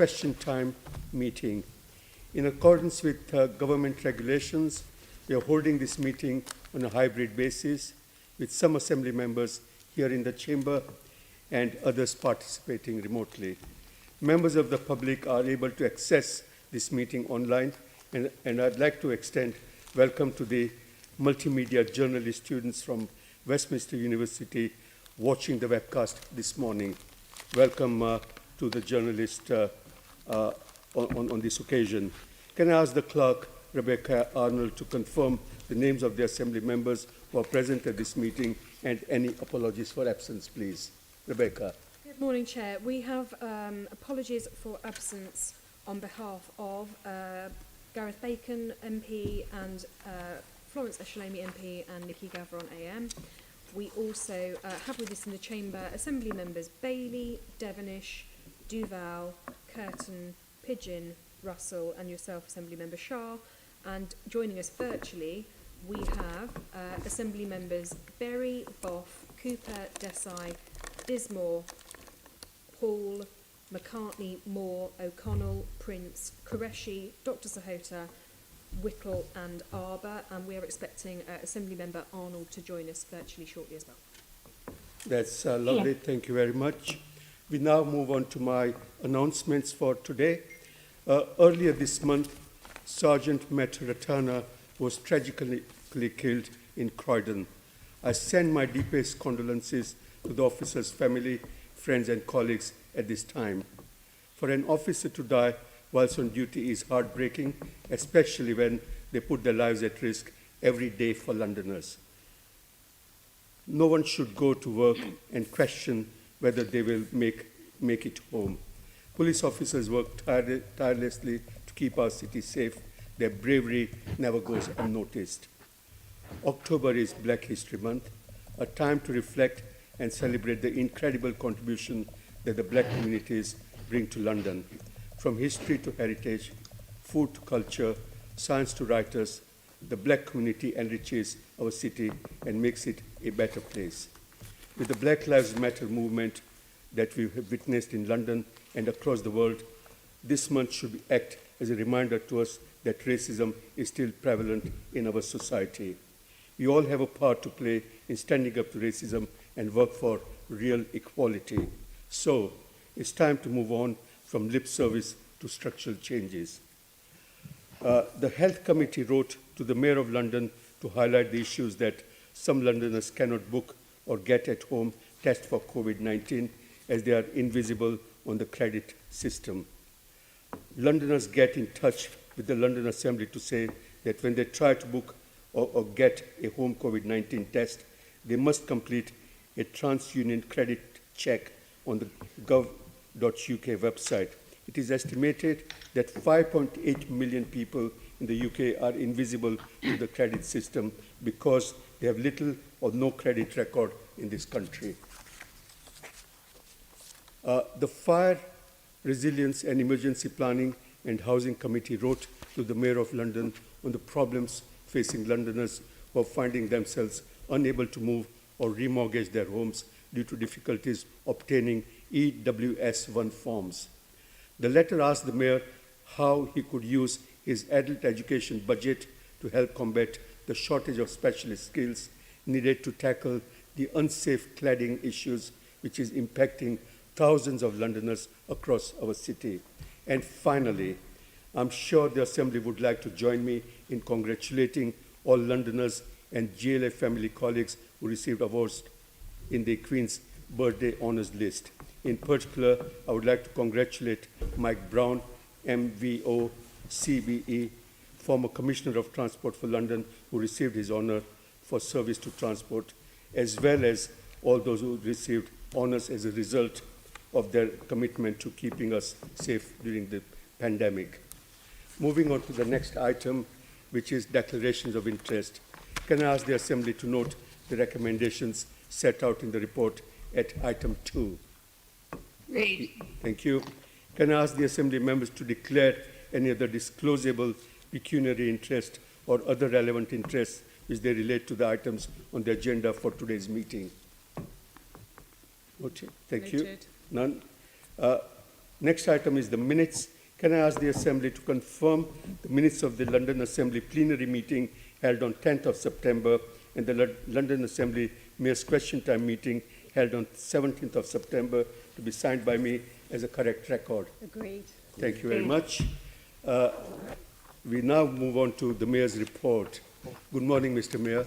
question time meeting. In accordance with government regulations, we are holding this meeting on a hybrid basis with some assembly members here in the chamber and others participating remotely. Members of the public are able to access this meeting online, and I'd like to extend welcome to the multimedia journalist students from Westminster University watching the webcast this morning. Welcome to the journalist on this occasion. Can I ask the clerk, Rebecca Arnold, to confirm the names of the assembly members who are present at this meeting and any apologies for absence, please? Rebecca. Good morning, Chair. We have apologies for absence on behalf of Gareth Bacon MP and Florence Eshalami MP and Nikki Gavron AM. We also have with us in the chamber Assembly members Bailey, Devonish, Duval, Curtin, Pigeon, Russell and yourself, Assembly Member Shah. And joining us virtually, we have Assembly members Berry, Boff, Cooper, Desai, Dismore, Paul, McCartney, Moore, O'Connell, Prince, Qureshi, Dr Sahota, Whittle and Arbour, and we are expecting Assembly Member Arnold to join us virtually shortly as well. That's lovely. Thank you very much. We now move on to my announcements for today. Earlier this month, Sergeant Matt Ratana was tragically killed in Croydon. I send my deepest condolences to the officer's family, friends and colleagues at this time. For an officer to die whilst on duty is heartbreaking, especially when they put their lives at risk every day for Londoners. No one should go to work and question whether they will make it home. Police officers work tirelessly to keep our city safe. Their bravery never goes unnoticed. October is Black History Month, a time to reflect and celebrate the incredible contribution that the black communities bring to London. From history to heritage, food to culture, science to writers, the black community enriches our city and makes it a better place. With the Black Lives Matter movement that we have witnessed in London and across the world, this month should act as a reminder to us that racism is still prevalent in our society. We all have a part to play in standing up to racism and work for real equality. So, it's time to move on from lip service to structural changes. The Health Committee wrote to the Mayor of London to highlight the issues that some Londoners cannot book or get at home tests for COVID-19 as they are invisible on the credit system. Londoners get in touch with the London Assembly to say that when they try to book or get a home COVID-19 test, they must complete a TransUnion credit check on the gov.uk website. It is estimated that 5.8 million people in the UK are invisible to the credit system because they have little or no credit record in this country. The Fire, Resilience and Emergency Planning and Housing Committee wrote to the Mayor of London on the problems facing Londoners who are finding themselves unable to move or remortgage their homes due to difficulties obtaining EWS1 forms. The letter asked the Mayor how he could use his adult education budget to help combat the shortage of specialist skills needed to tackle the unsafe cladding issues which is impacting thousands of Londoners across our city. And finally, I'm sure the Assembly would like to join me in congratulating all Londoners and GLA family colleagues who received awards in the Queen's Birthday Honours List. In particular, I would like to congratulate Mike Brown, MVO, CBE, former Commissioner of Transport for London, who received his honour for service to transport, as well as all those who received honours as a result of their commitment to keeping us safe during the pandemic. Moving on to the next item, which is declarations of interest. Can I ask the Assembly to note the recommendations set out in the report at item 2? Read. Thank you. Can I ask the Assembly members to declare any other disclosable pecuniary interest or other relevant interests which they relate to the items on the agenda for today's meeting? Okay, thank you. None. Next item is the minutes. Can I ask the Assembly to confirm the minutes of the London Assembly plenary meeting held on 10th of September and the London Assembly Mayor's Question Time meeting held on 17th of September to be signed by me as a correct record? Agreed. Thank you very much. We now move on to the Mayor's report. Good morning, Mr. Mayor.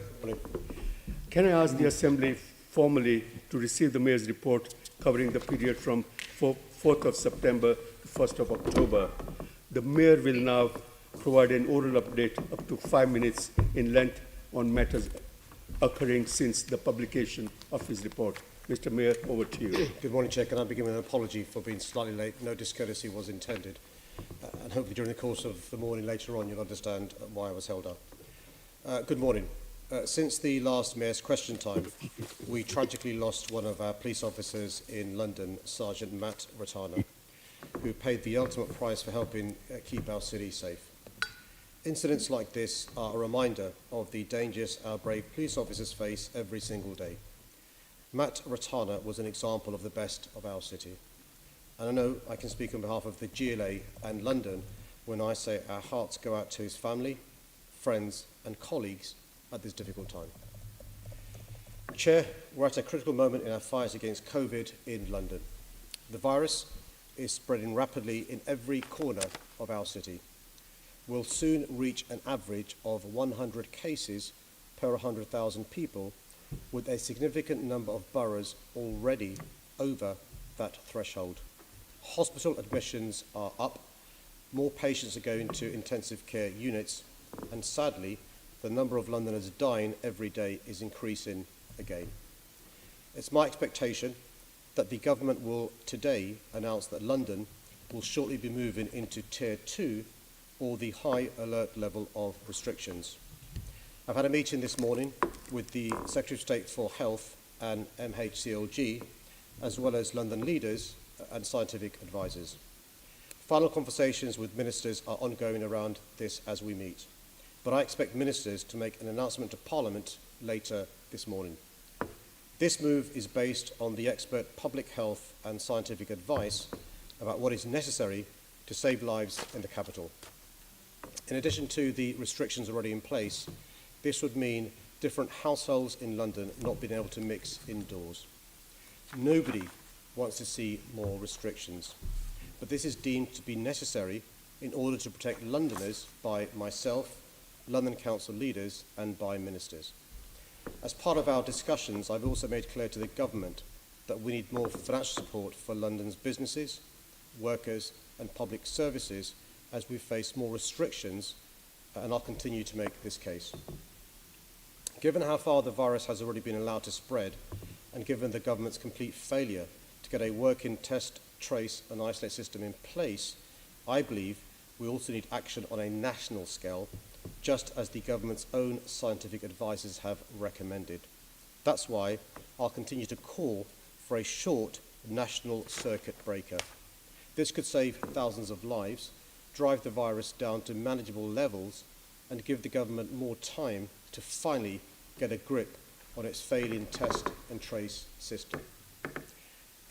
Can I ask the Assembly formally to receive the Mayor's report covering the period from 4th of September to 1st of October? The Mayor will now provide an oral update up to 5 minutes in length on matters occurring since the publication of his report. Mr. Mayor, over to you. Good morning, Chair. Can I begin with an apology for being slightly late? No discourtesy was intended. And hopefully during the course of the morning later on you'll understand why I was held up. Good morning. Since the last Mayor's Question Time, we tragically lost one of our police officers in London, Sergeant Matt Ratana, who paid the ultimate price for helping keep our city safe. Incidents like this are a reminder of the dangers our brave police officers face every single day. Matt Ratana was an example of the best of our city. And I know I can speak on behalf of the GLA and London when I say our hearts go out to his family, friends and colleagues at this difficult time. Chair, we're at a critical moment in our fight against COVID in London. The virus is spreading rapidly in every corner of our city. We'll soon reach an average of 100 cases per 100,000 people, with a significant number of boroughs already over that threshold. Hospital admissions are up, more patients are going to intensive care units, and sadly, the number of Londoners dying every day is increasing again. It's my expectation that the government will today announce that London will shortly be moving into Tier 2, or the high alert level of restrictions. I've had a meeting this morning with the Secretary of State for Health and MHCLG, as well as London leaders and scientific advisors. Final conversations with ministers are ongoing around this as we meet, but I expect ministers to make an announcement to Parliament later this morning. This move is based on the expert public health and scientific advice about what is necessary to save lives in the capital. In addition to the restrictions already in place, this would mean different households in London not being able to mix indoors. Nobody wants to see more restrictions, but this is deemed to be necessary in order to protect Londoners by myself, London Council leaders and by ministers. As part of our discussions, I've also made clear to the government that we need more financial support for London's businesses, workers and public services as we face more restrictions, and I'll continue to make this case. Given how far the virus has already been allowed to spread, and given the government's complete failure to get a working test, trace and isolate system in place, I believe we also need action on a national scale, just as the government's own scientific advisors have recommended. That's why I'll continue to call for a short national circuit breaker. This could save thousands of lives, drive the virus down to manageable levels, and give the government more time to finally get a grip on its failing test and trace system.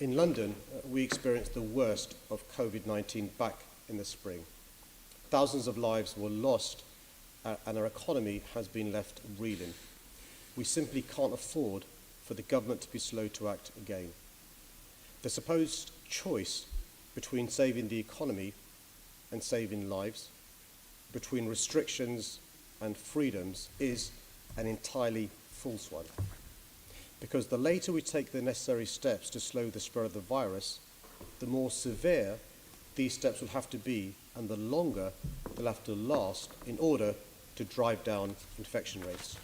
In London, we experienced the worst of COVID-19 back in the spring. Thousands of lives were lost, and our economy has been left reeling. We simply can't afford for the government to be slow to act again. The supposed choice between saving the economy and saving lives, between restrictions and freedoms, is an entirely false one. Because the later we take the necessary steps to slow the spread of the virus, the more severe these steps will have to be, and the longer they'll have to last in order to drive down infection rates.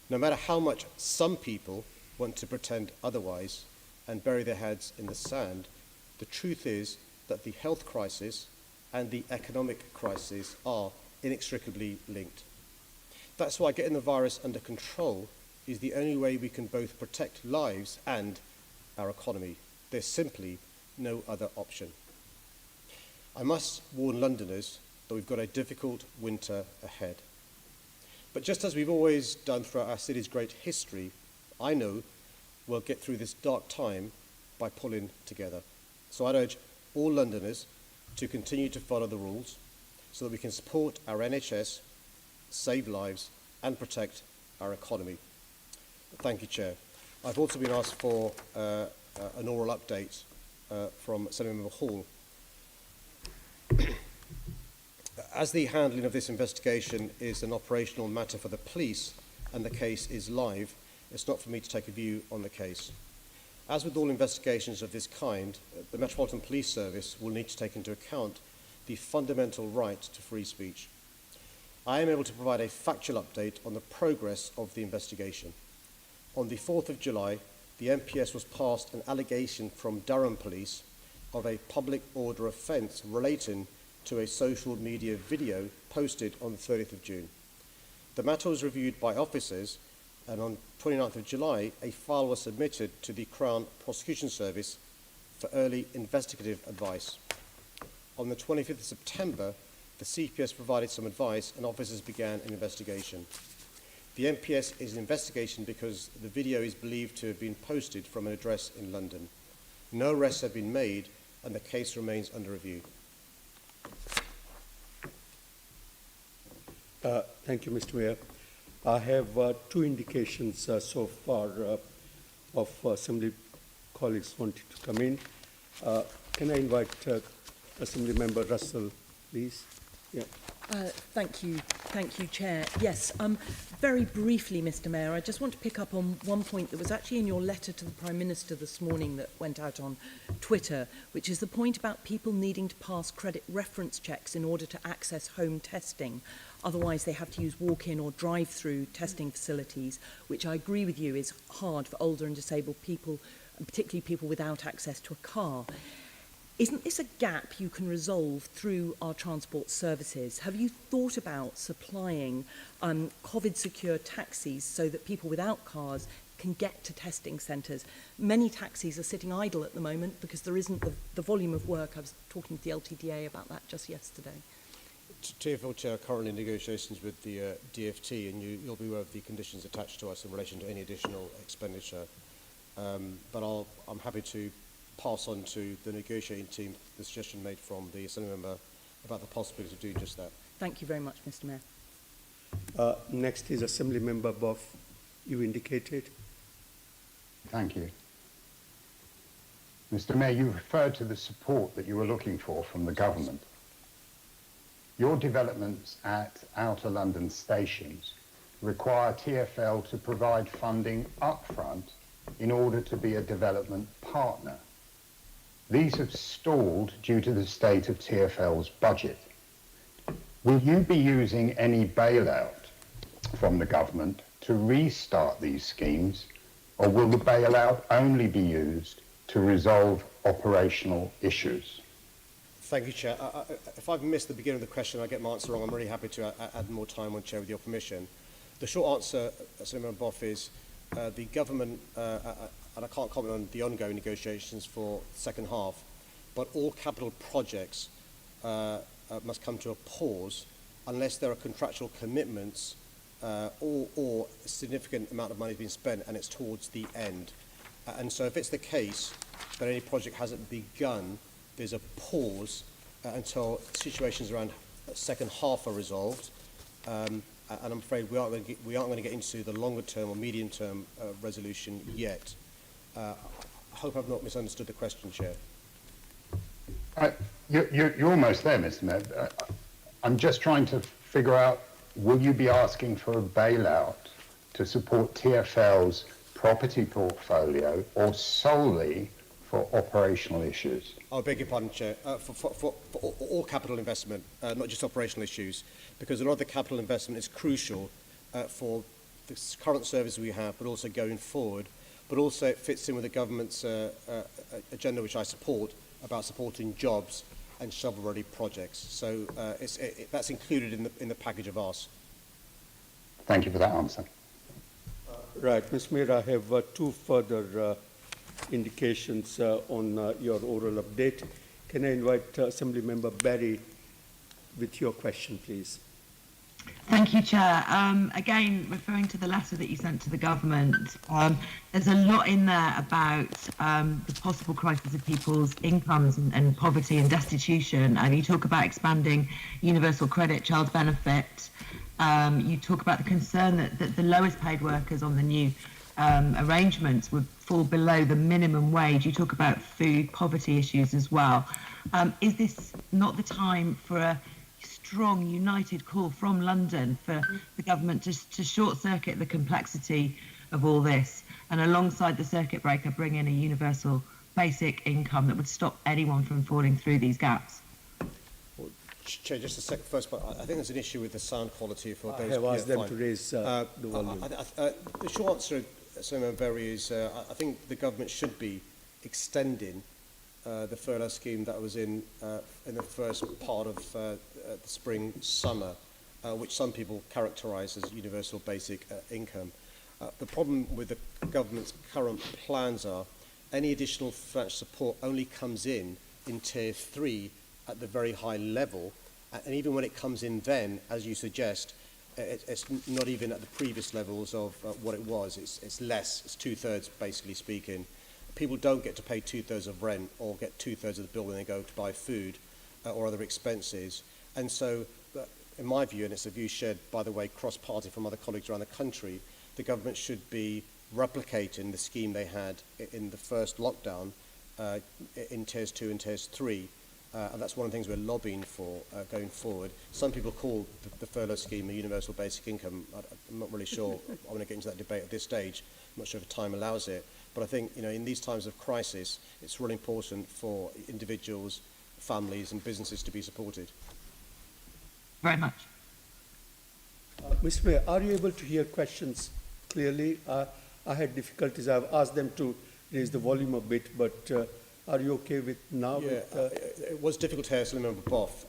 No matter how much some people want to pretend otherwise and bury their heads in the sand, the truth is that the health crisis and the economic crisis are inextricably linked. That's why getting the virus under control is the only way we can both protect lives and our economy. There's simply no other option. I must warn Londoners that we've got a difficult winter ahead. But just as we've always done throughout our city's great history, I know we'll get through this dark time by pulling together. So I'd urge all Londoners to continue to follow the rules so that we can support our NHS, save lives and protect our economy. Thank you, Chair. I've also been asked for an oral update from Senator Member Hall. As the handling of this investigation is an operational matter for the police and the case is live, it's not for me to take a view on the case. As with all investigations of this kind, the Metropolitan Police Service will need to take into account the fundamental right to free speech. I am able to provide a factual update on the progress of the investigation. On the 4th of July, the MPS was passed an allegation from Durham Police of a public order offence relating to a social media video posted on the 30th of June. The matter was reviewed by officers, and on 29th of July, a file was submitted to the Crown Prosecution Service for early investigative advice. On the 25th of September, the CPS provided some advice and officers began an investigation. The MPS is an investigation because the video is believed to have been posted from an address in London. No arrests have been made and the case remains under review. Thank you, Mr. Mayor. I have two indications so far of Assembly colleagues wanting to come in. Can I invite Assembly Member Russell, please? Yeah. Thank you, Chair. Yes, very briefly, Mr. Mayor, I just want to pick up on one point that was actually in your letter to the Prime Minister this morning that went out on Twitter, which is the point about people needing to pass credit reference checks in order to access home testing. Otherwise, they have to use walk-in or drive-through testing facilities, which I agree with you is hard for older and disabled people, and particularly people without access to a car. Isn't this a gap you can resolve through our transport services? Have you thought about supplying COVID-secure taxis so that people without cars can get to testing centres? Many taxis are sitting idle at the moment because there isn't the volume of work. I was talking to the LTDA about that just yesterday. TfL Chair are currently in negotiations with the DFT, and you'll be aware of the conditions attached to us in relation to any additional expenditure. But I'm happy to pass on to the negotiating team the suggestion made from the Assembly member about the possibility of doing just that. Thank you very much, Mr. Mayor. Next is Assembly Member Boff. You indicated. Thank you. Mr. Mayor, you referred to the support that you were looking for from the government. Your developments at Outer London stations require TfL to provide funding upfront in order to be a development partner. These have stalled due to the state of TfL's budget. Will you be using any bailout from the government to restart these schemes, or will the bailout only be used to resolve operational issues? Thank you, Chair. If I've missed the beginning of the question, I get my answer wrong, I'm really happy to add more time on, Chair, with your permission. The short answer, Senator Boff, is the government, and I can't comment on the ongoing negotiations for the second half, but all capital projects must come to a pause unless there are contractual commitments or a significant amount of money has been spent and it's towards the end. And so if it's the case that any project hasn't begun, there's a pause until situations around the second half are resolved. And I'm afraid we aren't going to get into the longer term or medium term resolution yet. I hope I've not misunderstood the question, Chair. You're almost there, Mr. Mayor. I'm just trying to figure out, will you be asking for a bailout to support TfL's property portfolio or solely for operational issues? I beg your pardon, Chair. For all capital investment, not just operational issues, because a lot of the capital investment is crucial for the current service we have, but also going forward. But also it fits in with the government's agenda, which I support, about supporting jobs and shovel-ready projects. So that's included in the package of ours. Thank you for that answer. Right, Ms. Mayor, I have two further indications on your oral update. Can I invite Assembly Member Barry with your question, please? Thank you, Chair. Again, referring to the letter that you sent to the government, there's a lot in there about the possible crisis of people's incomes and poverty and destitution. And you talk about expanding universal credit, child benefit. You talk about the concern that the lowest paid workers on the new arrangements would fall below the minimum wage. You talk about food poverty issues as well. Is this not the time for a strong, united call from London for the government to short-circuit the complexity of all this, and alongside the circuit breaker, bring in a universal basic income that would stop anyone from falling through these gaps? Well, Chair, just a second first, but I think there's an issue with the sound quality for those. I have asked them fine. to raise the volume. The short answer, Senator Berry, is I think the government should be extending the furlough scheme that was in the first part of the spring summer, which some people characterise as universal basic income. The problem with the government's current plans are any additional financial support only comes in tier 3 at the very high level, and even when it comes in then, as you suggest, it's not even at the previous levels of what it was. It's less, it's 2/3 basically speaking. People don't get to pay 2/3 of rent or get 2/3 of the bill when they go to buy food or other expenses. And so, in my view, and it's a view shared, by the way, cross-party from other colleagues around the country, the government should be replicating the scheme they had in the first lockdown in tiers 2 and tiers 3. And that's one of the things we're lobbying for going forward. Some people call the furlough scheme a universal basic income. I'm not really sure I want to get into that debate at this stage. I'm not sure if time allows it. But I think, in these times of crisis, it's really important for individuals, families and businesses to be supported. Very much. Mr. Mayor, are you able to hear questions clearly? I had difficulties. I've asked them to raise the volume a bit, but are you okay with now? Yeah, it was difficult to hear Senator Boff,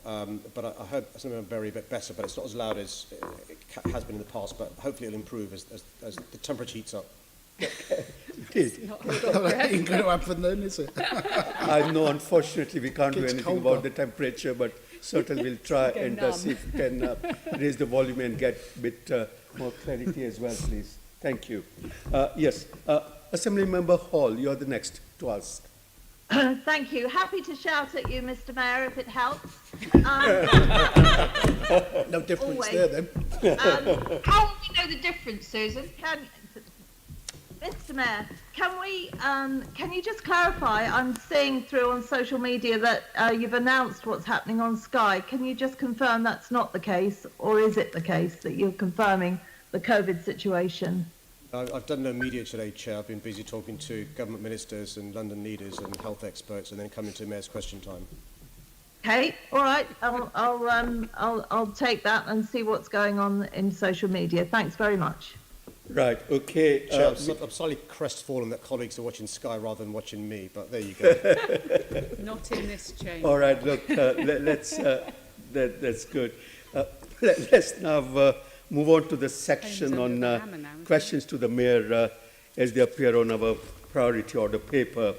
but I heard Senator Berry a bit better, but it's not as loud as it has been in the past, but hopefully it'll improve as the temperature heats up. It is. That ain't going to happen then, is it? I know, unfortunately, we can't do Gets anything colder. about the temperature, but certainly we'll try Go and numb. see if we can raise the volume and get a bit more clarity as well, please. Thank you. Yes, Assembly Member Hall, you're the next to ask. Thank you. Happy to shout at you, Mr. Mayor, if it helps. No difference Always. there then. How will we know the difference, Susan? Mr. Mayor, can you just clarify? I'm seeing through on social media that you've announced what's happening on Sky. Can you just confirm that's not the case, or is it the case that you're confirming the COVID situation? I've done no media today, Chair. I've been busy talking to government ministers and London leaders and health experts, and then coming to Mayor's question time. Okay, all right. I'll take that and see what's going on in social media. Thanks very much. Right, okay. Chair, I'm slightly crestfallen that colleagues are watching Sky rather than watching me, but there you go. Not in this chamber. All right, look, that's good. Let's now move on to the section on questions to the Mayor as they appear on our priority order paper.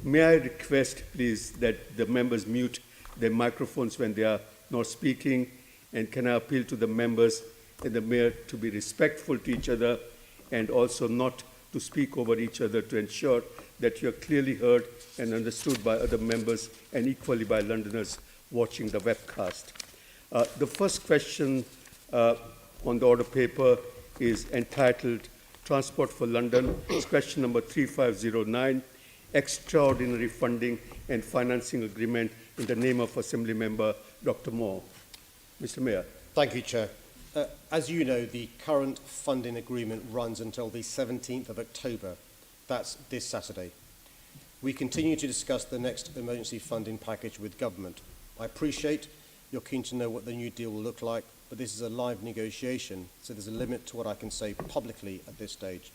May I request, please, that the members mute their microphones when they are not speaking, and can I appeal to the members and the Mayor to be respectful to each other and also not to speak over each other, to ensure that you are clearly heard and understood by other members and equally by Londoners watching the webcast. The first question on the order paper is entitled Transport for London. It's question number 3509, Extraordinary Funding and Financing Agreement in the name of Assembly Member Dr. Moore. Mr. Mayor. Thank you, Chair. As you know, the current funding agreement runs until the 17th of October. That's this Saturday. We continue to discuss the next emergency funding package with government. I appreciate you're keen to know what the new deal will look like, but this is a live negotiation, so there's a limit to what I can say publicly at this stage.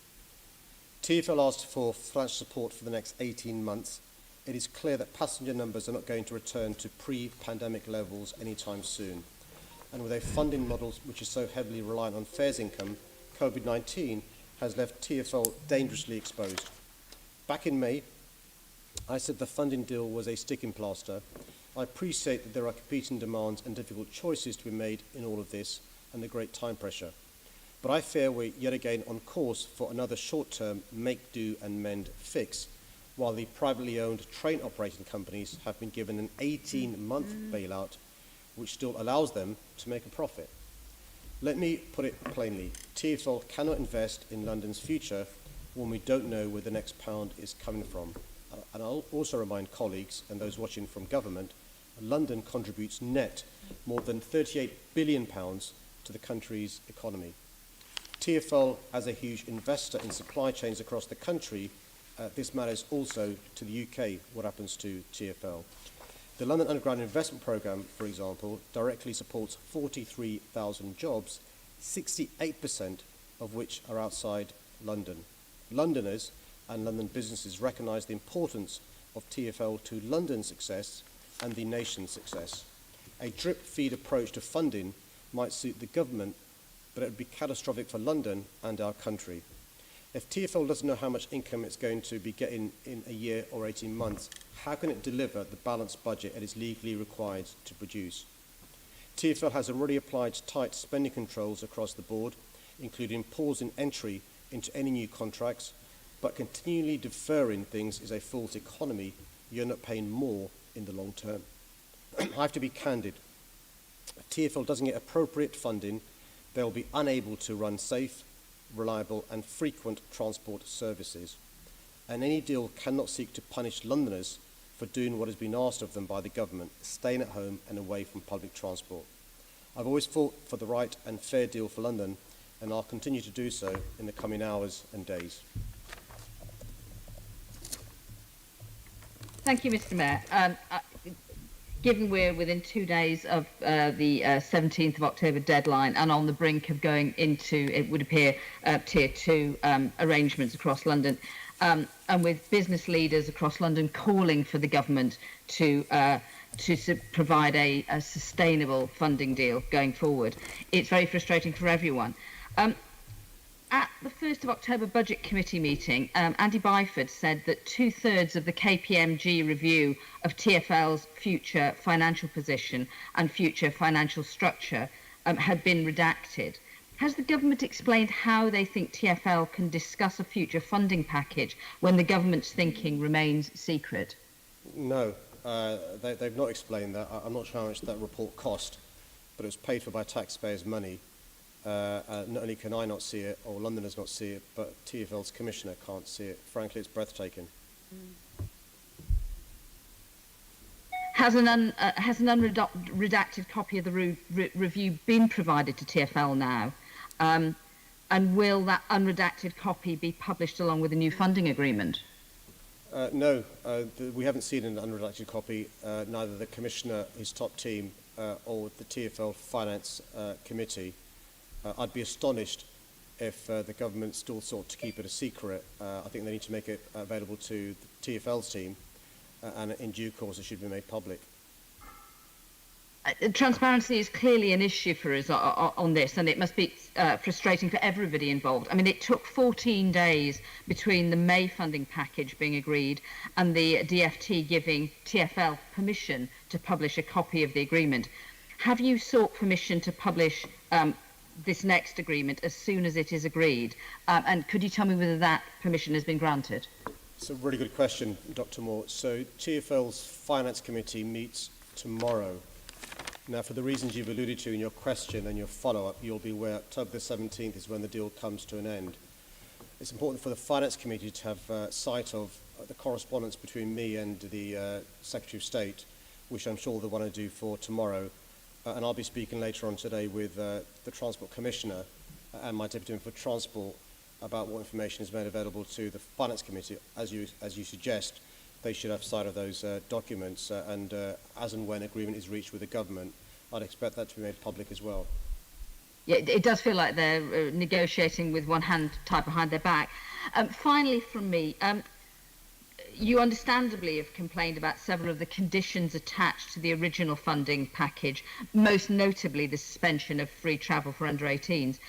TfL asked for financial support for the next 18 months. It is clear that passenger numbers are not going to return to pre-pandemic levels anytime soon. And with a funding model which is so heavily reliant on fares income, COVID-19 has left TfL dangerously exposed. Back in May, I said the funding deal was a sticking plaster. I appreciate that there are competing demands and difficult choices to be made in all of this, and the great time pressure. But I fear we're yet again on course for another short-term make, do and mend fix, while the privately owned train operating companies have been given an 18-month bailout, which still allows them to make a profit. Let me put it plainly, TfL cannot invest in London's future when we don't know where the next pound is coming from. And I'll also remind colleagues and those watching from government, London contributes net more than £38 billion to the country's economy. TfL, as a huge investor in supply chains across the country, this matters also to the UK, what happens to TfL. The London Underground Investment Programme, for example, directly supports 43,000 jobs, 68% of which are outside London. Londoners and London businesses recognise the importance of TfL to London's success and the nation's success. A drip-feed approach to funding might suit the government, but it would be catastrophic for London and our country. If TfL doesn't know how much income it's going to be getting in a year or 18 months, how can it deliver the balanced budget it is legally required to produce? TfL has already applied tight spending controls across the board, including pausing entry into any new contracts, but continually deferring things is a false economy. You end up paying more in the long term. I have to be candid. If TfL doesn't get appropriate funding, they will be unable to run safe, reliable and frequent transport services. And any deal cannot seek to punish Londoners for doing what has been asked of them by the government, staying at home and away from public transport. I've always fought for the right and fair deal for London, and I'll continue to do so in the coming hours and days. Thank you, Mr. Mayor. Given we're within 2 days of the 17th of October deadline and on the brink of going into, it would appear, Tier 2 arrangements across London, and with business leaders across London calling for the government to provide a sustainable funding deal going forward, it's very frustrating for everyone. At the 1st of October Budget Committee meeting, Andy Byford said that 2/3 of the KPMG review of TfL's future financial position and future financial structure had been redacted. Has the government explained how they think TfL can discuss a future funding package when the government's thinking remains secret? No, they've not explained that. I'm not sure how much that report cost, but it was paid for by taxpayers' money. Not only can I not see it, or Londoners not see it, but TfL's commissioner can't see it. Frankly, it's breathtaking. Has an unredacted copy of the review been provided to TfL now? And will that unredacted copy be published along with the new funding agreement? No, we haven't seen an unredacted copy, neither the commissioner, his top team, or the TfL Finance Committee. I'd be astonished if the government still sought to keep it a secret. I think they need to make it available to the TfL's team, and in due course it should be made public. Transparency is clearly an issue for us on this, and it must be frustrating for everybody involved. I mean, it took 14 days between the May funding package being agreed and the DfT giving TfL permission to publish a copy of the agreement. Have you sought permission to publish this next agreement as soon as it is agreed? And could you tell me whether that permission has been granted? It's a really good question, Dr. Moore. So TfL's Finance Committee meets tomorrow. Now, for the reasons you've alluded to in your question and your follow-up, you'll be aware October the 17th is when the deal comes to an end. It's important for the Finance Committee to have sight of the correspondence between me and the Secretary of State, which I'm sure they'll want to do for tomorrow. And I'll be speaking later on today with the Transport Commissioner and my Deputy Minister for Transport about what information is made available to the Finance Committee. As you suggest, they should have sight of those documents, and as and when agreement is reached with the government, I'd expect that to be made public as well. Yeah, it does feel like they're negotiating with one hand tied behind their back. Finally, from me, you understandably have complained about several of the conditions attached to the original funding package, most notably the suspension of free travel for under-18s.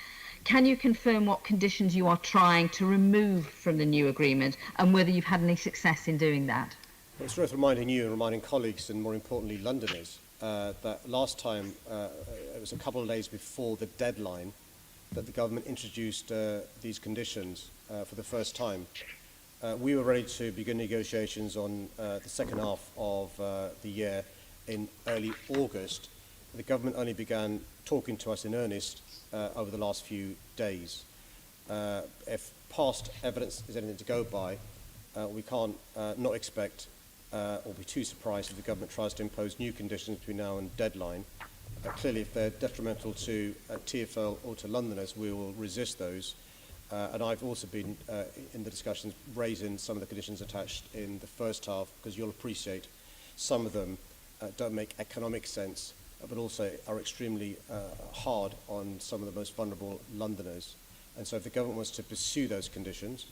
Can you confirm what conditions you are trying to remove from the new agreement and whether you've had any success in doing that? Well, it's worth reminding you and reminding colleagues, and more importantly Londoners, that last time, it was a couple of days before the deadline, that the government introduced these conditions for the first time. We were ready to begin negotiations on the second half of the year in early August. The government only began talking to us in earnest over the last few days. If past evidence is anything to go by, we can't not expect or be too surprised if the government tries to impose new conditions between now and deadline. Clearly, if they're detrimental to TfL or to Londoners, we will resist those. And I've also been in the discussions raising some of the conditions attached in the first half, because you'll appreciate some of them don't make economic sense, but also are extremely hard on some of the most vulnerable Londoners. And so if the government wants to pursue those conditions,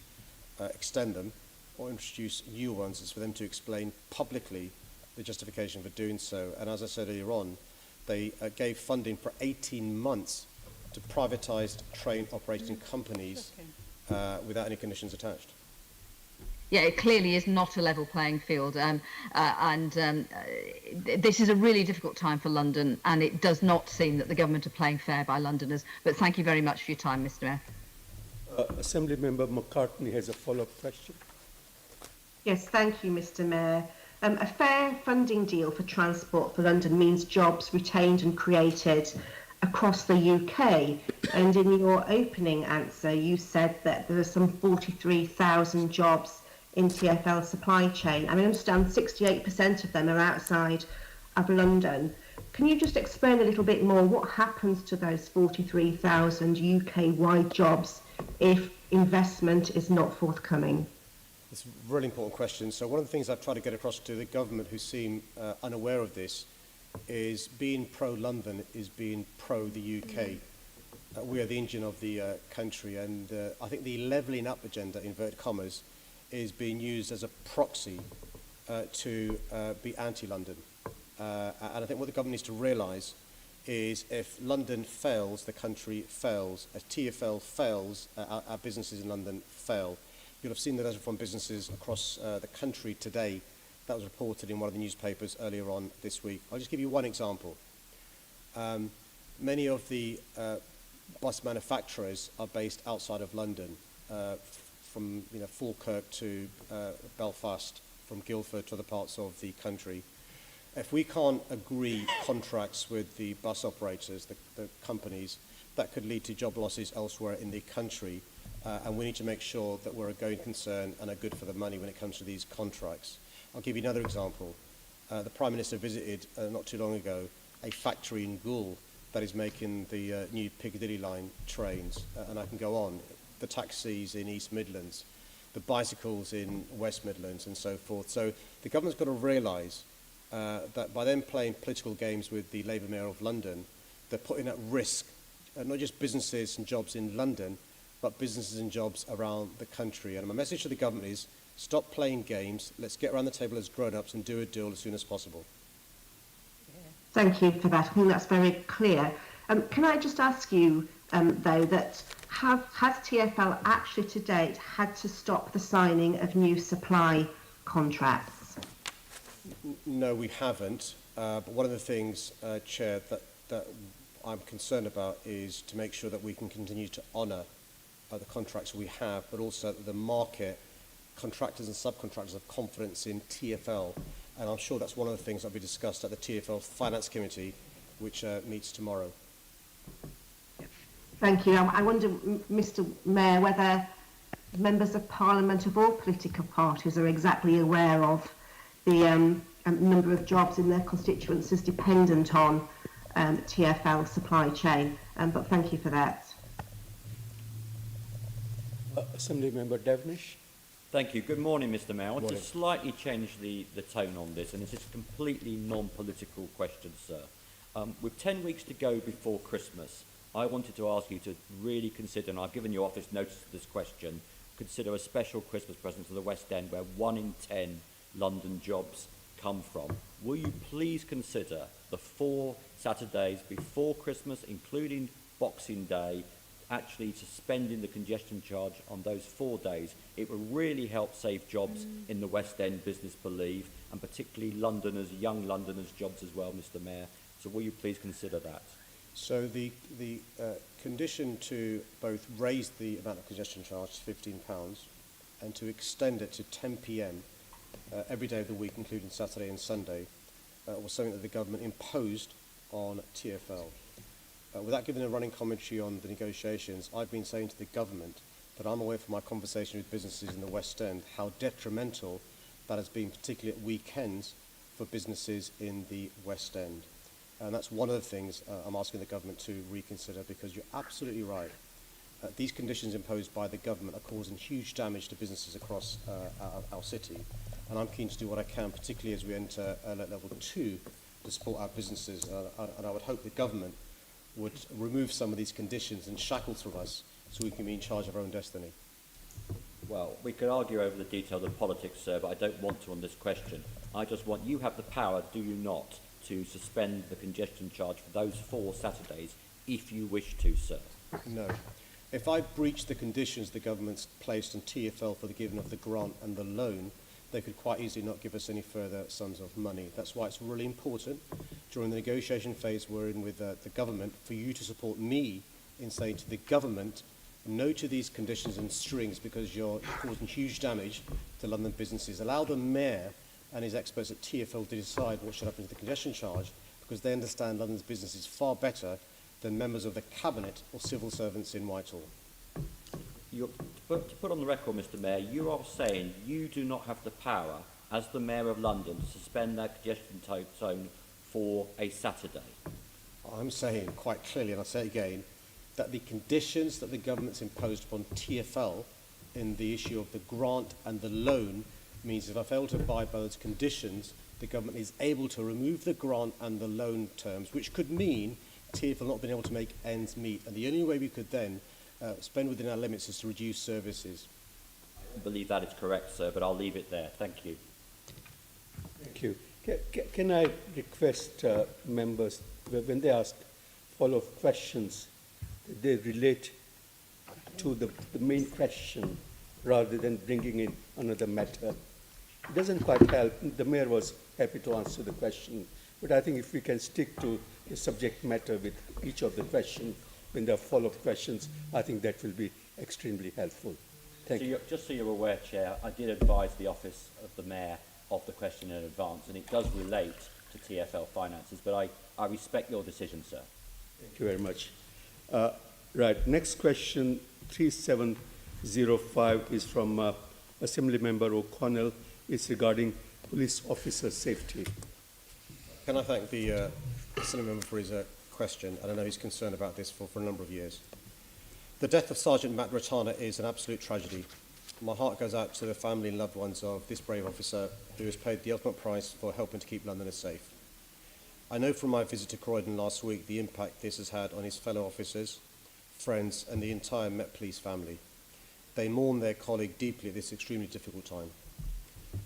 extend them, or introduce new ones, it's for them to explain publicly the justification for doing so. And as I said earlier on, they gave funding for 18 months to privatised train operating companies without any conditions attached. Yeah, it clearly is not a level playing field, this is a really difficult time for London, and it does not seem that the government are playing fair by Londoners. But thank you very much for your time, Mr. Mayor. Assembly Member McCartney has a follow-up question. Yes, thank you, Mr. Mayor. A fair funding deal for Transport for London means jobs retained and created across the UK. And in your opening answer, you said that there are some 43,000 jobs in TfL supply chain. And I understand 68% of them are outside of London. Can you just explain a little bit more what happens to those 43,000 UK-wide jobs if investment is not forthcoming? It's a really important question. So one of the things I've tried to get across to the government, who seem unaware of this, is being pro-London is being pro-the UK. We are the engine of the country, and I think the levelling up agenda, inverted commas, is being used as a proxy to be anti-London. And I think what the government needs to realise is if London fails, the country fails. As TfL fails, our businesses in London fail. You'll have seen the letter from businesses across the country today. That was reported in one of the newspapers earlier on this week. I'll just give you one example. Many of the bus manufacturers are based outside of London, from Falkirk to Belfast, from Guildford to other parts of the country. If we can't agree contracts with the bus operators, the companies, that could lead to job losses elsewhere in the country. And we need to make sure that we're a going concern and are good for the money when it comes to these contracts. I'll give you another example. The Prime Minister visited not too long ago a factory in Goole that is making the new Piccadilly line trains, and I can go on. The taxis in East Midlands, the bicycles in West Midlands, and so forth. So the government's got to realise that by them playing political games with the Labour Mayor of London, they're putting at risk not just businesses and jobs in London, but businesses and jobs around the country. And my message to the government is, stop playing games, let's get around the table as grown-ups and do a deal as soon as possible. Thank you for that. I think that's very clear. Can I just ask you, though, that has TfL actually to date had to stop the signing of new supply contracts? No, we haven't. But one of the things, Chair, that I'm concerned about is to make sure that we can continue to honour the contracts we have, but also that the market, contractors and subcontractors have confidence in TfL. And I'm sure that's one of the things that will be discussed at the TfL Finance Committee, which meets tomorrow. Thank you. I wonder, Mr. Mayor, whether members of Parliament of all political parties are exactly aware of the number of jobs in their constituencies dependent on TfL supply chain. But thank you for that. Assembly Member Devnish. Thank you. Good morning, Mr. Mayor. I want to slightly change the tone on this, and this is a completely non-political question, sir. With 10 weeks to go before Christmas, I wanted to ask you to really consider, and I've given your office notice of this question, consider a special Christmas present for the West End where 1 in 10 London jobs come from. Will you please consider the 4 Saturdays before Christmas, including Boxing Day, actually suspending the congestion charge on those 4 days? It will really help save jobs in the West End, business believe, and particularly Londoners, young Londoners' jobs as well, Mr Mayor. So will you please consider that? So the condition to both raise the amount of congestion charge to £15 and to extend it to 10 p.m. Every day of the week, including Saturday and Sunday, was something that the government imposed on TfL. Without giving a running commentary on the negotiations, I've been saying to the government that I'm aware from my conversation with businesses in the West End how detrimental that has been, particularly at weekends, for businesses in the West End. And that's one of the things I'm asking the government to reconsider, because you're absolutely right. These conditions imposed by the government are causing huge damage to businesses across our city. And I'm keen to do what I can, particularly as we enter alert level 2, to support our businesses. And I would hope the government would remove some of these conditions and shackles from us so we can be in charge of our own destiny. Well, we could argue over the details of politics, sir, but I don't want to on this question. I just want, you have the power, do you not, to suspend the congestion charge for those 4 Saturdays if you wish to, sir? No. If I breach the conditions the government's placed on TfL for the giving of the grant and the loan, they could quite easily not give us any further sums of money. That's why it's really important during the negotiation phase we're in with the government for you to support me in saying to the government no to these conditions and strings, because you're causing huge damage to London businesses. Allow the mayor and his experts at TfL to decide what should happen to the congestion charge, because they understand London's businesses far better than members of the cabinet or civil servants in Whitehall. To put on the record, Mr Mayor, you are saying you do not have the power, as the Mayor of London, to suspend that congestion zone for a Saturday. I'm saying quite clearly, and I'll say it again, that the conditions that the government's imposed upon TfL in the issue of the grant and the loan means if I fail to abide by those conditions, the government is able to remove the grant and the loan terms, which could mean TfL not being able to make ends meet. And the only way we could then spend within our limits is to reduce services. I believe that is correct, sir, but I'll leave it there. Thank you. Thank you. Can I request members, when they ask follow-up questions, they relate to the main question rather than bringing in another matter? It doesn't quite help. The Mayor was happy to answer the question, but I think if we can stick to the subject matter with each of the questions, when there are follow-up questions, I think that will be extremely helpful. Thank you. Just so you're aware, Chair, I did advise the Office of the Mayor of the question in advance, and it does relate to TfL finances, but I respect your decision, sir. Thank you very much. Right, next question, 3705, is from Assembly Member O'Connell. It's regarding police officer safety. Can I thank the Assembly Member for his question, and I know he's concerned about this for a number of years. The death of Sergeant Matt Ratana is an absolute tragedy. My heart goes out to the family and loved ones of this brave officer who has paid the ultimate price for helping to keep Londoners safe. I know from my visit to Croydon last week the impact this has had on his fellow officers, friends and the entire Met Police family. They mourn their colleague deeply at this extremely difficult time.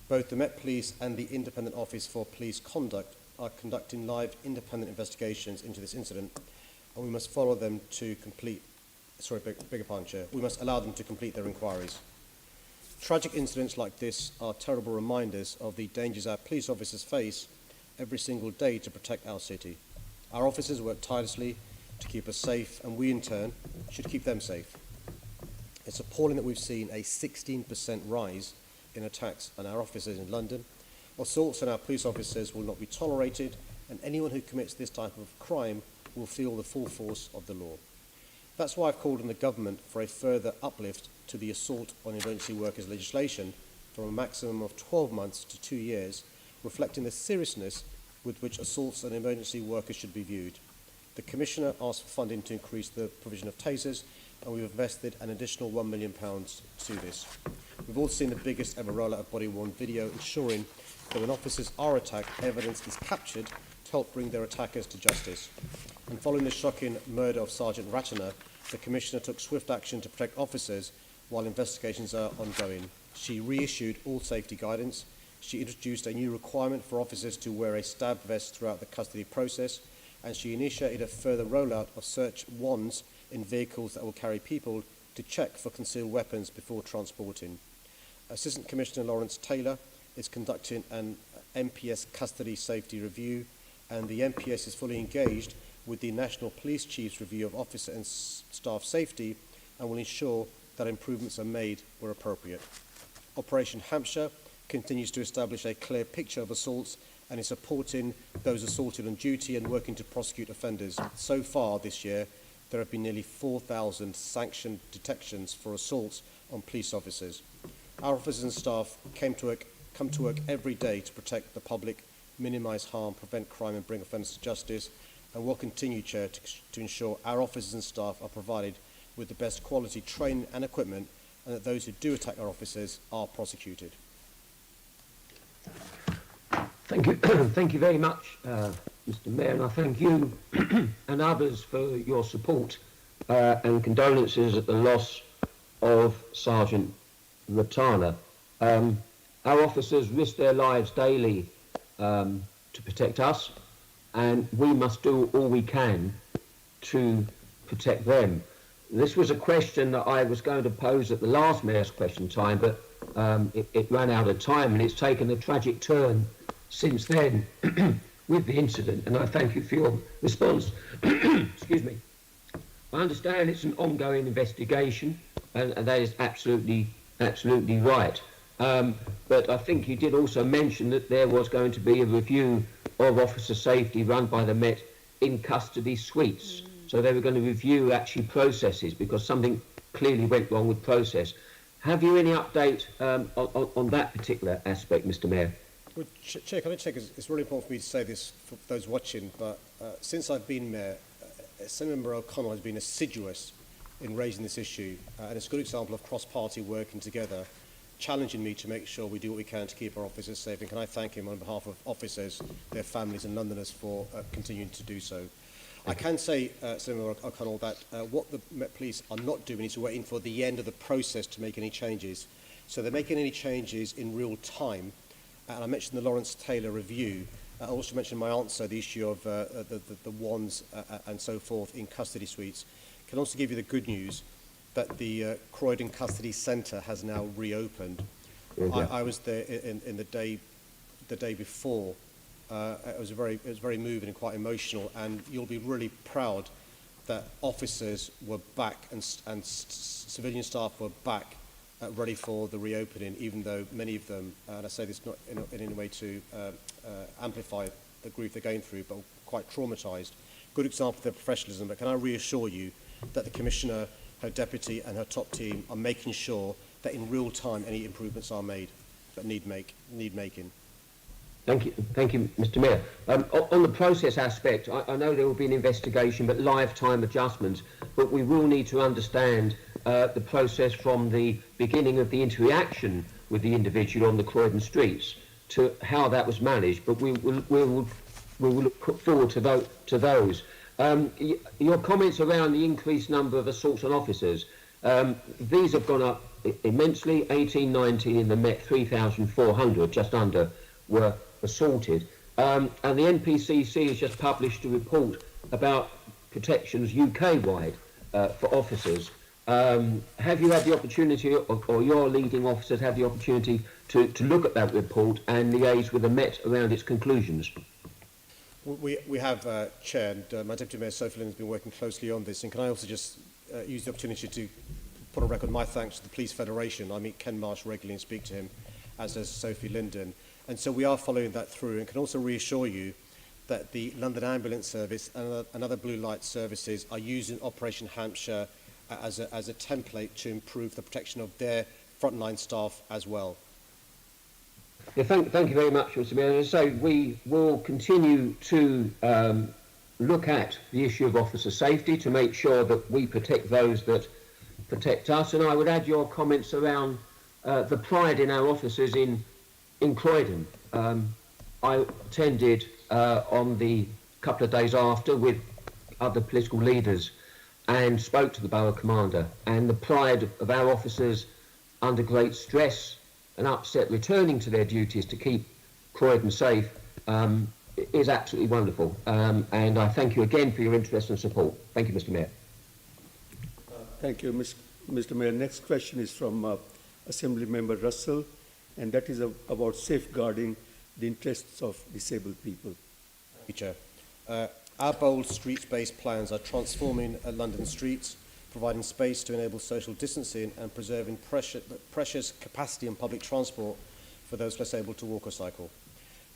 Both the Met Police and the Independent Office for Police Conduct are conducting live independent investigations into this incident, and we must follow them to complete, bigger pardon, Chair, we must allow them to complete their inquiries. Tragic incidents like this are terrible reminders of the dangers our police officers face every single day to protect our city. Our officers work tirelessly to keep us safe, and we in turn should keep them safe. It's appalling that we've seen a 16% rise in attacks on our officers in London. Assaults on our police officers will not be tolerated, and anyone who commits this type of crime will feel the full force of the law. That's why I've called on the government for a further uplift to the assault on emergency workers legislation from a maximum of 12 months to 2 years, reflecting the seriousness with which assaults on emergency workers should be viewed. The Commissioner asked for funding to increase the provision of tasers, and we've invested an additional £1 million to this. We've all seen the biggest ever rollout of body-worn video, ensuring that when officers are attacked, evidence is captured to help bring their attackers to justice. And following the shocking murder of Sergeant Ratana, the Commissioner took swift action to protect officers while investigations are ongoing. She reissued all safety guidance. She introduced a new requirement for officers to wear a stab vest throughout the custody process, and she initiated a further rollout of search wands in vehicles that will carry people to check for concealed weapons before transporting. Assistant Commissioner Lawrence Taylor is conducting an MPS Custody Safety Review, and the MPS is fully engaged with the National Police Chief's review of officer and staff safety and will ensure that improvements are made where appropriate. Operation Hampshire continues to establish a clear picture of assaults and is supporting those assaulted on duty and working to prosecute offenders. So far this year, there have been nearly 4,000 sanctioned detections for assaults on police officers. Our officers and staff come to work every day to protect the public, minimise harm, prevent crime and bring offenders to justice, and will continue, Chair, to ensure our officers and staff are provided with the best quality training and equipment, and that those who do attack our officers are prosecuted. Thank you. Thank you very much, Mr. Mayor, and I thank you and others for your support and condolences at the loss of Sergeant Ratana. Our officers risk their lives daily to protect us, and we must do all we can to protect them. This was a question that I was going to pose at the last Mayor's Question Time, but it ran out of time, and it's taken a tragic turn since then with the incident, and I thank you for your response. Excuse me. I understand it's an ongoing investigation, and that is absolutely right. But I think you did also mention that there was going to be a review of officer safety run by the Met in custody suites. So they were going to review actually processes because something clearly went wrong with process. Have you any update on that particular aspect, Mr. Mayor? Well, Chair, can I check? It's really important for me to say this for those watching, but since I've been Mayor, Senator O'Connell has been assiduous in raising this issue, and it's a good example of cross-party working together, challenging me to make sure we do what we can to keep our officers safe. And can I thank him on behalf of officers, their families and Londoners for continuing to do so. I can say, Senator O'Connell, that what the Met Police are not doing is waiting for the end of the process to make any changes. So they're making any changes in real time. And I mentioned the Lawrence Taylor review. I also mentioned in my answer the issue of the wands and so forth in custody suites. I can also give you the good news that the Croydon Custody Centre has now reopened. I was there in the day before. It was very moving and quite emotional, and you'll be really proud that officers were back and civilian staff were back ready for the reopening, even though many of them, and I say this not in any way to amplify the grief they're going through, but quite traumatised. Good example of their professionalism, but can I reassure you that the Commissioner, her deputy and her top team are making sure that in real time any improvements are made that need making. Thank you, Mr. Mayor. On the process aspect, I know there will be an investigation, but lifetime adjustments. But we will need to understand the process from the beginning of the interaction with the individual on the Croydon streets to how that was managed. But we will look forward to those. Your comments around the increased number of assaults on officers, these have gone up immensely. 1819 in the Met, 3,400, just under, were assaulted. And the NPCC has just published a report about protections UK-wide for officers. Have you had the opportunity, or your leading officers have the opportunity to look at that report and liaise with the Met around its conclusions? We have, Chair, and my Deputy Mayor Sophie Linden has been working closely on this, and can I also just use the opportunity to put on record my thanks to the Police Federation. I meet Ken Marsh regularly and speak to him, as does Sophie Linden. And so we are following that through, and can also reassure you that the London Ambulance Service and other blue light services are using Operation Hampshire as a template to improve the protection of their frontline staff as well. Yeah, thank you very much, Mr. Mayor. As I say, we will continue to look at the issue of officer safety to make sure that we protect those that protect us. And I would add your comments around the pride in our officers in Croydon. I attended on the couple of days after with other political leaders and spoke to the borough commander, and the pride of our officers under great stress and upset returning to their duties to keep Croydon safe is absolutely wonderful. And I thank you again for your interest and support. Thank you, Mr. Mayor. Thank you, Mr. Mayor. Next question is from Assembly Member Russell, and that is about safeguarding the interests of disabled people. Chair. Our bold streets-based plans are transforming London streets, providing space to enable social distancing and preserving precious capacity on public transport for those less able to walk or cycle.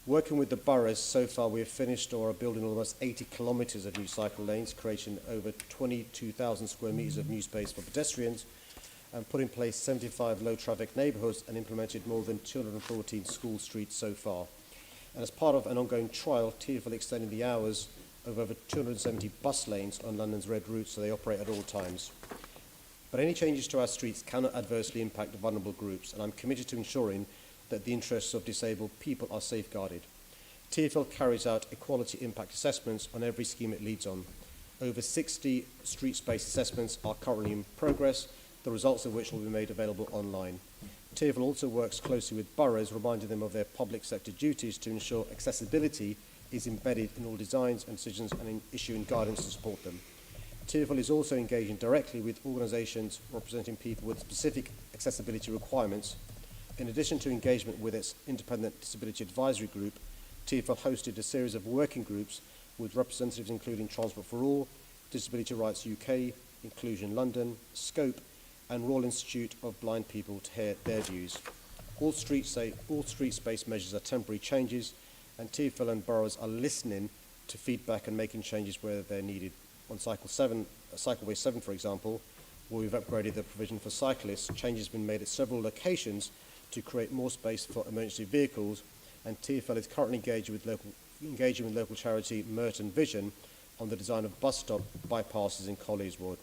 Working with the boroughs, so far we have finished or are building almost 80 kilometres of new cycle lanes, creating over 22,000 square metres of new space for pedestrians, and put in place 75 low-traffic neighbourhoods and implemented more than 214 school streets so far. And as part of an ongoing trial, TfL extended the hours of over 270 bus lanes on London's red routes so they operate at all times. But any changes to our streets cannot adversely impact vulnerable groups, and I'm committed to ensuring that the interests of disabled people are safeguarded. TfL carries out equality impact assessments on every scheme it leads on. Over 60 streets-based assessments are currently in progress, the results of which will be made available online. TfL also works closely with boroughs, reminding them of their public sector duties to ensure accessibility is embedded in all designs and decisions and in issuing guidance to support them. TfL is also engaging directly with organisations representing people with specific accessibility requirements. In addition to engagement with its independent disability advisory group, TfL hosted a series of working groups with representatives including Transport for All, Disability Rights UK, Inclusion London, Scope, and Royal Institute of Blind People to hear their views. All streets-based measures are temporary changes, and TfL and boroughs are listening to feedback and making changes where they're needed. On Cycleway 7, for example, where we've upgraded the provision for cyclists, changes have been made at several locations to create more space for emergency vehicles, and TfL is currently engaging with local charity Merton Vision on the design of bus stop bypasses in Colliers Ward.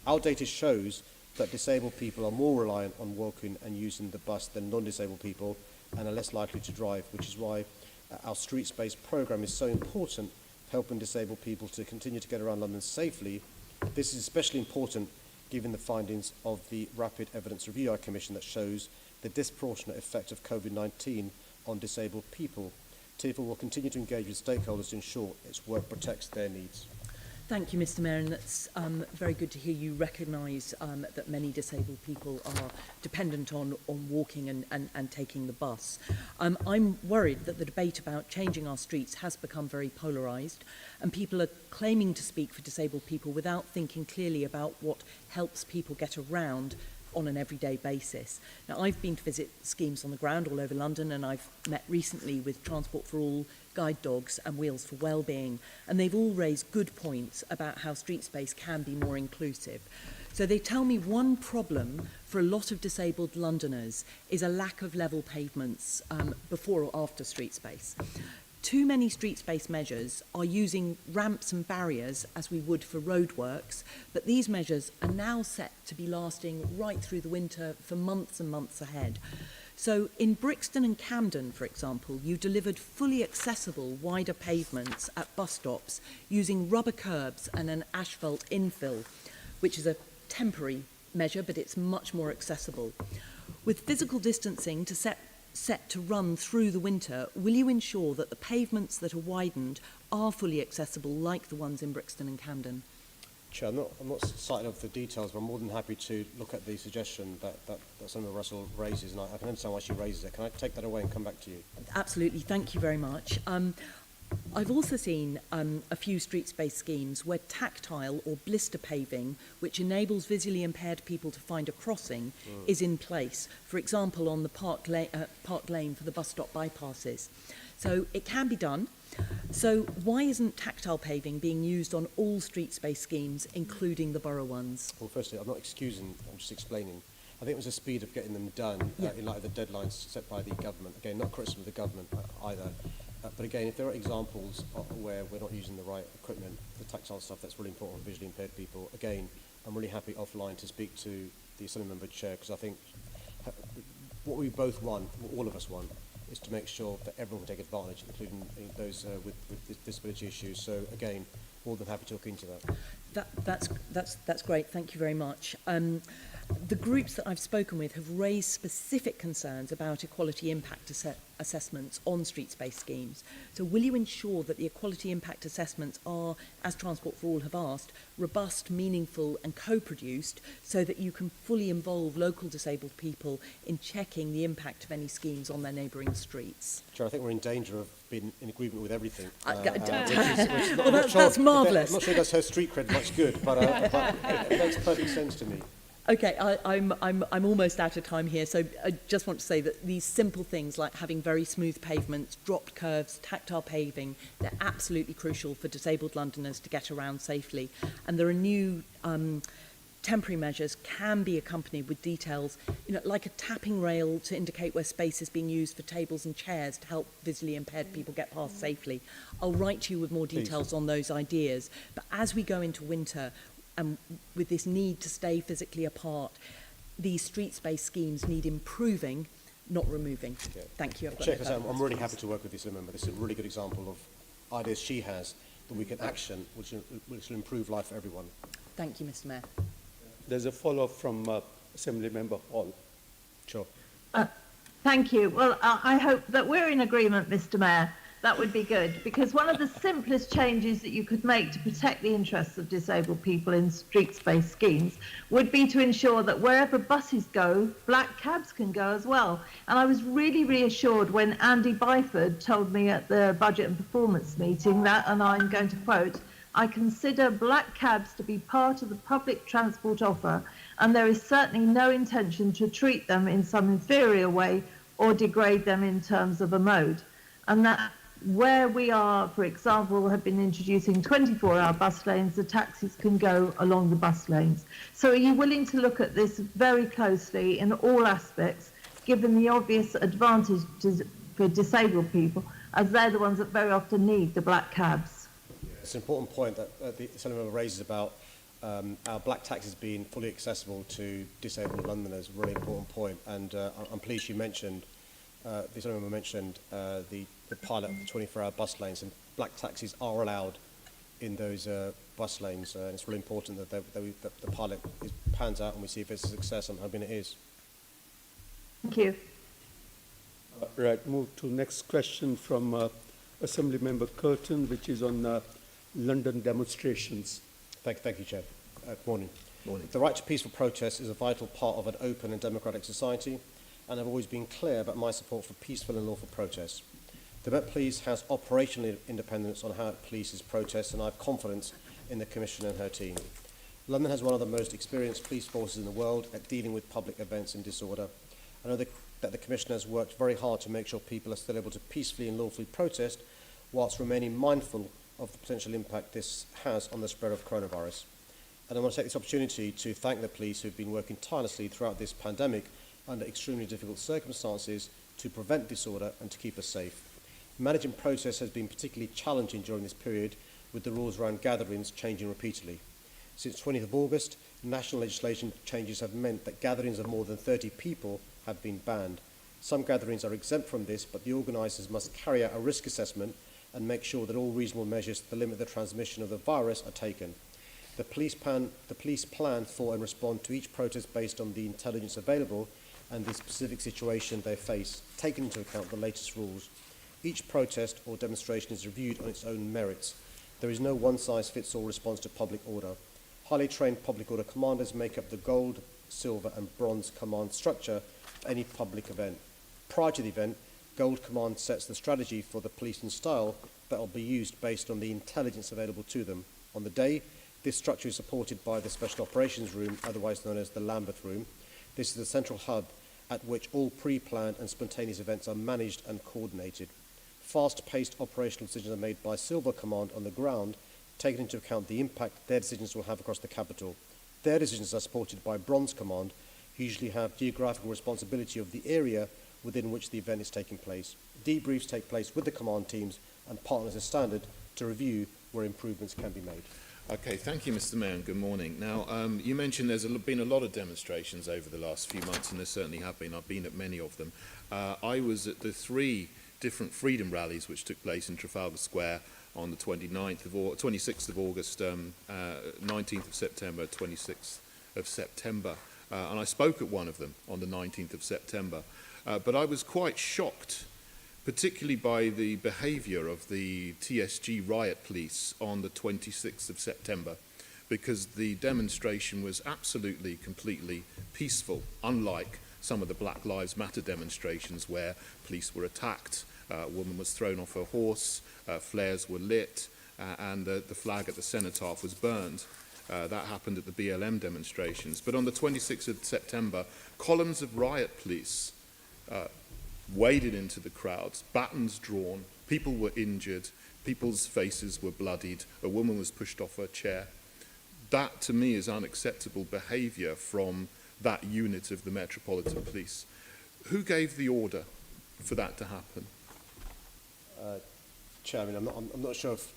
Our data shows that disabled people are more reliant on walking and using the bus than non-disabled people and are less likely to drive, which is why our streets-based programme is so important, helping disabled people to continue to get around London safely. This is especially important given the findings of the Rapid Evidence Review Commission that shows the disproportionate effect of COVID-19 on disabled people. TfL will continue to engage with stakeholders to ensure its work protects their needs. Thank you, Mr. Mayor, and that's very good to hear you recognise that many disabled people are dependent on walking and taking the bus. I'm worried that the debate about changing our streets has become very polarised, and people are claiming to speak for disabled people without thinking clearly about what helps people get around on an everyday basis. Now, I've been to visit schemes on the ground all over London, and I've met recently with Transport for All, Guide Dogs and Wheels for Wellbeing, and they've all raised good points about how street space can be more inclusive. So they tell me one problem for a lot of disabled Londoners is a lack of level pavements before or after street space. Too many street-based measures are using ramps and barriers as we would for roadworks, but these measures are now set to be lasting right through the winter for months and months ahead. So in Brixton and Camden, for example, you delivered fully accessible wider pavements at bus stops using rubber curbs and an asphalt infill, which is a temporary measure, but it's much more accessible. With physical distancing set to run through the winter, will you ensure that the pavements that are widened are fully accessible like the ones in Brixton and Camden? Chair, I'm not citing of the details, but I'm more than happy to look at the suggestion that Senator Russell raises, and I can understand why she raises it. Can I take that away and come back to you? Absolutely, thank you very much. I've also seen a few streets-based schemes where tactile or blister paving, which enables visually impaired people to find a crossing, is in place. For example, on the Park Lane for the bus stop bypasses. So it can be done. So why isn't tactile paving being used on all streets-based schemes, including the borough ones? Well, firstly, I'm not excusing, I'm just explaining. I think it was the speed of getting them done in light of the deadlines set by the government. Again, not criticism of the government either. But again, if there are examples where we're not using the right equipment, the tactile stuff that's really important for visually impaired people, again, I'm really happy offline to speak to the Assembly Member Chair, because I think what we both want, what all of us want, is to make sure that everyone can take advantage, including those with disability issues. So again, more than happy to look into that. That's great. Thank you very much. The groups that I've spoken with have raised specific concerns about equality impact assessments on street space schemes. So will you ensure that the equality impact assessments are, as Transport for All have asked, robust, meaningful and co-produced so that you can fully involve local disabled people in checking the impact of any schemes on their neighbouring streets? Chair, I think we're in danger of being in agreement with everything. That's marvellous. I'm not sure that's her street cred much good, but it makes perfect sense to me. Okay, I'm almost out of time here, so I just want to say that these simple things like having very smooth pavements, dropped curves, tactile paving, they're absolutely crucial for disabled Londoners to get around safely. And there are new temporary measures can be accompanied with details, like a tapping rail to indicate where space is being used for tables and chairs to help visually impaired people get past safely. I'll write to you with more details on those ideas. But as we go into winter, and with this need to stay physically apart, these street space schemes need improving, not removing. Yeah. Thank you. Chair, I'm really happy to work with this member. This is a really good example of ideas she has that we can action, which will improve life for everyone. Thank you, Mr. Mayor. There's a follow-up from Assembly Member Hall. Sure. Thank you. Well, I hope that we're in agreement, Mr. Mayor. That would be good, because one of the simplest changes that you could make to protect the interests of disabled people in street space schemes would be to ensure that wherever buses go, black cabs can go as well. And I was really reassured when Andy Byford told me at the Budget and Performance meeting that, and I'm going to quote, "I consider black cabs to be part of the public transport offer, and there is certainly no intention to treat them in some inferior way or degrade them in terms of a mode." And that where we are, for example, have been introducing 24-hour bus lanes, the taxis can go along the bus lanes. So are you willing to look at this very closely in all aspects, given the obvious advantages for disabled people, as they're the ones that very often need the black cabs? It's an important point that the Assembly member raises about our black taxis being fully accessible to disabled Londoners. A really important point, and I'm pleased you mentioned, the Assembly member mentioned the pilot of the 24-hour bus lanes, and black taxis are allowed in those bus lanes, and it's really important that the pilot pans out and we see if it's a success. I'm hoping it is. Thank you. Right, move to next question from Assembly Member Curtin, which is on London demonstrations. Thank you, Chair. Morning. The right to peaceful protest is a vital part of an open and democratic society, and I've always been clear about my support for peaceful and lawful protests. The Met Police has operational independence on how it polices protests, and I have confidence in the Commissioner and her team. London has one of the most experienced police forces in the world at dealing with public events and disorder. I know that the Commissioner has worked very hard to make sure people are still able to peacefully and lawfully protest, whilst remaining mindful of the potential impact this has on the spread of coronavirus. And I want to take this opportunity to thank the police who have been working tirelessly throughout this pandemic under extremely difficult circumstances to prevent disorder and to keep us safe. Managing protests has been particularly challenging during this period, with the rules around gatherings changing repeatedly. Since 20th of August, national legislation changes have meant that gatherings of more than 30 people have been banned. Some gatherings are exempt from this, but the organisers must carry out a risk assessment and make sure that all reasonable measures to limit the transmission of the virus are taken. The police plan for and respond to each protest based on the intelligence available and the specific situation they face, taking into account the latest rules. Each protest or demonstration is reviewed on its own merits. There is no one-size-fits-all response to public order. Highly trained public order commanders make up the gold, silver and bronze command structure of any public event. Prior to the event, Gold Command sets the strategy for the policing style that will be used based on the intelligence available to them. On the day, this structure is supported by the Special Operations Room, otherwise known as the Lambeth Room. This is the central hub at which all pre-planned and spontaneous events are managed and coordinated. Fast-paced operational decisions are made by Silver Command on the ground, taking into account the impact their decisions will have across the capital. Their decisions are supported by Bronze Command, who usually have geographical responsibility of the area within which the event is taking place. Debriefs take place with the command teams and partners as standard to review where improvements can be made. Okay, thank you, Mr. Mayor, and good morning. Now, you mentioned there's been a lot of demonstrations over the last few months, and there certainly have been. I've been at many of them. I was at the 3 different freedom rallies which took place in Trafalgar Square on the 26th of August, 19th of September, 26th of September. And I spoke at one of them on the 19th of September. But I was quite shocked, particularly by the behaviour of the TSG riot police on the 26th of September, because the demonstration was absolutely, completely peaceful, unlike some of the Black Lives Matter demonstrations where police were attacked, a woman was thrown off her horse, flares were lit, and the flag at the cenotaph was burned. That happened at the BLM demonstrations. But on the 26th of September, columns of riot police waded into the crowds, batons drawn, people were injured, people's faces were bloodied, a woman was pushed off her chair. That, to me, is unacceptable behaviour from that unit of the Metropolitan Police. Who gave the order for that to happen? Chair, I mean, I'm not sure if,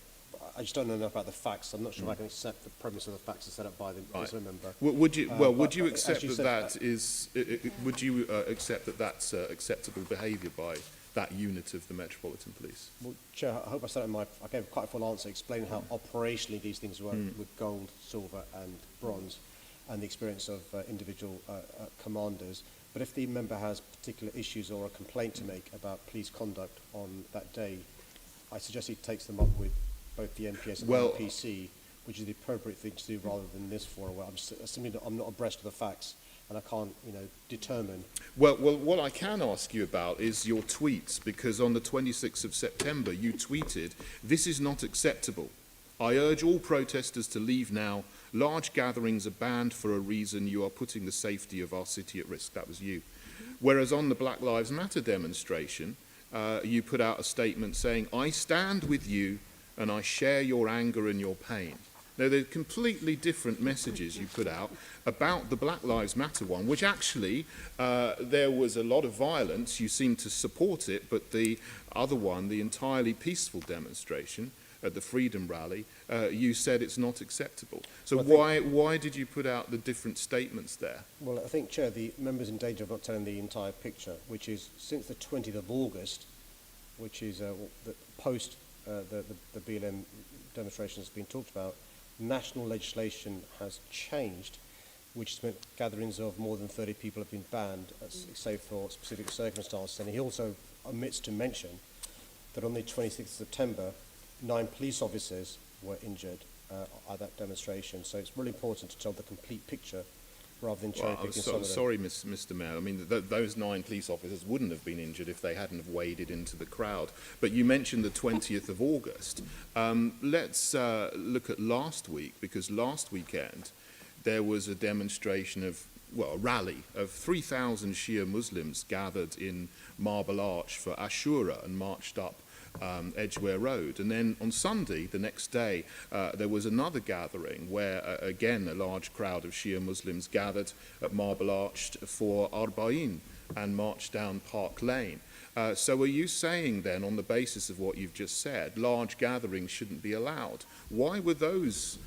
I just don't know enough about the facts. I'm not sure if I can accept the premise of the facts as set up by the member. Would you accept would you accept that that's acceptable behaviour by that unit of the Metropolitan Police? Well, Chair, I hope I said it in I gave quite a full answer explaining how operationally these things work with gold, silver and bronze and the experience of individual commanders. But if the member has particular issues or a complaint to make about police conduct on that day, I suggest he takes them up with both the MPS and the PC, which is the appropriate thing to do rather than this forum. I'm not abreast of the facts, and I can't, determine. Well, what I can ask you about is your tweets, because on the 26th of September you tweeted, "This is not acceptable. I urge all protesters to leave now. Large gatherings are banned for a reason. You are putting the safety of our city at risk." That was you. Whereas on the Black Lives Matter demonstration, you put out a statement saying, "I stand with you and I share your anger and your pain." Now, they're completely different messages you put out about the Black Lives Matter one, which actually, there was a lot of violence. You seemed to support it, but the other one, the entirely peaceful demonstration at the Freedom Rally, you said it's not acceptable. So why did you put out the different statements there? Well, I think, Chair, the member's in danger of not telling the entire picture, which is since the 20th of August, which is the post the BLM demonstrations being talked about, national legislation has changed, which has meant gatherings of more than 30 people have been banned, save for specific circumstances. And he also omits to mention that on the 26th of September, 9 police officers were injured at that demonstration. So it's really important to tell the complete picture rather than cherry-picking some of them. Sorry, Mr. Mayor. I mean, those 9 police officers wouldn't have been injured if they hadn't have waded into the crowd. But you mentioned the 20th of August. Let's look at last week, because last weekend there was a demonstration of, a rally of 3,000 Shia Muslims gathered in Marble Arch for Ashura and marched up Edgware Road. And then on Sunday, the next day, there was another gathering where, again, a large crowd of Shia Muslims gathered at Marble Arch for Arba'in and marched down Park Lane. So are you saying then, on the basis of what you've just said, large gatherings shouldn't be allowed? Why were those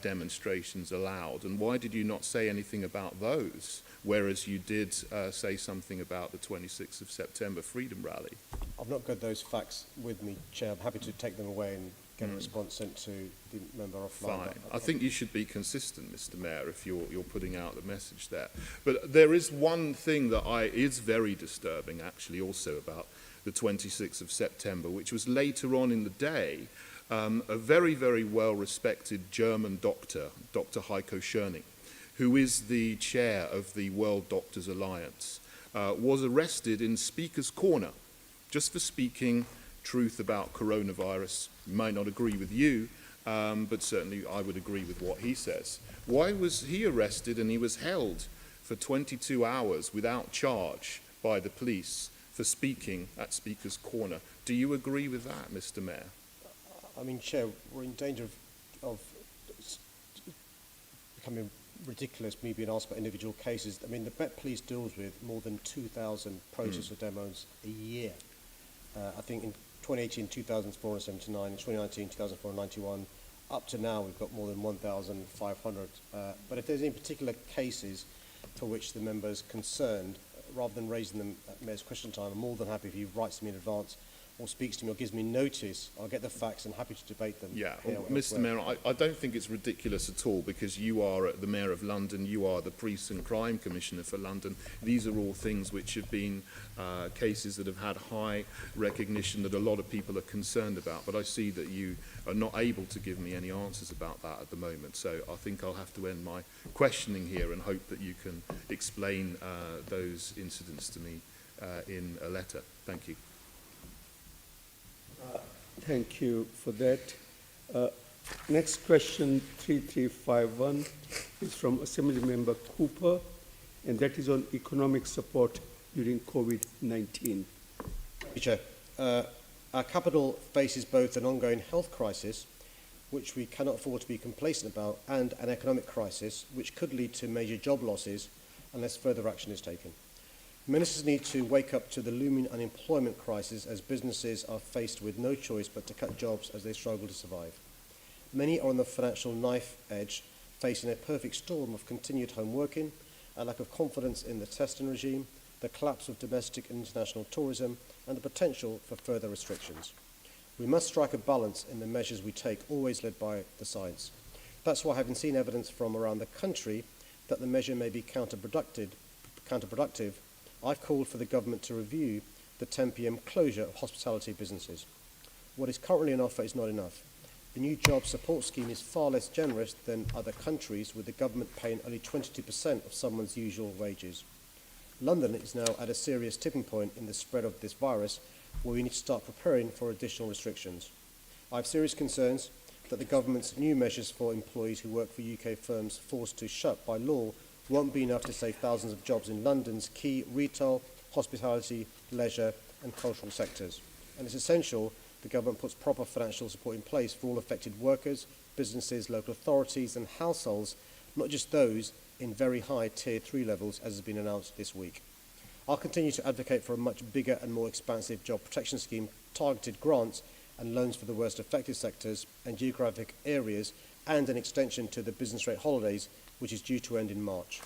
demonstrations allowed, and why did you not say anything about those, whereas you did say something about the 26th of September Freedom Rally? I've not got those facts with me, Chair. I'm happy to take them away and get a response sent to the member offline. Fine. I think you should be consistent, Mr. Mayor, if you're putting out the message there. But there is one thing that is very disturbing, actually, also about the 26th of September, which was later on in the day. A very, very well-respected German doctor, Dr. Heiko Schöning, who is the chair of the World Doctors Alliance, was arrested in Speaker's Corner just for speaking truth about coronavirus. Might not agree with you, but certainly I would agree with what he says. Why was he arrested and he was held for 22 hours without charge by the police for speaking at Speaker's Corner? Do you agree with that, Mr. Mayor? I mean, Chair, we're in danger of becoming ridiculous, me being asked about individual cases. I mean, the Met Police deals with more than 2,000 protests or demos a year. I think in 2018, 2,479, in 2019, 2,491. Up to now, we've got more than 1,500. But if there's any particular cases for which the member's concerned, rather than raising them at Mayor's question time, I'm more than happy if he writes me in advance or speaks to me or gives me notice, I'll get the facts and happy to debate them. Yeah, here well, or Mr. elsewhere. Mayor, I don't think it's ridiculous at all, because you are the Mayor of London, you are the Police and Crime Commissioner for London. These are all things which have been cases that have had high recognition that a lot of people are concerned about. But I see that you are not able to give me any answers about that at the moment. So I think I'll have to end my questioning here and hope that you can explain those incidents to me in a letter. Thank you. Thank you for that. Next question, 3351, is from Assembly Member Cooper, and that is on economic support during COVID-19. Chair, our capital faces both an ongoing health crisis, which we cannot afford to be complacent about, and an economic crisis, which could lead to major job losses unless further action is taken. Ministers need to wake up to the looming unemployment crisis, as businesses are faced with no choice but to cut jobs as they struggle to survive. Many are on the financial knife edge, facing a perfect storm of continued home working, a lack of confidence in the testing regime, the collapse of domestic and international tourism, and the potential for further restrictions. We must strike a balance in the measures we take, always led by the science. That's why, having seen evidence from around the country that the measure may be counterproductive, I've called for the government to review the 10 p.m. closure of hospitality businesses. What is currently on offer is not enough. The new job support scheme is far less generous than other countries, with the government paying only 22% of someone's usual wages. London is now at a serious tipping point in the spread of this virus, where we need to start preparing for additional restrictions. I have serious concerns that the government's new measures for employees who work for UK firms forced to shut by law won't be enough to save thousands of jobs in London's key retail, hospitality, leisure and cultural sectors. And it's essential the government puts proper financial support in place for all affected workers, businesses, local authorities and households, not just those in very high Tier 3 levels, as has been announced this week. I'll continue to advocate for a much bigger and more expansive job protection scheme, targeted grants and loans for the worst affected sectors and geographic areas, and an extension to the business rate holidays, which is due to end in March.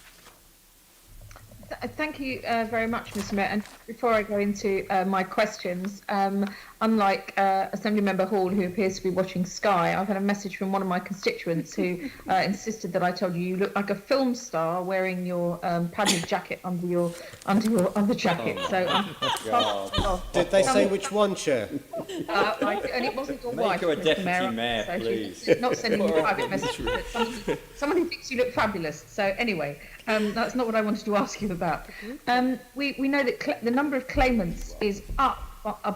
Thank you very much, Mr. Mayor. And before I go into my questions, unlike Assemblymember Hall, who appears to be watching Sky, I've had a message from one of my constituents who insisted that I told you look like a film star wearing your padded jacket under your jacket. Did they say which one, Chair? And it wasn't your wife, Make her a Mr. deputy mayor, so please. she's not sending me private messages. Someone who thinks you look fabulous. So anyway, that's not what I wanted to ask you about. We know that the number of claimants is up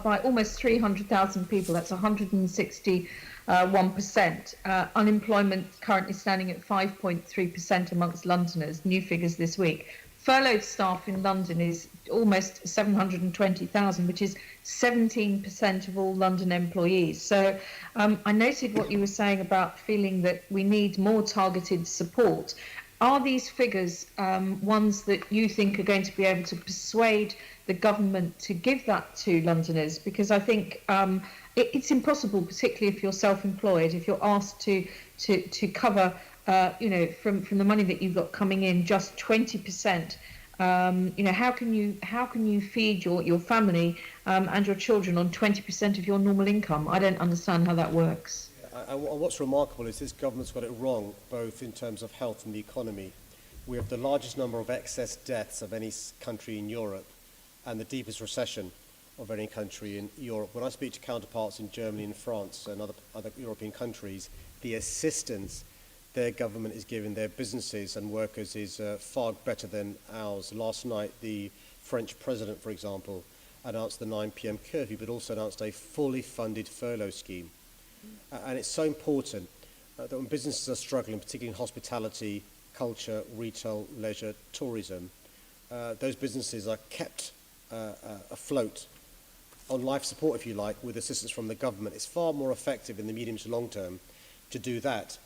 by almost 300,000 people. That's 161%. Unemployment currently standing at 5.3% amongst Londoners. New figures this week. Furloughed staff in London is almost 720,000, which is 17% of all London employees. So I noted what you were saying about feeling that we need more targeted support. Are these figures ones that you think are going to be able to persuade the government to give that to Londoners? Because I think it's impossible, particularly if you're self-employed, if you're asked to cover, from the money that you've got coming in, just 20%. How can you feed your family and your children on 20% of your normal income? I don't understand how that works. And what's remarkable is this government's got it wrong, both in terms of health and the economy. We have the largest number of excess deaths of any country in Europe and the deepest recession of any country in Europe. When I speak to counterparts in Germany and France and other European countries, the assistance their government is giving their businesses and workers is far better than ours. Last night, the French president, for example, announced the 9 p.m. curfew, but also announced a fully funded furlough scheme. And it's so important that when businesses are struggling, particularly in hospitality, culture, retail, leisure, tourism, those businesses are kept afloat on life support, if you like, with assistance from the government. It's far more effective in the medium to long term to do that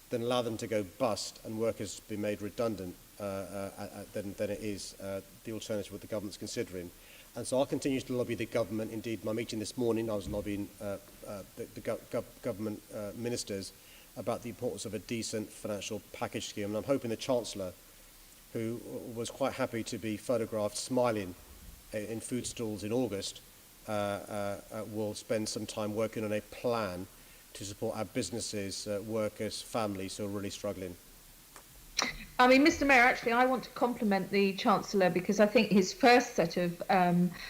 than allow them to go bust and workers be made redundant than it is the alternative what the government's considering. And so I'll continue to lobby the government. Indeed, my meeting this morning, I was lobbying the government ministers about the importance of a decent financial package scheme. And I'm hoping the Chancellor, who was quite happy to be photographed smiling in food stalls in August, will spend some time working on a plan to support our businesses, workers, families who are really struggling? I mean, Mr. Mayor, actually, I want to compliment the Chancellor because I think his first set of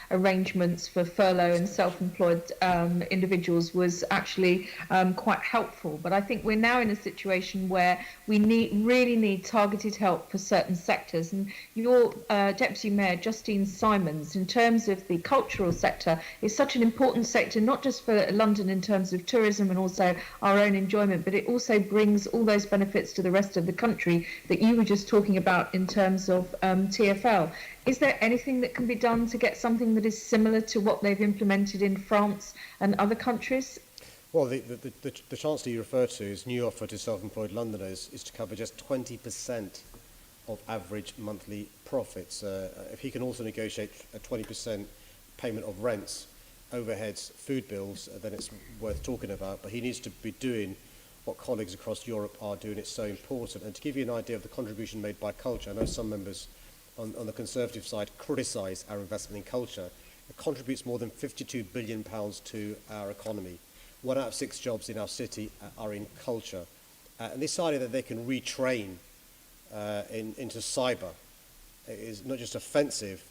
arrangements for furlough and self-employed individuals was actually quite helpful. But I think we're now in a situation where we really need targeted help for certain sectors. And your Deputy Mayor, Justine Simons, in terms of the cultural sector, is such an important sector, not just for London in terms of tourism and also our own enjoyment, but it also brings all those benefits to the rest of the country that you were just talking about in terms of TfL. Is there anything that can be done to get something that is similar to what they've implemented in France and other countries? Well, the Chancellor you refer to, his new offer to self-employed Londoners, is to cover just 20% of average monthly profits. If he can also negotiate a 20% payment of rents, overheads, food bills, then it's worth talking about. But he needs to be doing what colleagues across Europe are doing. It's so important. And to give you an idea of the contribution made by culture, I know some members on the Conservative side criticise our investment in culture. It contributes more than £52 billion to our economy. 1 out of 6 jobs in our city are in culture. And this idea that they can retrain into cyber is not just offensive,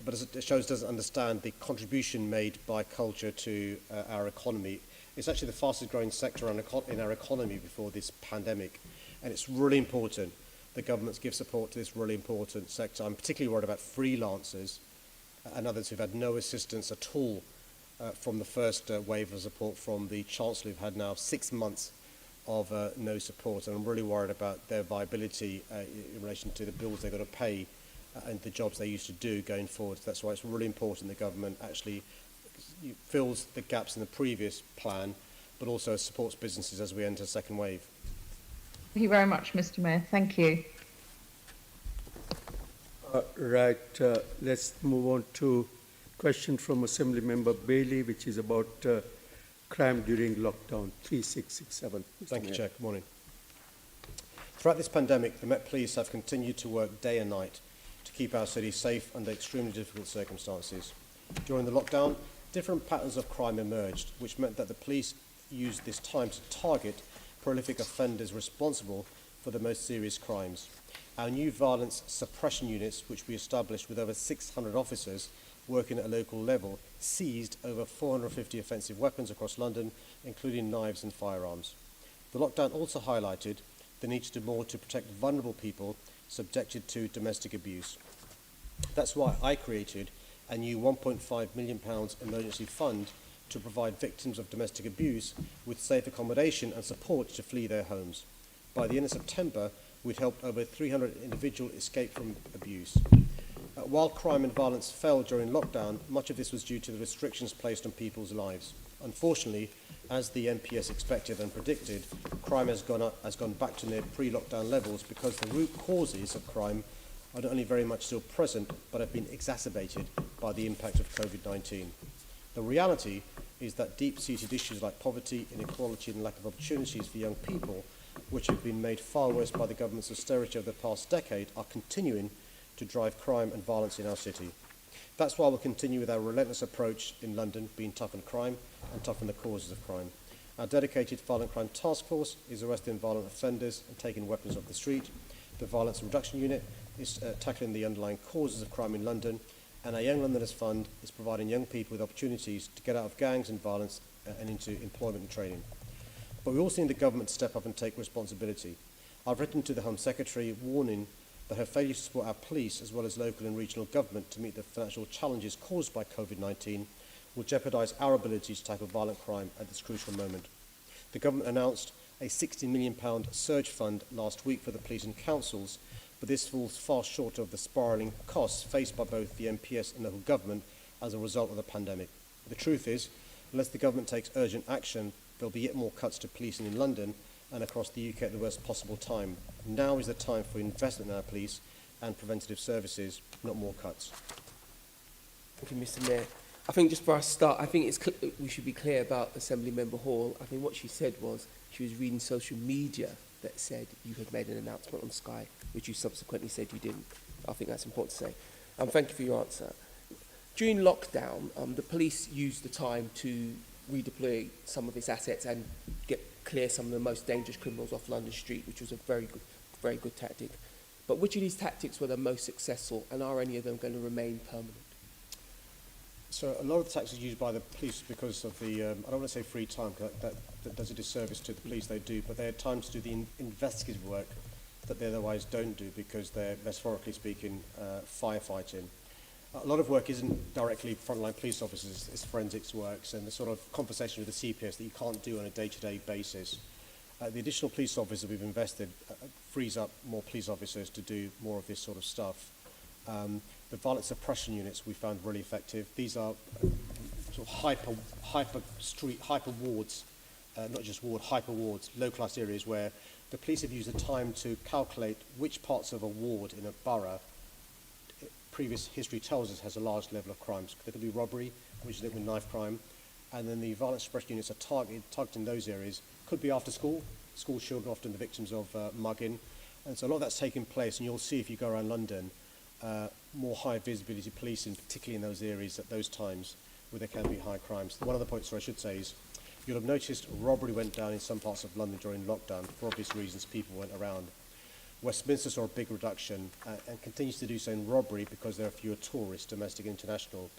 but it shows doesn't understand the contribution made by culture to our economy. It's actually the fastest growing sector in our economy before this pandemic. And it's really important that governments give support to this really important sector. I'm particularly worried about freelancers and others who've had no assistance at all from the first wave of support from the Chancellor, who've had now 6 months of no support. And I'm really worried about their viability in relation to the bills they're going to pay and the jobs they used to do going forward. So that's why it's really important the government actually fills the gaps in the previous plan, but also supports businesses as we enter a second wave. Thank you very much, Mr. Mayor. Thank you. Let's move on to question from Assembly Member Bailey, which is about crime during lockdown. 3667. Thank you, Chair. Good morning. Throughout this pandemic, the Met Police have continued to work day and night to keep our city safe under extremely difficult circumstances. During the lockdown, different patterns of crime emerged, which meant that the police used this time to target prolific offenders responsible for the most serious crimes. Our new violence suppression units, which we established with over 600 officers working at a local level, seized over 450 offensive weapons across London, including knives and firearms. The lockdown also highlighted the need to do more to protect vulnerable people subjected to domestic abuse. That's why I created a new £1.5 million emergency fund to provide victims of domestic abuse with safe accommodation and support to flee their homes. By the end of September, we'd helped over 300 individuals escape from abuse. While crime and violence fell during lockdown, much of this was due to the restrictions placed on people's lives. Unfortunately, as the MPS expected and predicted, crime has gone back to near pre-lockdown levels because the root causes of crime are not only very much still present, but have been exacerbated by the impact of COVID-19. The reality is that deep-seated issues like poverty, inequality and lack of opportunities for young people, which have been made far worse by the government's austerity of the past decade, are continuing to drive crime and violence in our city. That's why we'll continue with our relentless approach in London, being tough on crime and tough on the causes of crime. Our dedicated violent crime task force is arresting violent offenders and taking weapons off the street. The Violence Reduction Unit is tackling the underlying causes of crime in London, and our Young Londoners Fund is providing young people with opportunities to get out of gangs and violence and into employment and training. But we also need the government to step up and take responsibility. I've written to the Home Secretary warning that her failure to support our police as well as local and regional government to meet the financial challenges caused by COVID-19 will jeopardise our ability to tackle violent crime at this crucial moment. The government announced a £60 million surge fund last week for the police and councils, but this falls far short of the spiralling costs faced by both the MPS and local government as a result of the pandemic. The truth is, unless the government takes urgent action, there will be yet more cuts to policing in London and across the UK at the worst possible time. Now is the time for investment in our police and preventative services, not more cuts. Thank you, Mr. Mayor. I think just for a start, I think we should be clear about Assembly Member Hall. I think what she said was she was reading social media that said you had made an announcement on Sky, which you subsequently said you didn't. I think that's important to say. Thank you for your answer. during lockdown, the police used the time to redeploy some of its assets and clear some of the most dangerous criminals off London Street, which was a very good tactic. But which of these tactics were the most successful, and are any of them going to remain permanent? So a lot of the tactics used by the police because of the, I don't want to say free time, because that does a disservice to the police, they do, but they had time to do the investigative work that they otherwise don't do because they're, metaphorically speaking, firefighting. A lot of work isn't directly frontline police officers, it's forensics works and the sort of conversation with the CPS that you can't do on a day-to-day basis. The additional police officers we've invested frees up more police officers to do more of this sort of stuff. The violence suppression units we found really effective. These are sort of hyper wards, not just hyper wards, localised areas where the police have used the time to calculate which parts of a ward in a borough previous history tells us has a large level of crimes. There could be robbery, which is linked with knife crime, and then the violence suppression units are targeting those areas. Could be after school. School children are often the victims of mugging, and so a lot of that's taking place, and you'll see if you go around London, more high visibility policing, particularly in those areas at those times where there can be high crimes. One of the points I should say is, you'll have noticed robbery went down in some parts of London during lockdown. For obvious reasons, people went around. Westminster saw a big reduction and continues to do so in robbery because there are fewer tourists, domestic and international.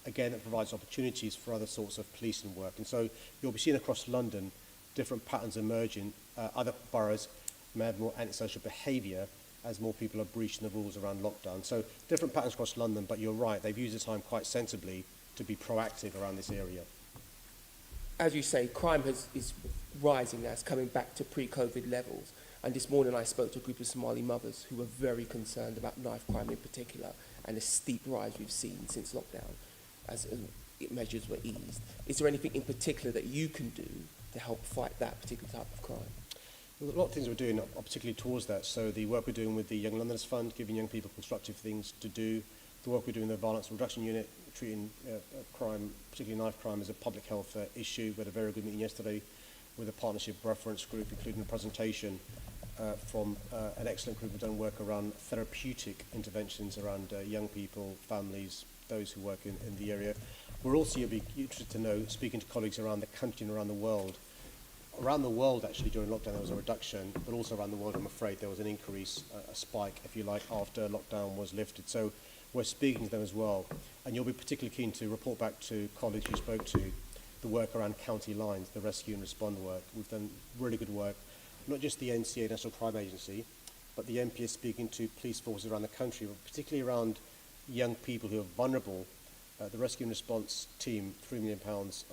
Again, it provides opportunities for other sorts of policing work. And so you'll be seeing across London different patterns emerging. Other boroughs may have more antisocial behaviour as more people are breaching the rules around lockdown. So different patterns across London, but you're right, they've used the time quite sensibly to be proactive around this area. As you say, crime is rising now, it's coming back to pre-COVID levels. And this morning I spoke to a group of Somali mothers who were very concerned about knife crime in particular and the steep rise we've seen since lockdown as measures were eased. Is there anything in particular that you can do to help fight that particular type of crime? Well, a lot of things we're doing are particularly towards that. So the work we're doing with the Young Londoners Fund, giving young people constructive things to do. The work we're doing with the Violence Reduction Unit, treating crime, particularly knife crime, as a public health issue. We had a very good meeting yesterday with a partnership reference group, including a presentation from an excellent group who've done work around therapeutic interventions around young people, families, those who work in the area. We're also, you'll be interested to know, speaking to colleagues around the country and around the world. Around the world, actually, during lockdown, there was a reduction, but also around the world, I'm afraid, there was an increase, a spike, if you like, after lockdown was lifted. So we're speaking to them as well. And you'll be particularly keen to report back to colleagues you spoke to the work around county lines, the rescue and respond work. We've done really good work. Not just the NCA, National Crime Agency, but the MP is speaking to police forces around the country, particularly around young people who are vulnerable. The Rescue and Response team, £3 million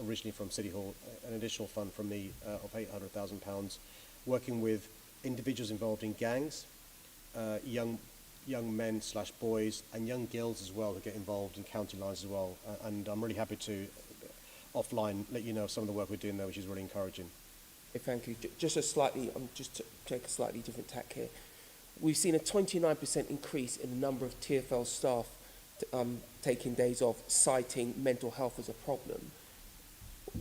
originally from City Hall, an additional fund from me of £800,000, working with individuals involved in gangs, young men / boys, and young girls as well who get involved in county lines as well. And I'm really happy to, offline, let you know of some of the work we're doing there, which is really encouraging. Thank you. Just to take a slightly different tack here. We've seen a 29% increase in the number of TfL staff taking days off, citing mental health as a problem.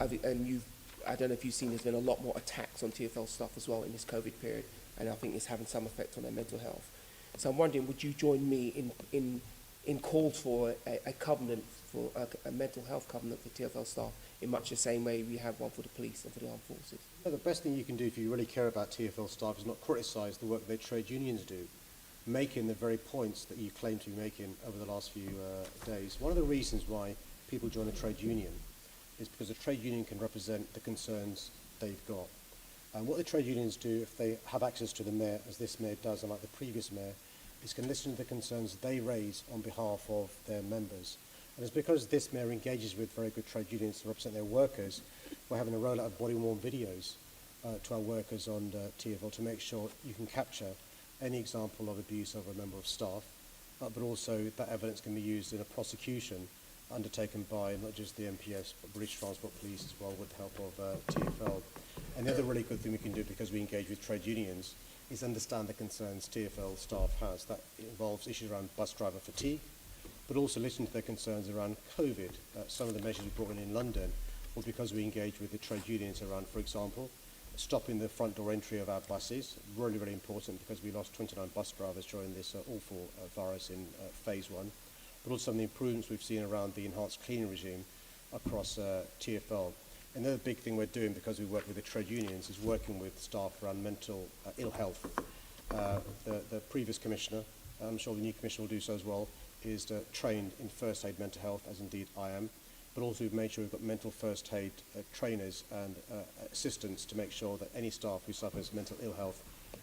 And I don't know if you've seen, there's been a lot more attacks on TfL staff as well in this COVID period, and I think it's having some effect on their mental health. So I'm wondering, would you join me in calls for a covenant, for a mental health covenant for TfL staff, in much the same way we have one for the police and for the armed forces? The best thing you can do if you really care about TfL staff is not criticise the work their trade unions do, making the very points that you claim to be making over the last few days. One of the reasons why people join a trade union is because a trade union can represent the concerns they've got. And what the trade unions do, if they have access to the mayor, as this mayor does, and like the previous mayor, is can listen to the concerns they raise on behalf of their members. And it's because this mayor engages with very good trade unions to represent their workers, we're having a rollout of body-worn videos to our workers on TfL to make sure you can capture any example of abuse of a member of staff, but also that evidence can be used in a prosecution undertaken by not just the MPS, but British Transport Police as well, with the help of TfL. And the other really good thing we can do, because we engage with trade unions, is understand the concerns TfL staff has. That involves issues around bus driver fatigue, but also listen to their concerns around COVID. Some of the measures we brought in London was because we engaged with the trade unions around, for example, stopping the front door entry of our buses. Really, really important, because we lost 29 bus drivers during this awful virus in phase one. but also some of the improvements we've seen around the enhanced cleaning regime across TfL. Another big thing we're doing, because we work with the trade unions, is working with staff around mental ill health. The previous commissioner, I'm sure the new commissioner will do so as well, is trained in first aid mental health, as indeed I am, but also we've made sure we've got mental first aid trainers and assistants to make sure that any staff who suffers mental ill health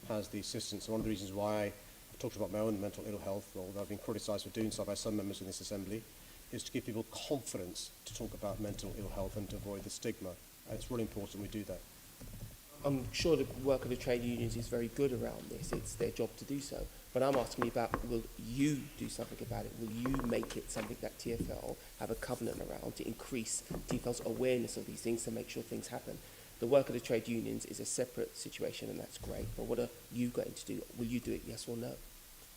has the assistance. And one of the reasons why I talked about my own mental ill health, although I've been criticised for doing so by some members in this assembly, is to give people confidence to talk about mental ill health and to avoid the stigma. And it's really important we do that. I'm sure the work of the trade unions is very good around this. It's their job to do so. But I'm asking you about, will you do something about it? Will you make it something that TfL have a covenant around to increase TfL's awareness of these things to make sure things happen? The work of the trade unions is a separate situation, and that's great. But what are you going to do? Will you do it, yes or no?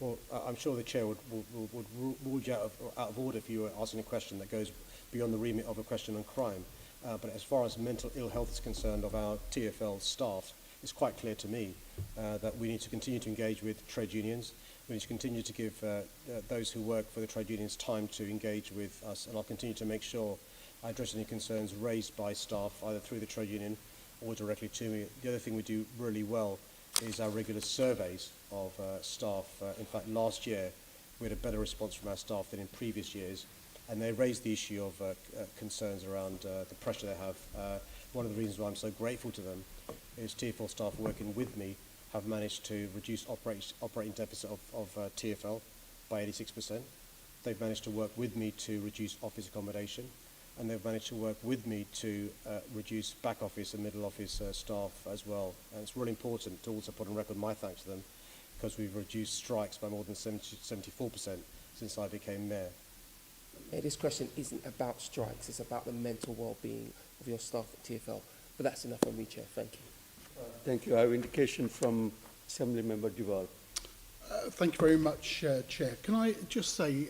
Well, I'm sure the chair would rule you out of order if you were asking a question that goes beyond the remit of a question on crime. But as far as mental ill health is concerned of our TfL staff, it's quite clear to me that we need to continue to engage with trade unions. We need to continue to give those who work for the trade unions time to engage with us, and I'll continue to make sure I address any concerns raised by staff, either through the trade union or directly to me. The other thing we do really well is our regular surveys of staff. In fact, last year we had a better response from our staff than in previous years, and they raised the issue of concerns around the pressure they have. One of the reasons why I'm so grateful to them is TfL staff working with me have managed to reduce operating deficit of TfL by 86%. They've managed to work with me to reduce office accommodation, and they've managed to work with me to reduce back office and middle office staff as well. And it's really important to also put on record my thanks to them, because we've reduced strikes by more than 74% since I became mayor. This question isn't about strikes, it's about the mental well-being of your staff at TfL. But that's enough from me, Chair. Thank you. Thank you. I have indication from Assembly Member Duval. Thank you very much, Chair. Can I just say,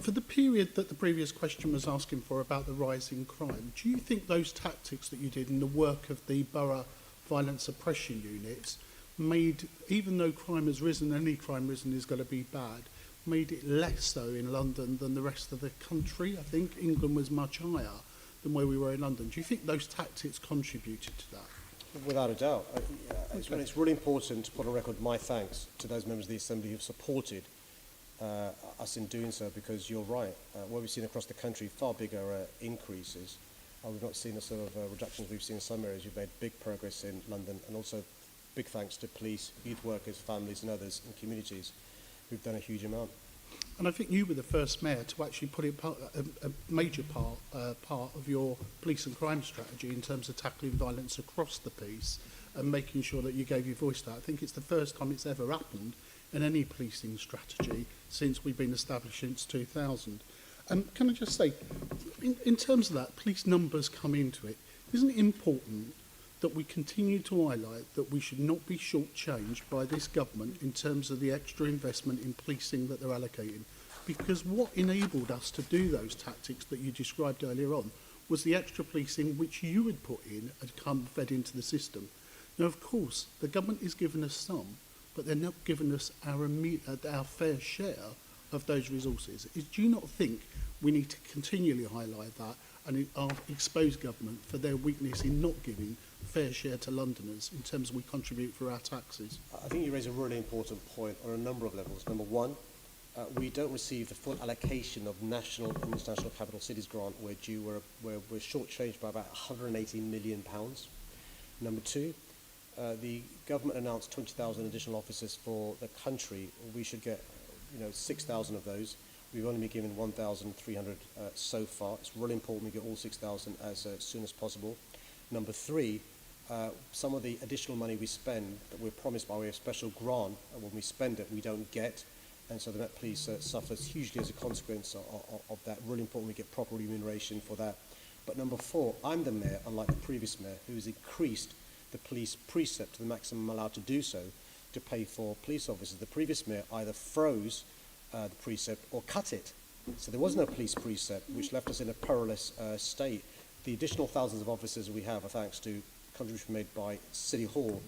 for the period that the previous question was asking for about the rise in crime, do you think those tactics that you did in the work of the borough violence suppression units made, even though crime has risen, any crime risen is going to be bad, made it less so in London than the rest of the country? I think England was much higher than where we were in London. Do you think those tactics contributed to that? Without a doubt. It's really important to put on record my thanks to those members of the Assembly who've supported us in doing so, because you're right. What we've seen across the country, far bigger increases. We've not seen the sort of reductions we've seen in some areas. We've made big progress in London, and also big thanks to police, youth workers, families and others in communities who've done a huge amount. And I think you were the first mayor to actually put it a major part of your police and crime strategy in terms of tackling violence across the piece and making sure that you gave your voice to that. I think it's the first time it's ever happened in any policing strategy since we've been established since 2000. Can I just say, in terms of that, police numbers come into it. Isn't it important that we continue to highlight that we should not be shortchanged by this government in terms of the extra investment in policing that they're allocating? Because what enabled us to do those tactics that you described earlier on was the extra policing which you had put in and come fed into the system. Now, of course, the government is giving us some, but they're not giving us our fair share of those resources. Do you not think we need to continually highlight that and expose government for their weakness in not giving fair share to Londoners in terms of we contribute for our taxes? I think you raise a really important point on a number of levels. Number one, we don't receive the full allocation of national and international capital cities grant we're due. We're shortchanged by about £180 million. Number two, the government announced 20,000 additional officers for the country. We should get 6,000 of those. We've only been given 1,300 so far. It's really important we get all 6,000 as soon as possible. Number three, some of the additional money we spend that we're promised by way of special grant, and when we spend it, we don't get. And so the Met Police suffers hugely as a consequence of that. Really important we get proper remuneration for that. But number four, I'm the mayor, unlike the previous mayor, who has increased the police precept to the maximum allowed to do so to pay for police officers. The previous mayor either froze the precept or cut it. So there was no police precept, which left us in a perilous state. The additional thousands of officers we have are thanks to contribution made by City Hall,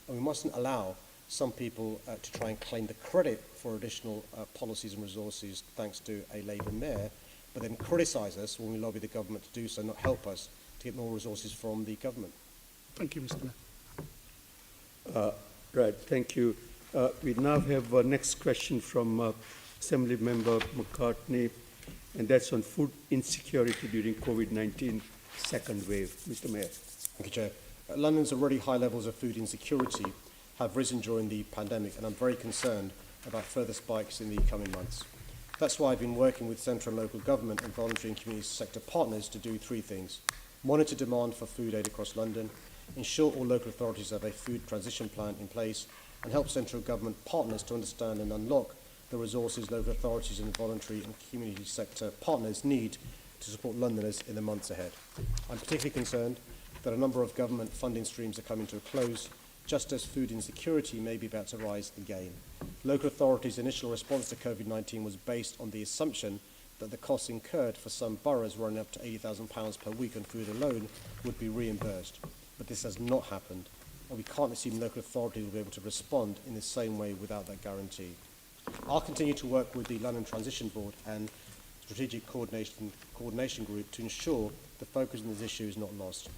and we mustn't allow some people to try and claim the credit for additional policies and resources thanks to a Labour mayor, but then criticise us when we lobby the government to do so, not help us to get more resources from the government. Thank you, Mr. Mayor. Right, thank you. We now have our next question from Assembly Member McCartney, and that's on food insecurity during COVID-19 second wave. Mr. Mayor. Thank you, Chair. London's already high levels of food insecurity have risen during the pandemic, and I'm very concerned about further spikes in the coming months. That's why I've been working with central and local government and voluntary and community sector partners to do three things: monitor demand for food aid across London, ensure all local authorities have a food transition plan in place, and help central government partners to understand and unlock the resources local authorities and voluntary and community sector partners need to support Londoners in the months ahead. I'm particularly concerned that a number of government funding streams are coming to a close, just as food insecurity may be about to rise again. Local authorities' initial response to COVID-19 was based on the assumption that the costs incurred for some boroughs running up to £80,000 per week on food alone would be reimbursed. But this has not happened, and we can't assume local authorities will be able to respond in the same way without that guarantee. I'll continue to work with the London Transition Board and Strategic Coordination Group to ensure the focus on this issue is not lost.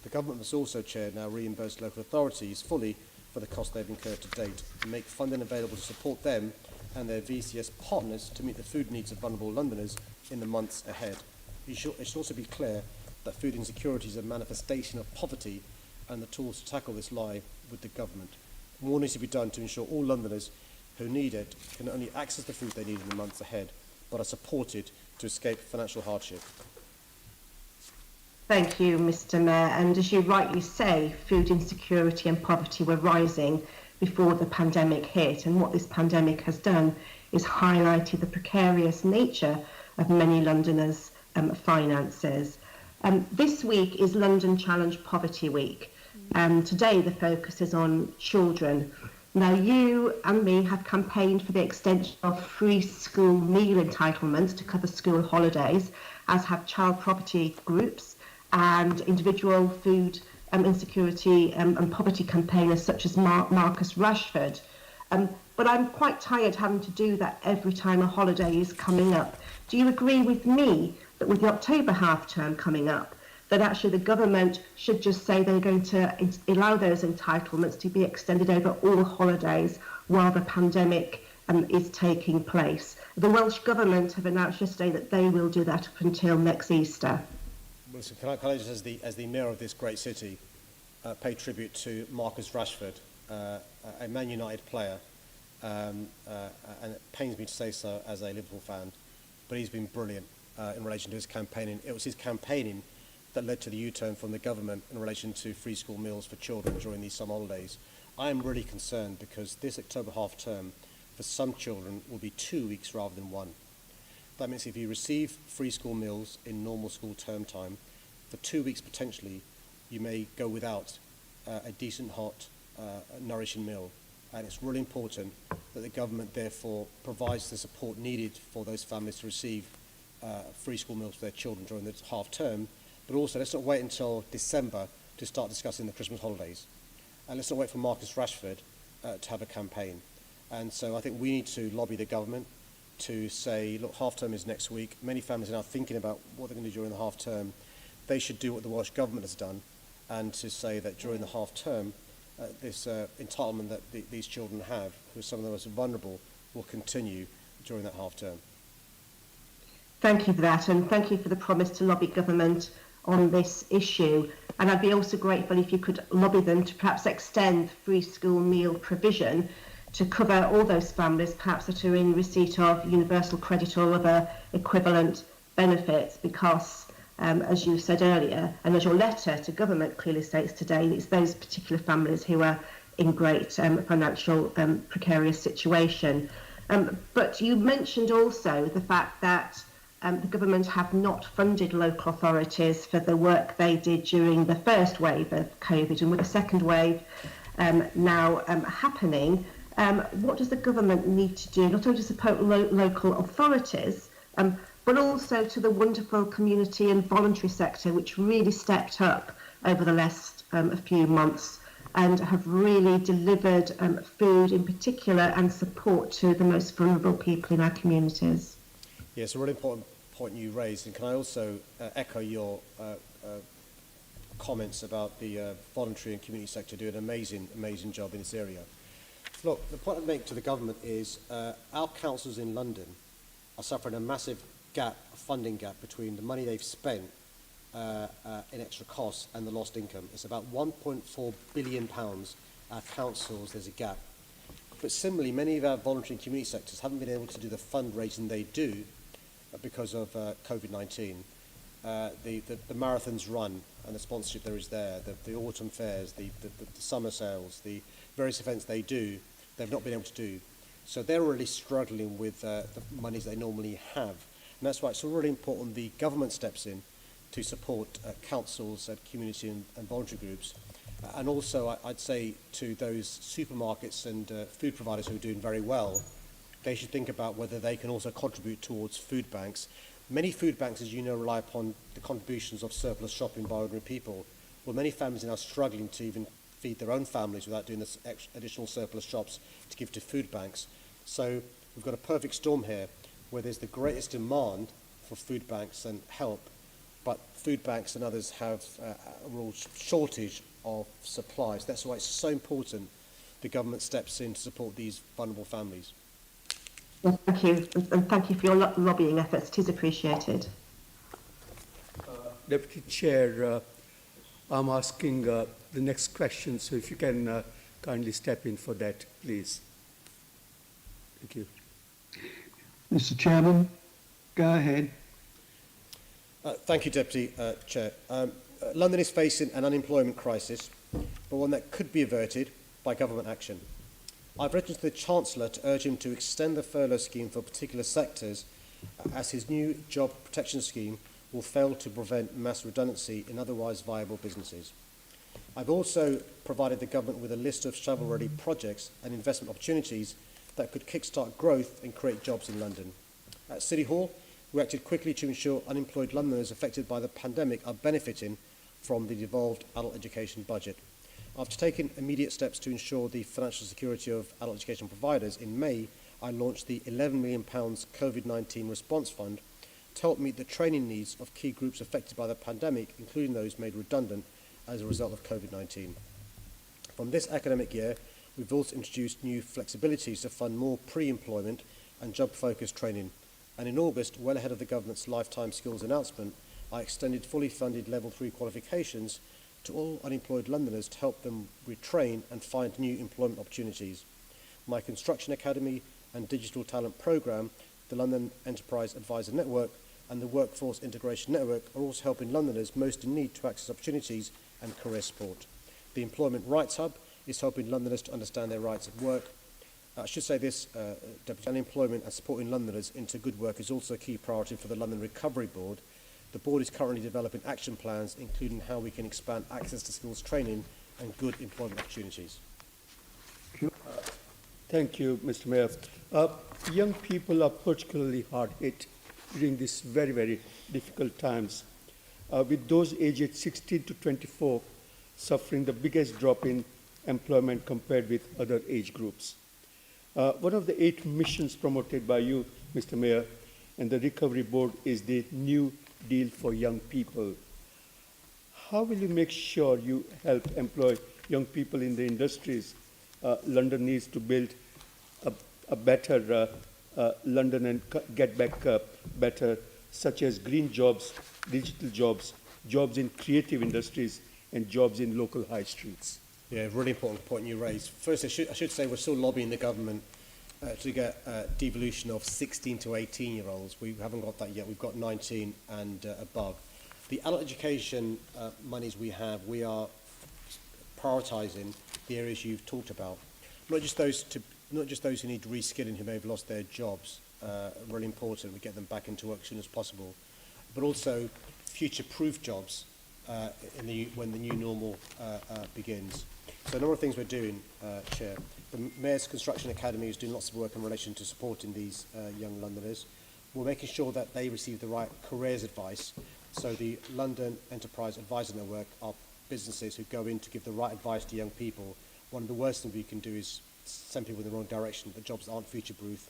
The government must also, Chair, now reimburse local authorities fully for the costs they've incurred to date and make funding available to support them and their VCS partners to meet the food needs of vulnerable Londoners in the months ahead. It should also be clear that food insecurity is a manifestation of poverty, and the tools to tackle this lie with the government. More needs to be done to ensure all Londoners who need it can not only access the food they need in the months ahead, but are supported to escape financial hardship. Thank you, Mr. Mayor. And as you rightly say, food insecurity and poverty were rising before the pandemic hit. And what this pandemic has done is highlighted the precarious nature of many Londoners' finances. This week is London Challenge Poverty Week. Today the focus is on children. Now, you and me have campaigned for the extension of free school meal entitlements to cover school holidays, as have child property groups and individual food insecurity and poverty campaigners such as Marcus Rashford. But I'm quite tired having to do that every time a holiday is coming up. Do you agree with me that with the October half term coming up, that actually the government should just say they're going to allow those entitlements to be extended over all holidays while the pandemic is taking place? The Welsh Government have announced yesterday that they will do that up until next Easter. Wilson, can I just, as the mayor of this great city, pay tribute to Marcus Rashford, a Man United player, and it pains me to say so as a Liverpool fan, but he's been brilliant in relation to his campaigning. It was his campaigning that led to the U-turn from the government in relation to free school meals for children during these summer holidays. I am really concerned because this October half term for some children will be 2 weeks rather than one. That means if you receive free school meals in normal school term time, for 2 weeks potentially, you may go without a decent, hot, nourishing meal. And it's really important that the government therefore provides the support needed for those families to receive free school meals for their children during the half term. But also, let's not wait until December to start discussing the Christmas holidays. And let's not wait for Marcus Rashford to have a campaign. And so I think we need to lobby the government to say, look, half term is next week. Many families are now thinking about what they're going to do during the half term. They should do what the Welsh Government has done, and to say that during the half term, this entitlement that these children have, who are some of the most vulnerable, will continue during that half term. Thank you for that, and thank you for the promise to lobby government on this issue. And I'd be also grateful if you could lobby them to perhaps extend free school meal provision to cover all those families perhaps that are in receipt of universal credit or other equivalent benefits, because as you said earlier, and as your letter to government clearly states today, it's those particular families who are in great financial precarious situation. But you mentioned also the fact that the government have not funded local authorities for the work they did during the first wave of COVID, and with the second wave now happening, what does the government need to do, not only to support local authorities, but also to the wonderful community and voluntary sector, which really stepped up over the last few months and have really delivered food in particular and support to the most vulnerable people in our communities. Yes, a really important point you raised, and can I also echo your comments about the voluntary and community sector doing an amazing job in this area. Look, the point I'd make to the government is our councils in London are suffering a massive gap, a funding gap, between the money they've spent in extra costs and the lost income. It's about £1.4 billion. Our councils, there's a gap. But similarly, many of our voluntary and community sectors haven't been able to do the fundraising they do because of COVID-19. The marathons run and the sponsorship there is there, the autumn fairs, the summer sales, the various events they do, they've not been able to do. So they're really struggling with the monies they normally have. And that's why it's really important the government steps in to support councils and community and voluntary groups. And also, I'd say to those supermarkets and food providers who are doing very well, they should think about whether they can also contribute towards food banks. Many food banks, as you know, rely upon the contributions of surplus shopping by ordinary people. Well, many families are now struggling to even feed their own families without doing this additional surplus shops to give to food banks. So we've got a perfect storm here where there's the greatest demand for food banks and help, but food banks and others have a real shortage of supplies. That's why it's so important the government steps in to support these vulnerable families. Well, thank you, and thank you for your lobbying efforts. It is appreciated. Deputy Chair, I'm asking the next question, so if you can kindly step in for that, please. Thank you. Mr. Chairman, go ahead. Thank you, Deputy Chair. London is facing an unemployment crisis, but one that could be averted by government action. I've written to the Chancellor to urge him to extend the furlough scheme for particular sectors, as his new job protection scheme will fail to prevent mass redundancy in otherwise viable businesses. I've also provided the government with a list of shovel-ready projects and investment opportunities that could kickstart growth and create jobs in London. At City Hall, we acted quickly to ensure unemployed Londoners affected by the pandemic are benefiting from the devolved adult education budget. After taking immediate steps to ensure the financial security of adult education providers, in May, I launched the £11 million COVID-19 response fund to help meet the training needs of key groups affected by the pandemic, including those made redundant as a result of COVID-19. From this academic year, we've also introduced new flexibilities to fund more pre-employment and job-focused training. And in August, well ahead of the government's lifetime skills announcement, I extended fully funded level 3 qualifications to all unemployed Londoners to help them retrain and find new employment opportunities. My Construction Academy and Digital Talent Programme, the London Enterprise Advisor Network and the Workforce Integration Network are also helping Londoners most in need to access opportunities and career support. The Employment Rights Hub is helping Londoners to understand their rights at work. I should say this, Deputy, unemployment and supporting Londoners into good work is also a key priority for the London Recovery Board. The board is currently developing action plans, including how we can expand access to skills training and good employment opportunities. Thank you, Mr. Mayor. Young people are particularly hard hit during these very, very difficult times, with those aged 16 to 24 suffering the biggest drop in employment compared with other age groups. One of the 8 missions promoted by you, Mr. Mayor, and the Recovery Board is the New Deal for Young People. How will you make sure you help employ young people in the industries London needs to build a better London and get back better, such as green jobs, digital jobs, jobs in creative industries, and jobs in local high streets? Yeah, really important point you raised. First, I should say we're still lobbying the government to get devolution of 16 to 18-year-olds. We haven't got that yet. We've got 19 and above. The adult education monies we have, we are prioritising the areas you've talked about. Not just those who need reskilling, who may have lost their jobs. Really important we get them back into work as soon as possible. But also future-proof jobs when the new normal begins. So a number of things we're doing, Chair. The Mayor's Construction Academy is doing lots of work in relation to supporting these young Londoners. We're making sure that they receive the right careers advice. So the London Enterprise Advisor Network are businesses who go in to give the right advice to young people, one of the worst things we can do is send people in the wrong direction, the jobs that aren't future-proof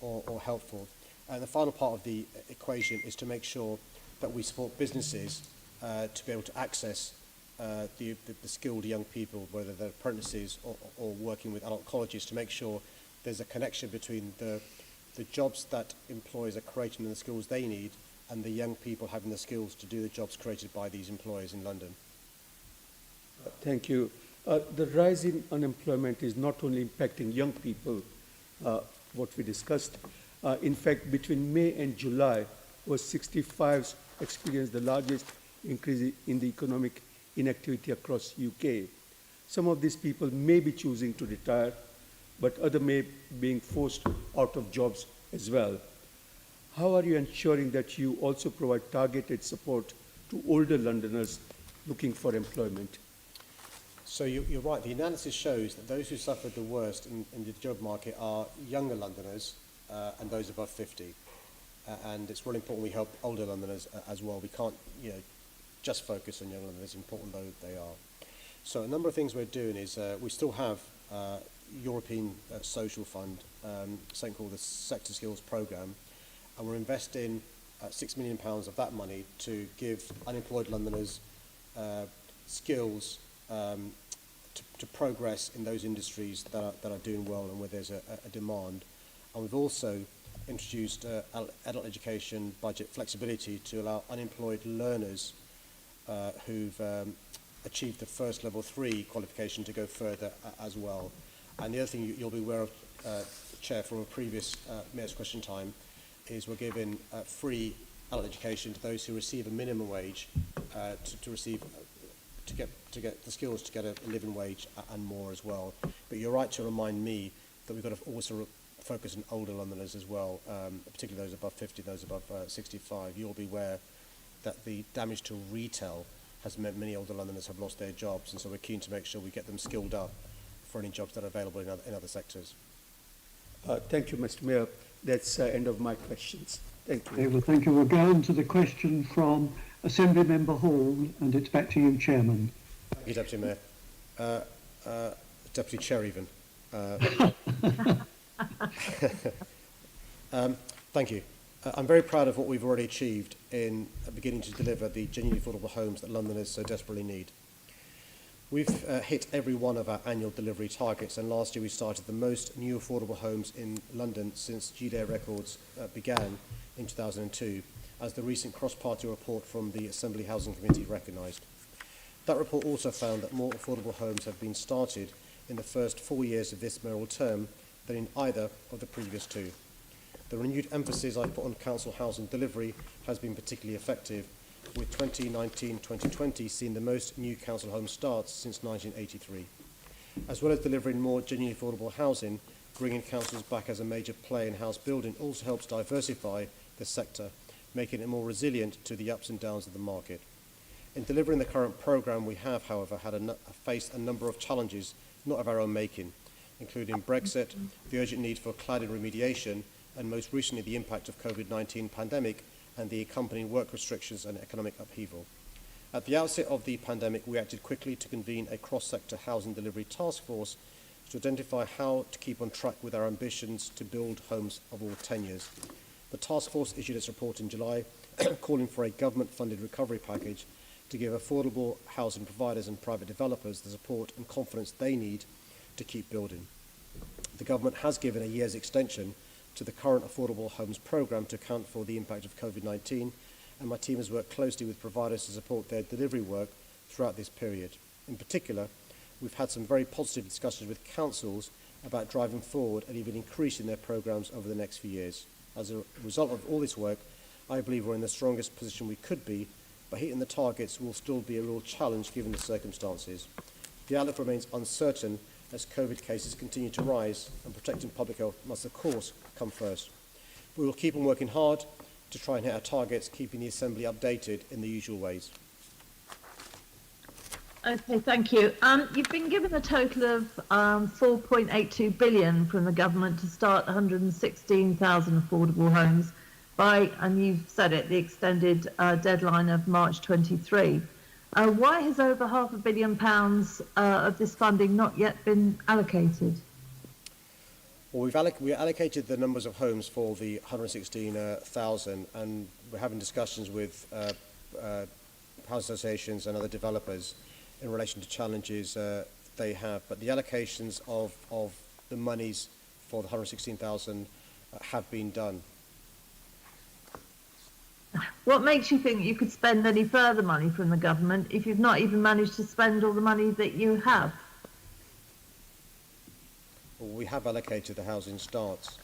or helpful. And the final part of the equation is to make sure that we support businesses to be able to access the skilled young people, whether they're apprentices or working with adult colleges, to make sure there's a connection between the jobs that employers are creating and the skills they need and the young people having the skills to do the jobs created by these employers in London. Thank you. The rise in unemployment is not only impacting young people, what we discussed. In fact, between May and July, was 65s experienced the largest increase in the economic inactivity across UK. Some of these people may be choosing to retire, but others may be being forced out of jobs as well. How are you ensuring that you also provide targeted support to older Londoners looking for employment? So you're right. The analysis shows that those who suffered the worst in the job market are younger Londoners and those above 50. And it's really important we help older Londoners as well. We can't, just focus on young Londoners, important though they are. So a number of things we're doing is we still have European Social Fund, something called the Sector Skills Programme, and we're investing £6 million of that money to give unemployed Londoners skills to progress in those industries that are doing well and where there's a demand. And we've also introduced adult education budget flexibility to allow unemployed learners who've achieved the first level 3 qualification to go further as well. And the other thing you'll be aware of, Chair, from a previous Mayor's Question Time, is we're giving free adult education to those who receive a minimum wage to get the skills to get a living wage and more as well. But you're right to remind me that we've got to also focus on older Londoners as well, particularly those above 50, those above 65. You'll be aware that the damage to retail has meant many older Londoners have lost their jobs, and so we're keen to make sure we get them skilled up for any jobs that are available in other sectors. Thank you, Mr. Mayor. That's the end of my questions. Thank you. Okay, well, thank you. We'll go on to the question from Assembly Member Hall, and it's back to you, Chairman. Thank you, Deputy Mayor. Deputy Chair, even. Thank you. I'm very proud of what we've already achieved in beginning to deliver the genuinely affordable homes that Londoners so desperately need. We've hit every one of our annual delivery targets, and last year we started the most new affordable homes in London since GDAIR records began in 2002, as the recent cross-party report from the Assembly Housing Committee recognised. That report also found that more affordable homes have been started in the first 4 years of this mayoral term than in either of the previous 2. The renewed emphasis I put on council housing delivery has been particularly effective, with 2019-2020 seeing the most new council home starts since 1983. As well as delivering more genuinely affordable housing, bringing councils back as a major player in house building also helps diversify the sector, making it more resilient to the ups and downs of the market. In delivering the current programme, we have, however, faced a number of challenges not of our own making, including Brexit, the urgent need for cladding remediation, and most recently the impact of COVID-19 pandemic and the accompanying work restrictions and economic upheaval. At the outset of the pandemic, we acted quickly to convene a cross-sector housing delivery task force to identify how to keep on track with our ambitions to build homes of all tenures. The task force issued its report in July, calling for a government-funded recovery package to give affordable housing providers and private developers the support and confidence they need to keep building. The government has given a year's extension to the current Affordable Homes Programme to account for the impact of COVID-19, and my team has worked closely with providers to support their delivery work throughout this period. In particular, we've had some very positive discussions with councils about driving forward and even increasing their programmes over the next few years. As a result of all this work, I believe we're in the strongest position we could be, but hitting the targets will still be a real challenge given the circumstances. The outlook remains uncertain as COVID cases continue to rise, and protecting public health must, of course, come first. We will keep on working hard to try and hit our targets, keeping the Assembly updated in the usual ways. Okay, thank you. You've been given a total of 4.82 billion from the government to start 116,000 affordable homes by, and you've said it, the extended deadline of March 23. Why has over £500 million of this funding not yet been allocated? Well, we allocated the numbers of homes for the 116,000, and we're having discussions with housing associations and other developers in relation to challenges they have. But the allocations of the monies for the 116,000 have been done. What makes you think you could spend any further money from the government if you've not even managed to spend all the money that you have? Well, we have allocated the housing starts.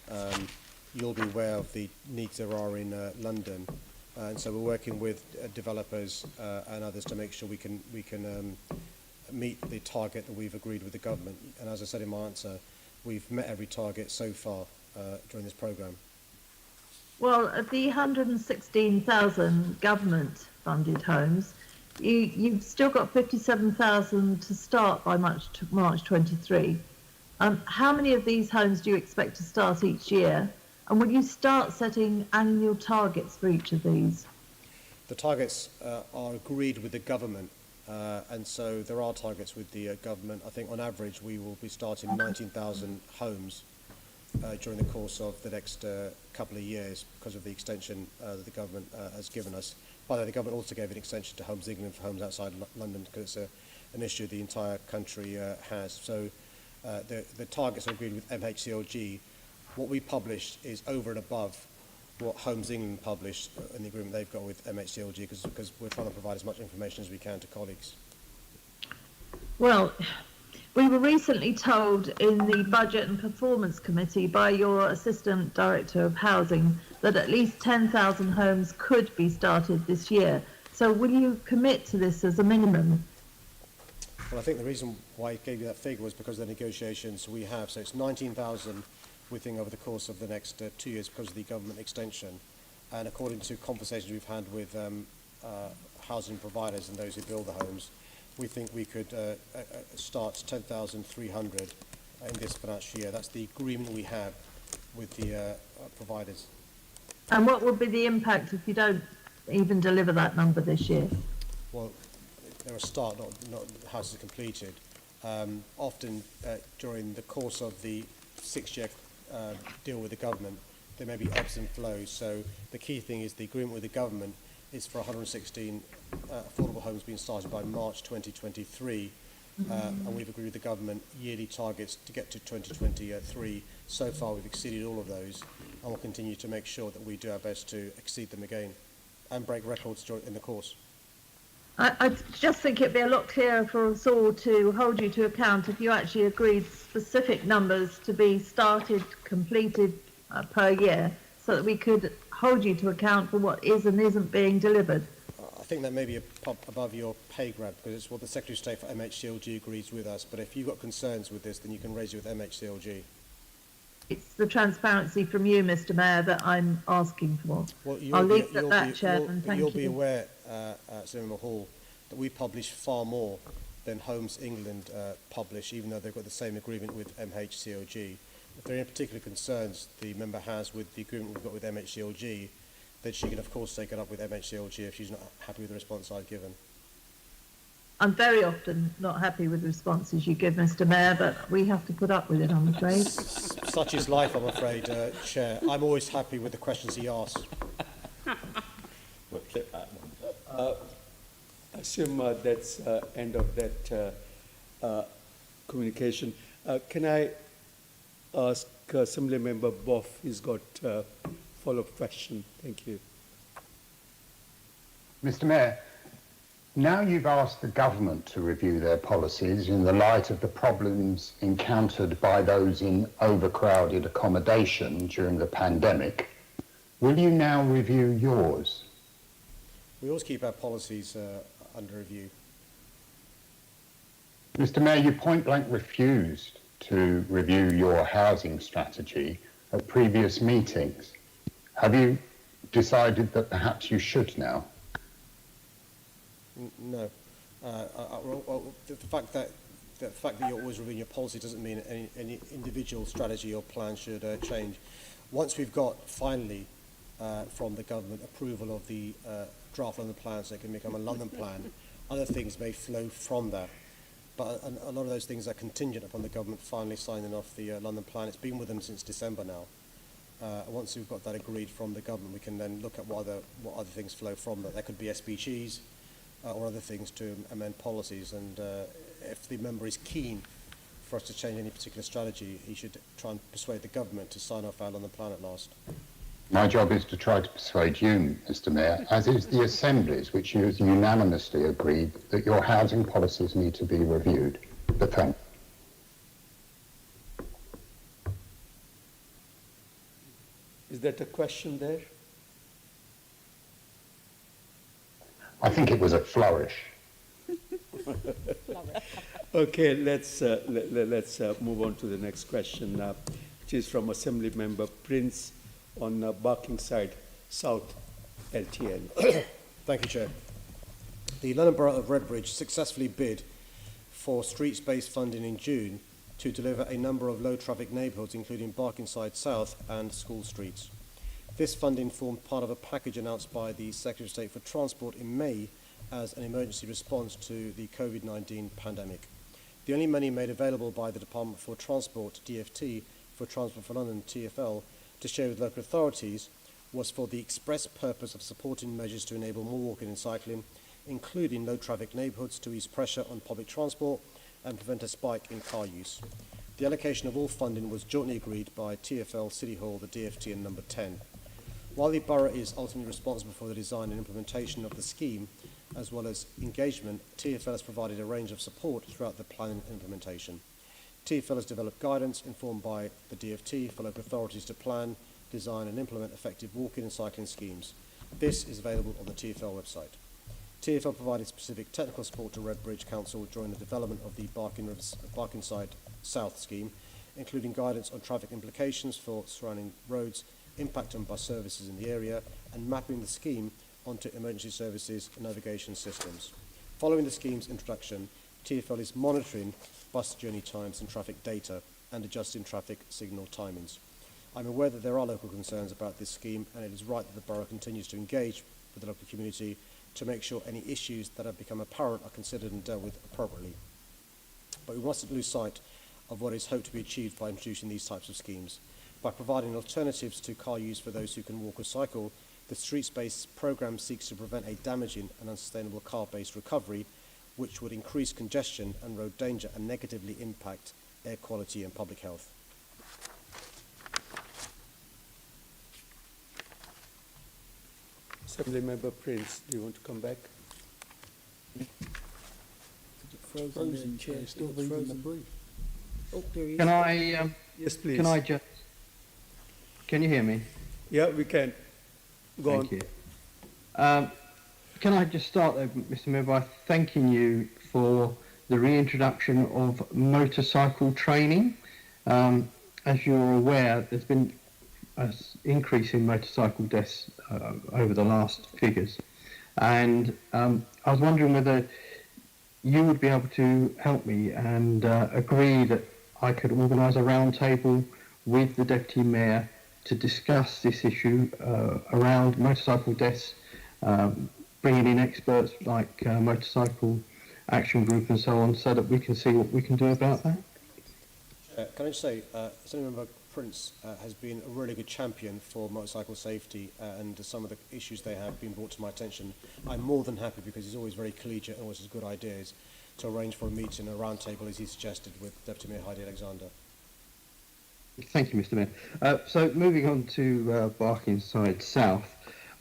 You'll be aware of the needs there are in London, and so we're working with developers and others to make sure we can meet the target that we've agreed with the government. And as I said in my answer, we've met every target so far during this programme. Well, of the 116,000 government-funded homes, you've still got 57,000 to start by March 23. How many of these homes do you expect to start each year? And will you start setting annual targets for each of these? The targets are agreed with the government, and so there are targets with the government. I think on average we will be starting 19,000 homes during the course of the next couple of years because of the extension that the government has given us. By the way, the government also gave an extension to Homes England for homes outside London because it's an issue the entire country has. So the targets are agreed with MHCLG. What we published is over and above what Homes England published in the agreement they've got with MHCLG because we're trying to provide as much information as we can to colleagues. Well, we were recently told in the Budget and Performance Committee by your Assistant Director of Housing that at least 10,000 homes could be started this year. So will you commit to this as a minimum? Well, I think the reason why I gave you that figure was because of the negotiations we have. So it's 19,000 we think over the course of the next 2 years because of the government extension. And according to conversations we've had with housing providers and those who build the homes, we think we could start 10,300 in this financial year. That's the agreement we have with the providers. And what will be the impact if you don't even deliver that number this year? Well, they're a start, not houses completed. Often during the course of the 6-year deal with the government, there may be ebbs and flows. So the key thing is the agreement with the government is for 116 affordable homes being started by March 2023, and we've agreed with the government yearly targets to get to 2023. So far we've exceeded all of those, and we'll continue to make sure that we do our best to exceed them again and break records in the course. I just think it'd be a lot clearer for us all to hold you to account if you actually agreed specific numbers to be started, completed per year, so that we could hold you to account for what is and isn't being delivered. I think that may be above your pay grade because it's what the Secretary of State for MHCLG agrees with us. But if you've got concerns with this, then you can raise it with MHCLG. It's the transparency from you, Mr. Mayor, that I'm asking for. Well, I'll leave it at that, Chairman. Thank you. You'll be aware, Senator Hall, that we publish far more than Homes England publish, even though they've got the same agreement with MHCLG. If there are any particular concerns the member has with the agreement we've got with MHCLG, then she can, of course, take it up with MHCLG if she's not happy with the response I've given. I'm very often not happy with the responses you give, Mr. Mayor, but we have to put up with it, I'm afraid. Such is life, I'm afraid, Chair. I'm always happy with the questions he asks. We'll clip that one. I assume that's end of that communication. Can I ask Assembly Member Boff, he's got a follow-up question. Thank you. Mr. Mayor, now you've asked the government to review their policies in the light of the problems encountered by those in overcrowded accommodation during the pandemic. Will you now review yours? We always keep our policies under review. Mr. Mayor, you point-blank refused to review your housing strategy at previous meetings. Have you decided that perhaps you should now? No. The fact that you're always reviewing your policy doesn't mean any individual strategy or plan should change. Once we've got finally from the government approval of the draft London plan so it can become a London plan, other things may flow from that. But a lot of those things are contingent upon the government finally signing off the London plan. It's been with them since December now. Once we've got that agreed from the government, we can then look at what other things flow from that. There could be SPGs or other things to amend policies. And if the member is keen for us to change any particular strategy, he should try and persuade the government to sign off our London plan at last. My job is to try to persuade you, Mr Mayor, as is the Assembly's, which has unanimously agreed that your housing policies need to be reviewed. But thank you. Is that a question there? I think it was a flourish. Okay, let's move on to the next question, which is from Assembly Member Prince on Barkingside South LTN. Thank you, Chair. The London Borough of Redbridge successfully bid for streets-based funding in June to deliver a number of low-traffic neighbourhoods, including Barkingside South and School Streets. This funding formed part of a package announced by the Secretary of State for Transport in May as an emergency response to the COVID-19 pandemic. The only money made available by the Department for Transport, DFT, for Transport for London, TfL, to share with local authorities was for the express purpose of supporting measures to enable more walking and cycling, including low-traffic neighbourhoods to ease pressure on public transport and prevent a spike in car use. The allocation of all funding was jointly agreed by TfL, City Hall, the DFT and Number 10. While the Borough is ultimately responsible for the design and implementation of the scheme, as well as engagement, TfL has provided a range of support throughout the planning and implementation. TfL has developed guidance informed by the DFT for local authorities to plan, design and implement effective walking and cycling schemes. This is available on the TfL website. TfL provided specific technical support to Redbridge Council during the development of the Barkingside South scheme, including guidance on traffic implications for surrounding roads, impact on bus services in the area, and mapping the scheme onto emergency services and navigation systems. Following the scheme's introduction, TfL is monitoring bus journey times and traffic data and adjusting traffic signal timings. I'm aware that there are local concerns about this scheme, and it is right that the Borough continues to engage with the local community to make sure any issues that have become apparent are considered and dealt with appropriately. But we mustn't lose sight of what is hoped to be achieved by introducing these types of schemes. By providing alternatives to car use for those who can walk or cycle, the streets-based programme seeks to prevent a damaging and unsustainable car-based recovery, which would increase congestion and road danger and negatively impact air quality and public health. Assembly Member Prince, do you want to come back? Frozen, Chair. Still frozen. Oh, there he is. Can I? Yes, please. Can I just? Can you hear me? Yeah, we can. Go Thank you. Can I just start there, Mr. Mayor, by thanking you for the reintroduction of motorcycle training. As you're aware, there's been an increase in motorcycle deaths over the last figures. And I was wondering whether you would be able to help me and agree that I could organise a roundtable with the Deputy Mayor to discuss this issue around motorcycle deaths, bringing in experts like Motorcycle Action Group and so on, so that we can see what we can do about that. Can I just say, Assembly Member Prince has been a really good champion for motorcycle safety, and some of the issues they have been brought to my attention. I'm more than happy, because he's always very collegiate and always has good ideas, to arrange for a meeting, a roundtable, as he suggested, with Deputy Mayor Heidi Alexander. Thank you, Mr. Mayor. So moving on to Barkingside South,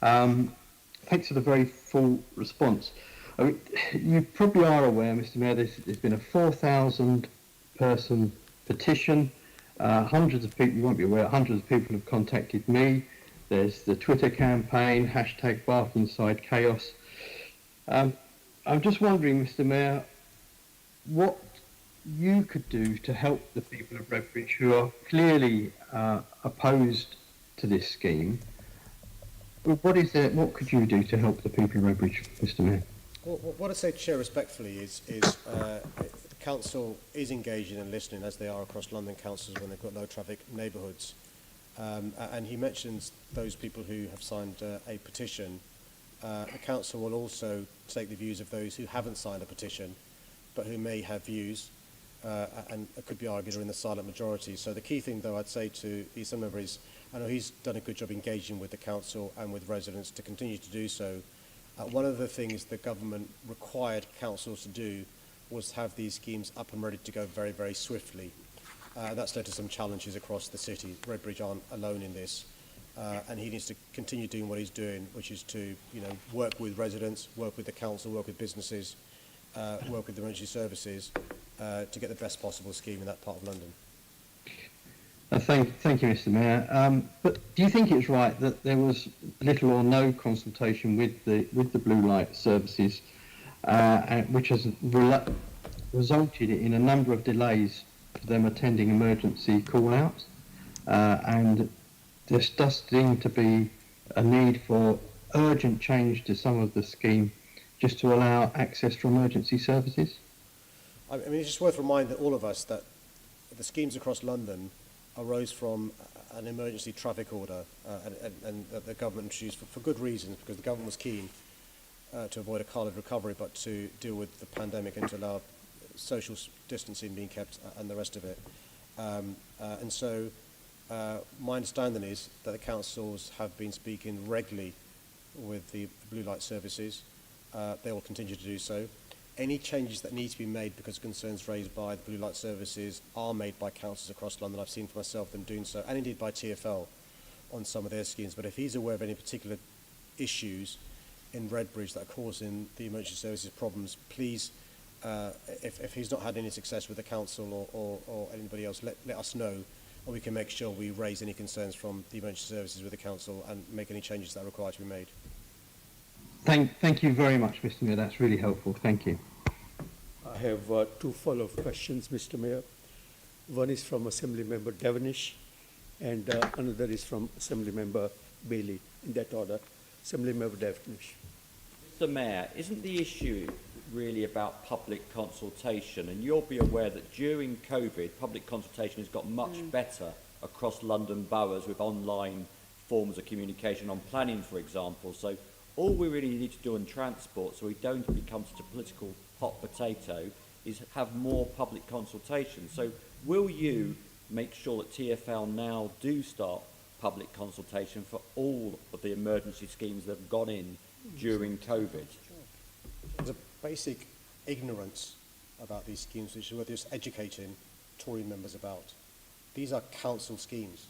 thanks for the very full response. I mean, you probably are aware, Mr. Mayor, there's been a 4,000 person petition. Hundreds of people, you won't be aware, hundreds of people have contacted me. There's the Twitter campaign, hashtag Barkingside Chaos. I'm just wondering, Mr. Mayor, what you could do to help the people of Redbridge who are clearly opposed to this scheme. What could you do to help the people of Redbridge, Mr. Mayor? Well, what I say, Chair, respectfully, is the Council is engaging and listening, as they are across London councils when they've got low traffic neighbourhoods. And he mentions those people who have signed a petition The council will also take the views of those who haven't signed a petition, but who may have views, and it could be argued are in the silent majority. So the key thing, though, I'd say to the Assembly member is, I know he's done a good job engaging with the council and with residents to continue to do so. One of the things the government required councils to do was have these schemes up and ready to go very, very swiftly. That's led to some challenges across the city. Redbridge aren't alone in this. And he needs to continue doing what he's doing, which is to, work with residents, work with the council, work with businesses, work with the emergency services to get the best possible scheme in that part of London. Thank you, Mr. Mayor. But do you think it's right that there was little or no consultation with the blue light services, which has resulted in a number of delays for them attending emergency call-outs, and there does seem to be a need for urgent change to some of the scheme just to allow access to emergency services? I mean, it's just worth reminding all of us that the schemes across London arose from an emergency traffic order and that the government introduced for good reasons, because the government was keen to avoid a carnage recovery, but to deal with the pandemic and to allow social distancing being kept and the rest of it. And so my understanding is that the councils have been speaking regularly with the blue light services. They will continue to do so. Any changes that need to be made because of concerns raised by the blue light services are made by councils across London. I've seen for myself them doing so, and indeed by TfL on some of their schemes. But if he's aware of any particular issues in Redbridge that are causing the emergency services problems, please, if he's not had any success with the council or anybody else, let us know, and we can make sure we raise any concerns from the emergency services with the council and make any changes that are required to be made. Thank you very much, Mr. Mayor. That's really helpful. Thank you. I have two follow-up questions, Mr. Mayor. One is from Assembly Member Devenish, and another is from Assembly Member Bailey, in that order. Assembly Member Devenish. Mr. Mayor, isn't the issue really about public consultation? And you'll be aware that during COVID, public consultation has got much better across London boroughs with online forms of communication on planning, for example. So all we really need to do on transport, so we don't become such a political hot potato, is have more public consultation. So will you make sure that TfL now do start public consultation for all of the emergency schemes that have gone in during COVID? There's a basic ignorance about these schemes, which is worth just educating Tory members about. These are council schemes.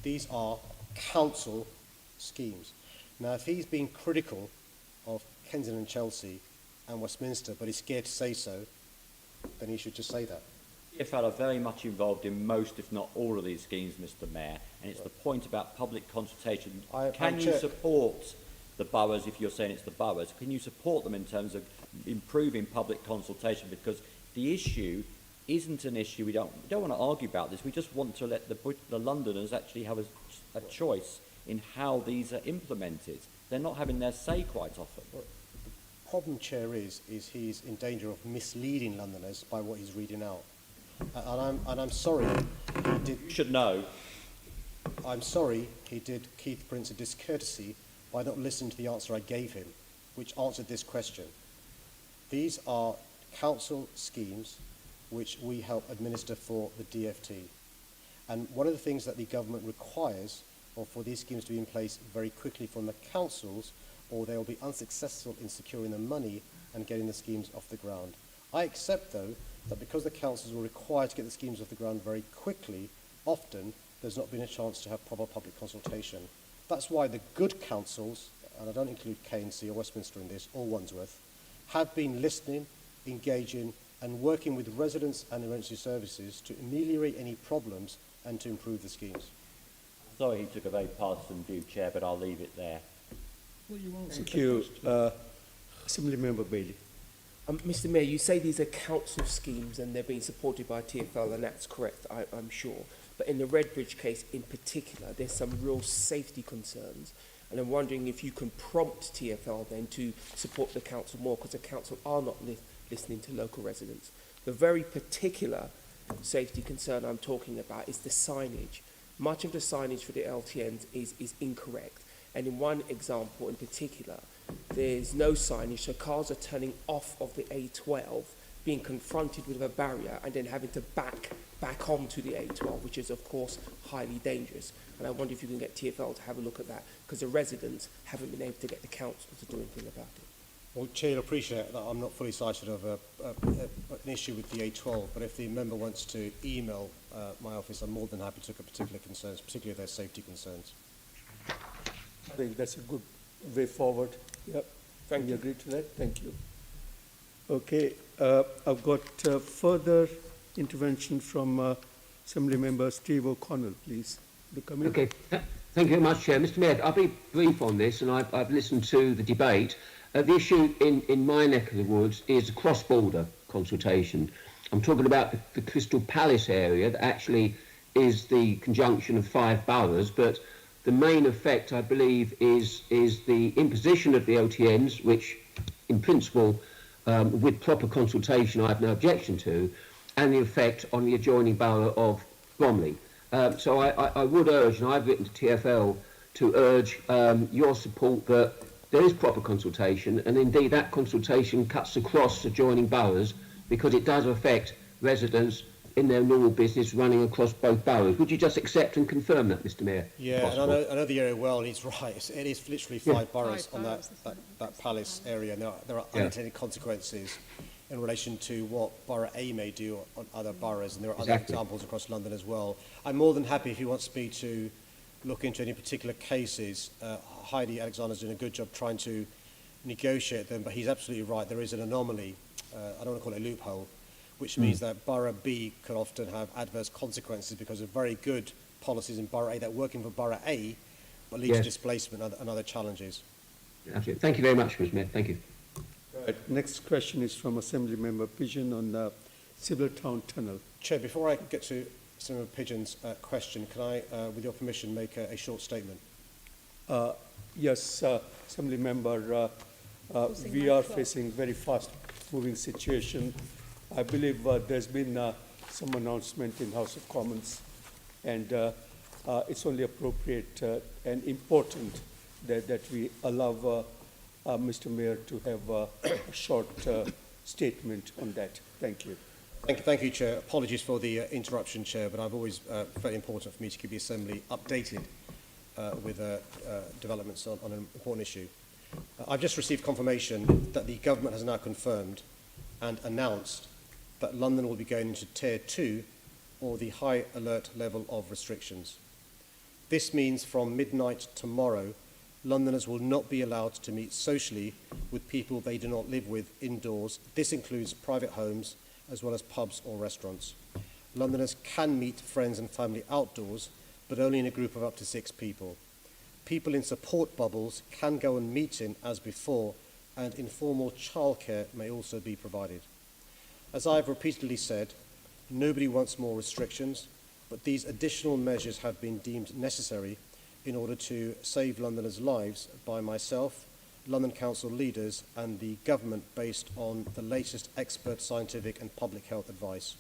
These are council schemes. Now, if he's been critical of Kensington and Chelsea and Westminster, but he's scared to say so, then he should just say that. TfL are very much involved in most, if not all, of these schemes, Mr. Mayor, and it's the point about public consultation. Can you support the boroughs, if you're saying it's the boroughs, can you support them in terms of improving public consultation? Because the issue isn't an issue, we don't want to argue about this, we just want to let the Londoners actually have a choice in how these are implemented. They're not having their say quite often. Well, the problem, Chair, is he's in danger of misleading Londoners by what he's reading out. And I'm sorry he did... You should know. I'm sorry he did Keith Prince a discourtesy by not listening to the answer I gave him, which answered this question. These are council schemes which we help administer for the DFT. And one of the things that the government requires for these schemes to be in place very quickly from the councils, or they will be unsuccessful in securing the money and getting the schemes off the ground. I accept, though, that because the councils were required to get the schemes off the ground very quickly, often there's not been a chance to have proper public consultation. That's why the good councils, and I don't include KNC or Westminster in this, or Wandsworth, have been listening, engaging, and working with residents and emergency services to ameliorate any problems and to improve the schemes. Sorry he took a very partisan view, Chair, but I'll leave it there. Thank you. Assembly Member Bailey. Mr. Mayor, you say these are council schemes and they're being supported by TfL, and that's correct, I'm sure. But in the Redbridge case in particular, there's some real safety concerns. And I'm wondering if you can prompt TfL then to support the council more, because the council are not listening to local residents. The very particular safety concern I'm talking about is the signage. Much of the signage for the LTNs is incorrect. And in one example in particular, there's no signage, so cars are turning off of the A12, being confronted with a barrier and then having to back onto the A12, which is of course highly dangerous. And I wonder if you can get TfL to have a look at that, because the residents haven't been able to get the council to do anything about it. Well, Chair, you'll appreciate that I'm not fully cited of an issue with the A12, but if the member wants to email my office, I'm more than happy to look at particular concerns, particularly if there's safety concerns. I think that's a good way forward. Yep. Thank you. Agree to that? Thank you. Okay, I've got further intervention from Assembly Member Steve O'Connell, please. Okay, thank you very much, Chair. Mr. Mayor, I'll be brief on this, and I've listened to the debate. The issue in my neck of the woods is a cross-border consultation. I'm talking about the Crystal Palace area that actually is the conjunction of 5 boroughs, but the main effect, I believe, is the imposition of the OTNs, which in principle, with proper consultation, I have no objection to, and the effect on the adjoining borough of Bromley. So I would urge, and I've written to TfL, to urge your support that there is proper consultation, and indeed that consultation cuts across adjoining boroughs, because it does affect residents in their normal business running across both boroughs. Would you just accept and confirm that, Mr. Mayor? Yeah, and I know the area well, and he's right. It is literally 5 boroughs on that palace area, and there are unintended consequences in relation to what Borough A may do on other boroughs, and there are other examples across London as well. I'm more than happy if he wants me to look into any particular cases. Heidi Alexander's doing a good job trying to negotiate them, but he's absolutely right. There is an anomaly, I don't want to call it a loophole, which means that Borough B could often have adverse consequences because of very good policies in Borough A that are working for Borough A, but lead to displacement and other challenges. Absolutely. Thank you very much, Mr. Mayor. Thank you. Right. Next question is from Assembly Member Pigeon on the Civil Town Tunnel. Chair, before I get to Assembly Member Pigeon's question, can I, with your permission, make a short statement? Yes, Assembly Member, we are facing very fast-moving situation. I believe there's been some announcement in House of Commons, and it's only appropriate and important that we allow Mr. Mayor to have a short statement on that. Thank you. Thank you, Chair. Apologies for the interruption, Chair, but I've always very important for me to keep the Assembly updated with developments on an important issue. I've just received confirmation that the government has now confirmed and announced that London will be going into Tier 2, or the high alert level of restrictions. This means from midnight tomorrow, Londoners will not be allowed to meet socially with people they do not live with indoors. This includes private homes as well as pubs or restaurants. Londoners can meet friends and family outdoors, but only in a group of up to 6 people. People in support bubbles can go and meet in as before, and informal childcare may also be provided. As I have repeatedly said, nobody wants more restrictions, but these additional measures have been deemed necessary in order to save Londoners' lives by myself, London Council leaders and the government based on the latest expert scientific and public health advice.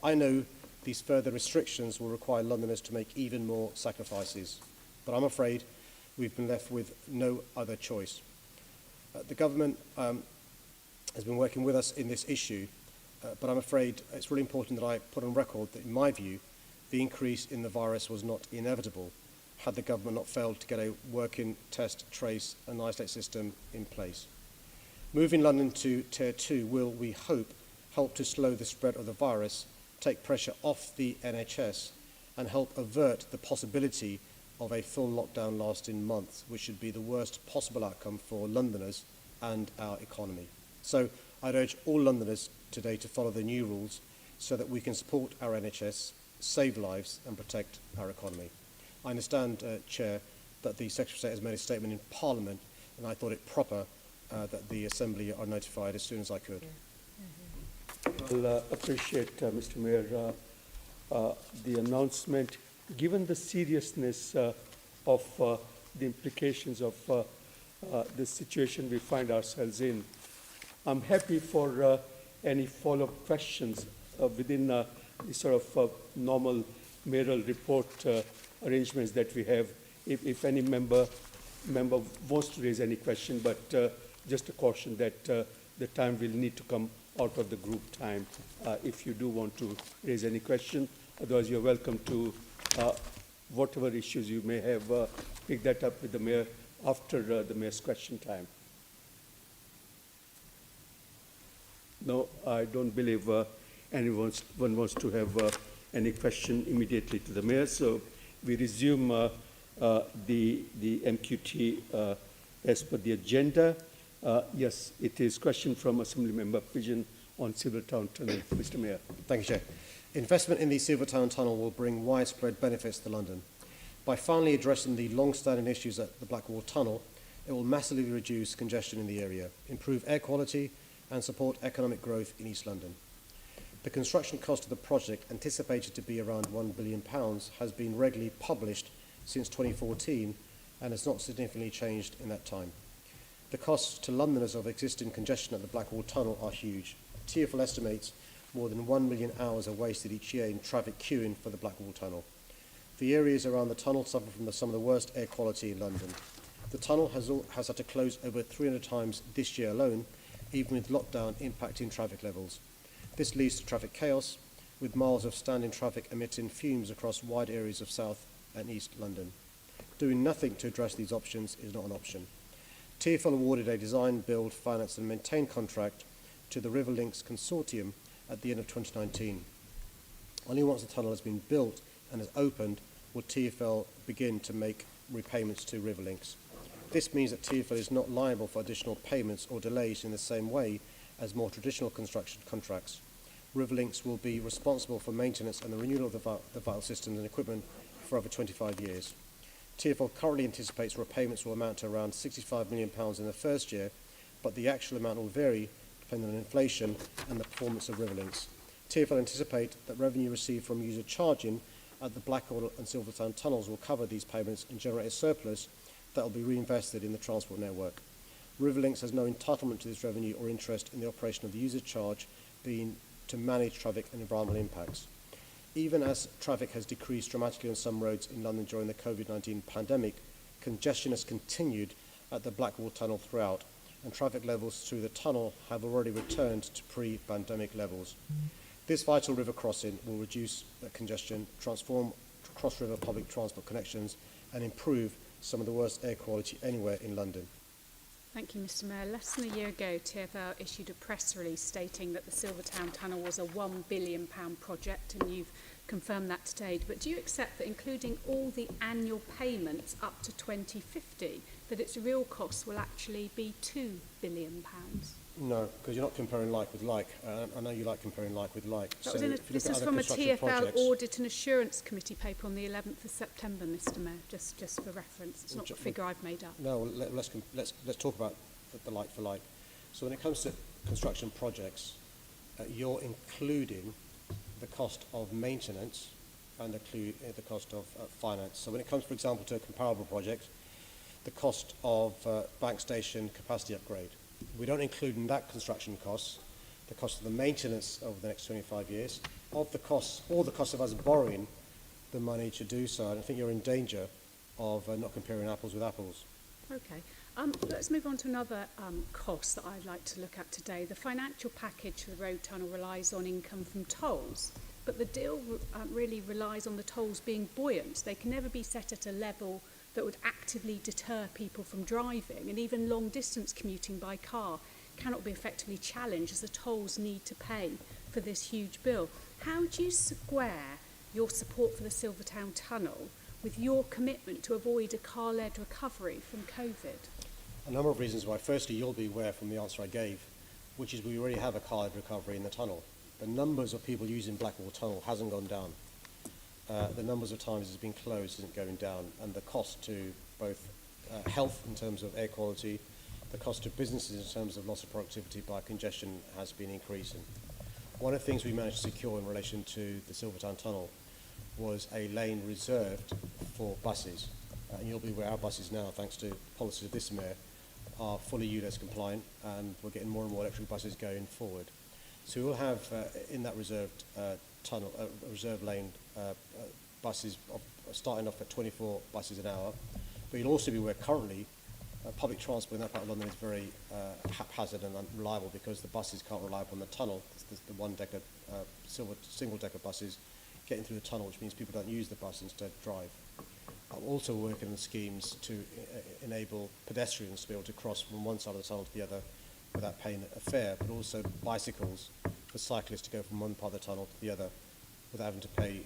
I know these further restrictions will require Londoners to make even more sacrifices, but I'm afraid we've been left with no other choice. The government has been working with us in this issue, but I'm afraid it's really important that I put on record that, in my view, the increase in the virus was not inevitable had the government not failed to get a working test, trace and isolate system in place. Moving London to Tier 2 will, we hope, help to slow the spread of the virus, take pressure off the NHS and help avert the possibility of a full lockdown lasting months, which should be the worst possible outcome for Londoners and our economy. So I'd urge all Londoners today to follow the new rules so that we can support our NHS, save lives and protect our economy. I understand, Chair, that the Secretary of State has made a statement in Parliament, and I thought it proper that the Assembly are notified as soon as I could. I'll appreciate, Mr. Mayor, the announcement. Given the seriousness of the implications of the situation we find ourselves in, I'm happy for any follow-up questions within the sort of normal mayoral report arrangements that we have. If any member member wants to raise any question, but just a caution that the time will need to come out of the group time if you do want to raise any question. Otherwise, you're welcome to whatever issues you may have, pick that up with the Mayor after the Mayor's question time. No, I don't believe anyone wants to have any question immediately to the Mayor. So we resume the MQT as per the agenda. Yes, it is question from Assemblymember Pigeon on Silvertown Tunnel. Mr. Mayor. Thank you, Chair. Investment in the Silvertown Tunnel will bring widespread benefits to London. By finally addressing the long-standing issues at the Blackwall Tunnel, it will massively reduce congestion in the area, improve air quality and support economic growth in East London. The construction cost of the project, anticipated to be around £1 billion, has been regularly published since 2014 and has not significantly changed in that time. The costs to Londoners of existing congestion at the Blackwall Tunnel are huge. TfL estimates more than 1 million hours are wasted each year in traffic queuing for the Blackwall Tunnel. The areas around the tunnel suffer from some of the worst air quality in London. The tunnel has had to close over 300 times this year alone, even with lockdown impacting traffic levels. This leads to traffic chaos, with miles of standing traffic emitting fumes across wide areas of South and East London. Doing nothing to address these options is not an option. TfL awarded a design, build, finance and maintain contract to the River Links Consortium at the end of 2019. Only once the tunnel has been built and is opened will TfL begin to make repayments to River Links. This means that TfL is not liable for additional payments or delays in the same way as more traditional construction contracts. River Links will be responsible for maintenance and the renewal of the vital systems and equipment for over 25 years. TfL currently anticipates repayments will amount to around £65 million in the first year, but the actual amount will vary depending on inflation and the performance of River Links. TfL anticipate that revenue received from user charging at the Blackwall and Silvertown tunnels will cover these payments and generate a surplus that will be reinvested in the transport network. River Links has no entitlement to this revenue or interest in the operation of the user charge, being to manage traffic and environmental impacts. Even as traffic has decreased dramatically on some roads in London during the COVID-19 pandemic, congestion has continued at the Blackwall Tunnel throughout, and traffic levels through the tunnel have already returned to pre-pandemic levels. This vital river crossing will reduce congestion, transform cross-river public transport connections, and improve some of the worst air quality anywhere in London. Thank you, Mr. Mayor. Less than a year ago, TfL issued a press release stating that the Silvertown Tunnel was a £1 billion project, and you've confirmed that today. But do you accept that, including all the annual payments up to 2050, that its real costs will actually be £2 billion? No, because you're not comparing like with like. I know you like comparing like with like. This is from a TfL Audit and Assurance Committee paper on the 11th of September, Mr. Mayor, just for reference. It's not a figure I've made up. No, well, let's talk about the like for like. So when it comes to construction projects, you're including the cost of maintenance and the cost of finance. So when it comes, for example, to a comparable project, the cost of bank station capacity upgrade, we don't include in that construction costs the cost of the maintenance over the next 25 years, of the costs, or the cost of us borrowing the money to do so. And I think you're in danger of not comparing apples with apples. Okay. Let's move on to another cost that I'd like to look at today. The financial package for the road tunnel relies on income from tolls, but the deal really relies on the tolls being buoyant. They can never be set at a level that would actively deter people from driving, and even long-distance commuting by car cannot be effectively challenged as the tolls need to pay for this huge bill. How do you square your support for the Silvertown Tunnel with your commitment to avoid a car-led recovery from COVID? A number of reasons why. Firstly, you'll be aware from the answer I gave, which is we already have a car-led recovery in the tunnel. The numbers of people using Blackwall Tunnel hasn't gone down. The numbers of times it's been closed isn't going down, and the cost to both health in terms of air quality, the cost to businesses in terms of loss of productivity by congestion has been increasing. One of the things we managed to secure in relation to the Silvertown Tunnel was a lane reserved for buses. And you'll be aware our buses now, thanks to policies of this mayor, are fully ULEZ compliant, and we're getting more and more electric buses going forward. So we'll have in that reserved tunnel, reserve lane buses starting off at 24 buses an hour. But you'll also be aware currently public transport in that part of London is very haphazard and unreliable because the buses can't rely upon the tunnel. It's the one-decker, single-decker buses getting through the tunnel, which means people don't use the bus, instead drive. I'm also working on schemes to enable pedestrians to be able to cross from one side of the tunnel to the other without paying a fare, but also bicycles for cyclists to go from one part of the tunnel to the other without having to pay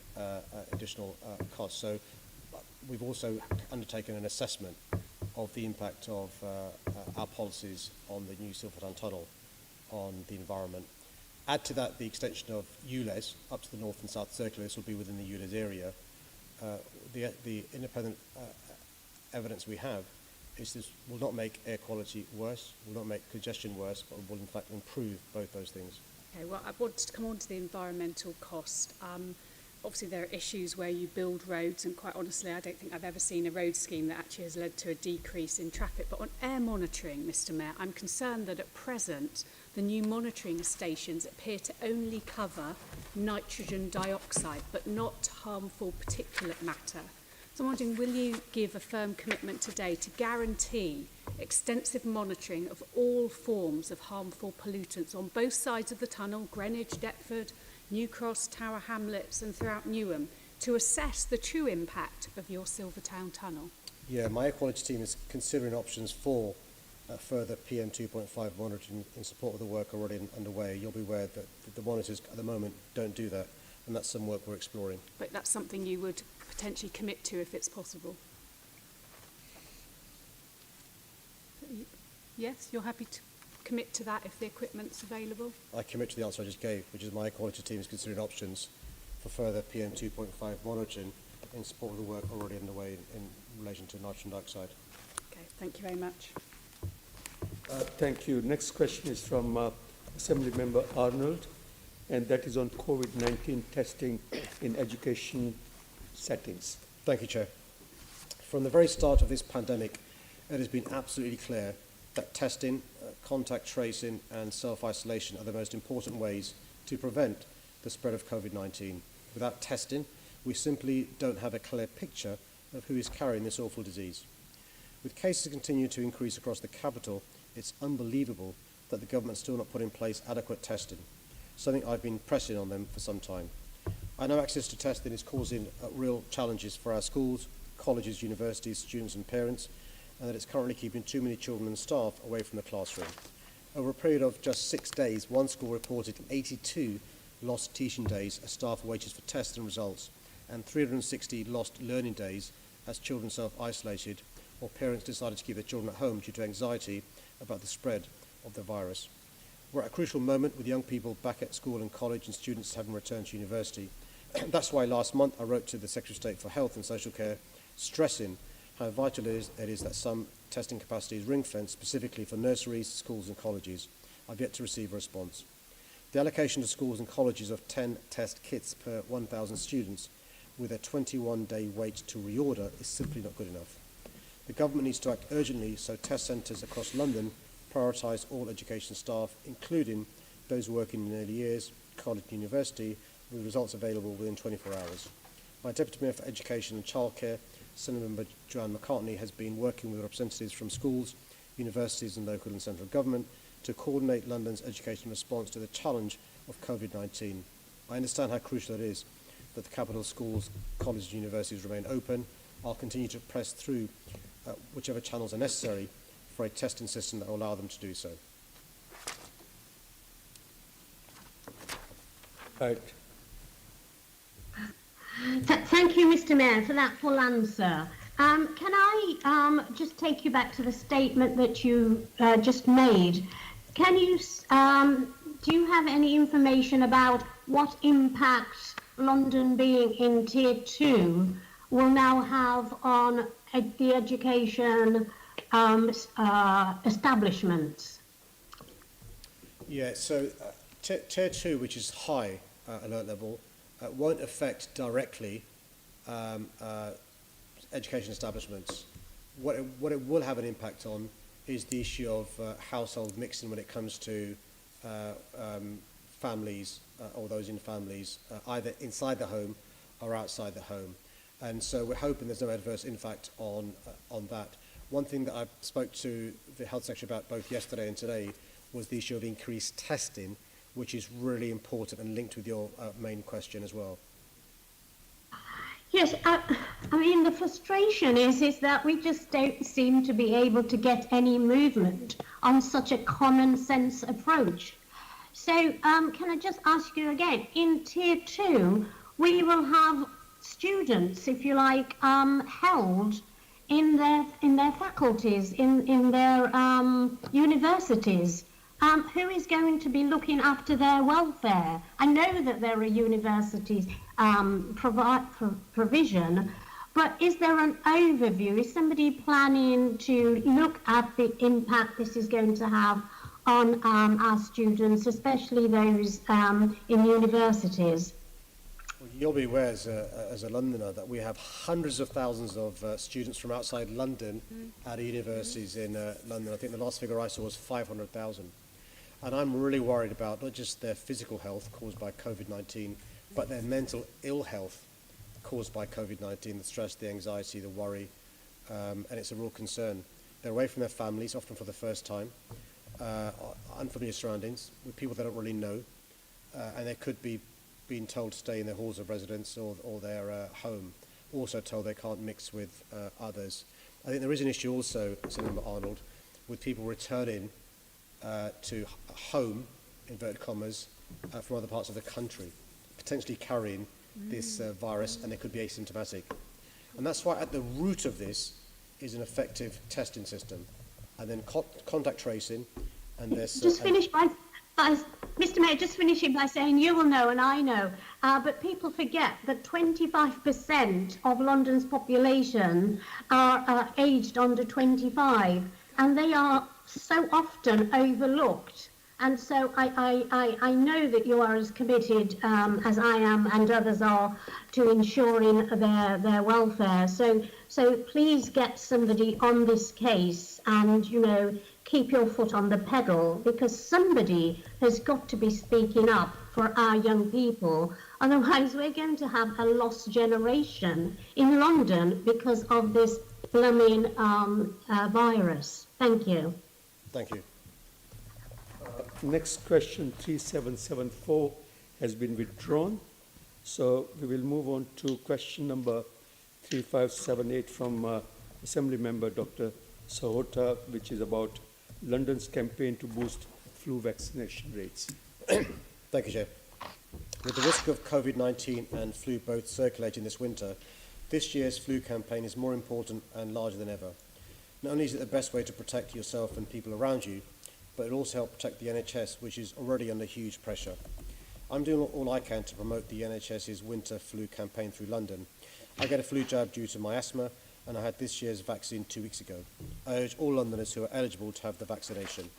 additional costs. So we've also undertaken an assessment of the impact of our policies on the new Silvertown Tunnel on the environment. Add to that the extension of ULEZ up to the north and south circular. This will be within the ULEZ area. The independent evidence we have is this will not make air quality worse, will not make congestion worse, but will in fact improve both those things. Okay, well, I wanted to come on to the environmental cost. Obviously, there are issues where you build roads, and quite honestly, I don't think I've ever seen a road scheme that actually has led to a decrease in traffic. But on air monitoring, Mr. Mayor, I'm concerned that at present, the new monitoring stations appear to only cover nitrogen dioxide, but not harmful particulate matter. So I'm wondering, will you give a firm commitment today to guarantee extensive monitoring of all forms of harmful pollutants on both sides of the tunnel, Greenwich, Deptford, New Cross, Tower Hamlets and throughout Newham, to assess the true impact of your Silvertown Tunnel? Yeah, my air quality team is considering options for further PM 2.5 monitoring in support of the work already underway. You'll be aware that the monitors at the moment don't do that, and that's some work we're exploring. But that's something you would potentially commit to if it's possible? Yes, you're happy to commit to that if the equipment's available? I commit to the answer I just gave, which is my air quality team is considering options for further PM 2.5 monitoring in support of the work already underway in relation to nitrogen dioxide. Okay, thank you very much. Thank you. Next question is from Assembly Member Arnold, and that is on COVID-19 testing in education settings. Thank you, Chair. From the very start of this pandemic, it has been absolutely clear that testing, contact tracing and self-isolation are the most important ways to prevent the spread of COVID-19. Without testing, we simply don't have a clear picture of who is carrying this awful disease. With cases continuing to increase across the capital, it's unbelievable that the government still not put in place adequate testing, something I've been pressing on them for some time. I know access to testing is causing real challenges for our schools, colleges, universities, students and parents, and that it's currently keeping too many children and staff away from the classroom. Over a period of just 6 days, one school reported 82 lost teaching days as staff waited for tests and results, and 360 lost learning days as children self-isolated or parents decided to keep their children at home due to anxiety about the spread of the virus. We're at a crucial moment with young people back at school and college and students having returned to university. That's why last month I wrote to the Secretary of State for Health and Social Care, stressing how vital it is that some testing capacity is ring-fenced specifically for nurseries, schools and colleges. I've yet to receive a response. The allocation to schools and colleges of 10 test kits per 1,000 students with a 21-day wait to reorder is simply not good enough. The government needs to act urgently so test centres across London prioritise all education staff, including those working in early years, college and university, with results available within 24 hours. My Deputy Mayor for Education and Childcare, Senator Member Joanne McCartney, has been working with representatives from schools, universities and local and central government to coordinate London's education response to the challenge of COVID-19. I understand how crucial it is that the capital schools, colleges and universities remain open. I'll continue to press through whichever channels are necessary for a testing system that will allow them to do so. Right. Thank you, Mr. Mayor, for that full answer. Can I just take you back to the statement that you just made? Can you, do you have any information about what impact London being in Tier 2 will now have on the education establishments? Yeah, so Tier 2, which is high alert level, won't affect directly education establishments. What it will have an impact on is the issue of household mixing when it comes to families or those in families, either inside the home or outside the home. And so we're hoping there's no adverse impact on that. One thing that I spoke to the Health Secretary about both yesterday and today was the issue of increased testing, which is really important and linked with your main question as well. Yes, I mean, the frustration is that we just don't seem to be able to get any movement on such a common sense approach. So can I just ask you again, in Tier 2, we will have students, if you like, held in their faculties, in their universities. Who is going to be looking after their welfare? I know that there are universities provision, but is there an overview? Is somebody planning to look at the impact this is going to have on our students, especially those in universities? Well, you'll be aware as a Londoner that we have hundreds of thousands of students from outside London at universities in London. I think the last figure I saw was 500,000. And I'm really worried about not just their physical health caused by COVID-19, but their mental ill health caused by COVID-19, the stress, the anxiety, the worry, and it's a real concern. They're away from their families, often for the first time, unfamiliar surroundings, with people they don't really know, and they could be being told to stay in their halls of residence or their home, also told they can't mix with others. I think there is an issue also, Senator Arnold, with people returning to home, inverted commas, from other parts of the country, potentially carrying this virus, and they could be asymptomatic. And that's why at the root of this is an effective testing system, and then contact tracing, and this... Just finish by Mr. Mayor, just finishing by saying you will know and I know, but people forget that 25% of London's population are aged under 25, and they are so often overlooked. And so I know that you are as committed as I am and others are to ensuring their welfare. So please get somebody on this case and, you know, keep your foot on the pedal, because somebody has got to be speaking up for our young people. Otherwise, we're going to have a lost generation in London because of this blooming virus. Thank you. Thank you. Next question, 3774, has been withdrawn. So we will move on to question number 3578 from Assembly Member Dr. Sahota, which is about London's campaign to boost flu vaccination rates. Thank you, Chair. With the risk of COVID-19 and flu both circulating this winter, this year's flu campaign is more important and larger than ever. Not only is it the best way to protect yourself and people around you, but it will also help protect the NHS, which is already under huge pressure. I'm doing all I can to promote the NHS's winter flu campaign through London. I get a flu jab due to my asthma, and I had this year's vaccine 2 weeks ago. I urge all Londoners who are eligible to have the vaccination.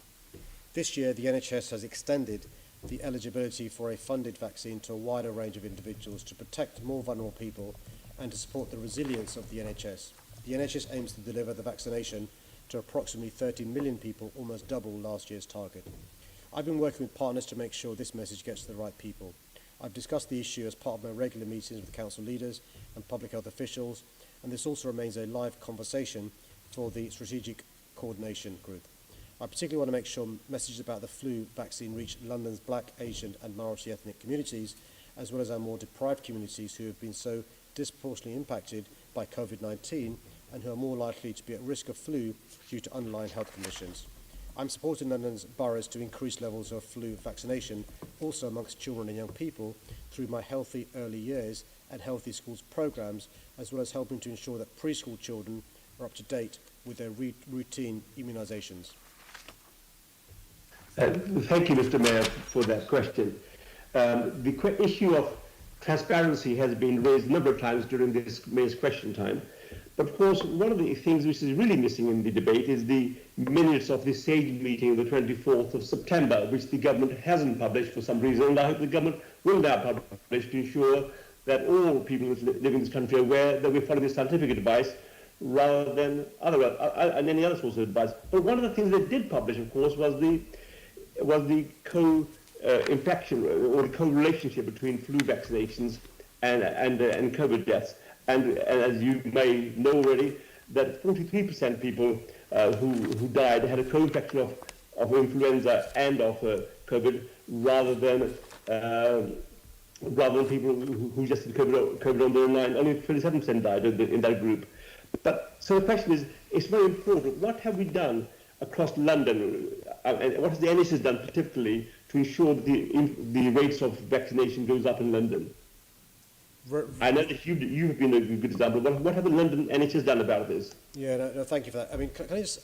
This year, the NHS has extended the eligibility for a funded vaccine to a wider range of individuals to protect more vulnerable people and to support the resilience of the NHS. The NHS aims to deliver the vaccination to approximately 30 million people, almost double last year's target. I've been working with partners to make sure this message gets to the right people. I've discussed the issue as part of my regular meetings with council leaders and public health officials, and this also remains a live conversation for the Strategic Coordination Group. I particularly want to make sure messages about the flu vaccine reach London's Black, Asian and minority ethnic communities, as well as our more deprived communities who have been so disproportionately impacted by COVID-19 and who are more likely to be at risk of flu due to underlying health conditions. I'm supporting London's boroughs to increase levels of flu vaccination, also amongst children and young people, through my Healthy Early Years and Healthy Schools programmes, as well as helping to ensure that preschool children are up to date with their routine immunisations. Thank you, Mr. Mayor, for that question. The issue of transparency has been raised a number of times during this Mayor's question time. But of course, one of the things which is really missing in the debate is the minutes of the SAGE meeting on the 24th of September, which the government hasn't published for some reason, and I hope the government will now publish to ensure that all people living in this country are aware that we're following the scientific advice rather than any other source of advice. But one of the things they did publish, of course, was the co-infection or the co-relationship between flu vaccinations and COVID deaths. and as you may know already, that 43% people who died had a co-infection of influenza and of COVID, rather than people who just had COVID on their own line. Only 27% died in that group. But so the question is, it's very important. What have we done across London, and what has the NHS done particularly to ensure that the rates of vaccination goes up in London? I know that you've been a good example. What have the London NHS done about this? Yeah, no, thank you for that. I mean, can I just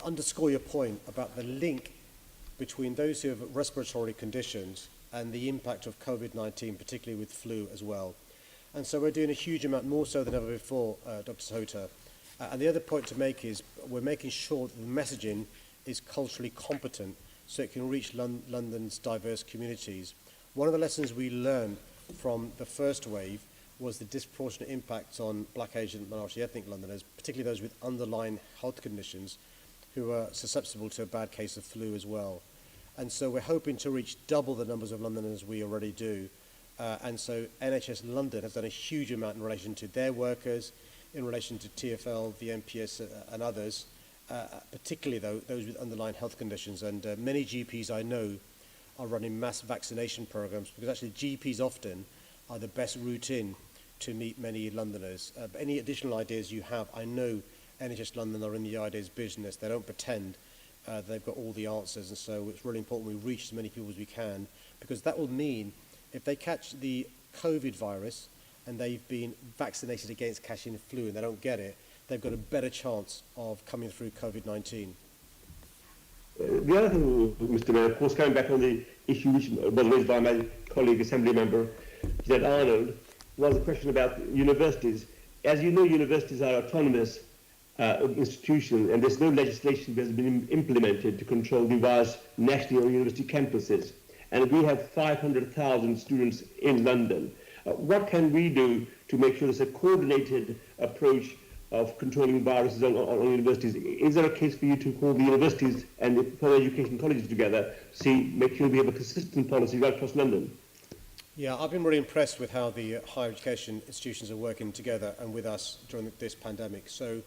underscore your point about the link between those who have respiratory conditions and the impact of COVID-19, particularly with flu as well. And so we're doing a huge amount, more so than ever before, Dr. Sota. And the other point to make is we're making sure that the messaging is culturally competent so it can reach London's diverse communities. One of the lessons we learned from the first wave was the disproportionate impact on Black, Asian, minority ethnic Londoners, particularly those with underlying health conditions who are susceptible to a bad case of flu as well. And so we're hoping to reach double the numbers of Londoners we already do. And so NHS London has done a huge amount in relation to their workers, in relation to TfL, the MPS and others, particularly those with underlying health conditions. And many GPs I know are running mass vaccination programs because actually GPs often are the best route in to meet many Londoners. Any additional ideas you have, I know NHS London are in the ideas business. They don't pretend they've got all the answers, and so it's really important we reach as many people as we can, because that will mean if they catch the COVID virus and they've been vaccinated against catching flu and they don't get it, they've got a better chance of coming through COVID-19. The other thing, Mr. Mayor, of course, coming back on the issue which was raised by my colleague, Assembly Member Jed Arnold, was a question about universities. As you know, universities are autonomous institutions, and there's no legislation that has been implemented to control the virus nationally on university campuses. And we have 500,000 students in London. What can we do to make sure there's a coordinated approach of controlling viruses on universities? Is there a case for you to call the universities and the further education colleges together, make sure we have a consistent policy right across London? Yeah, I've been really impressed with how the higher education institutions are working together and with us during this pandemic. So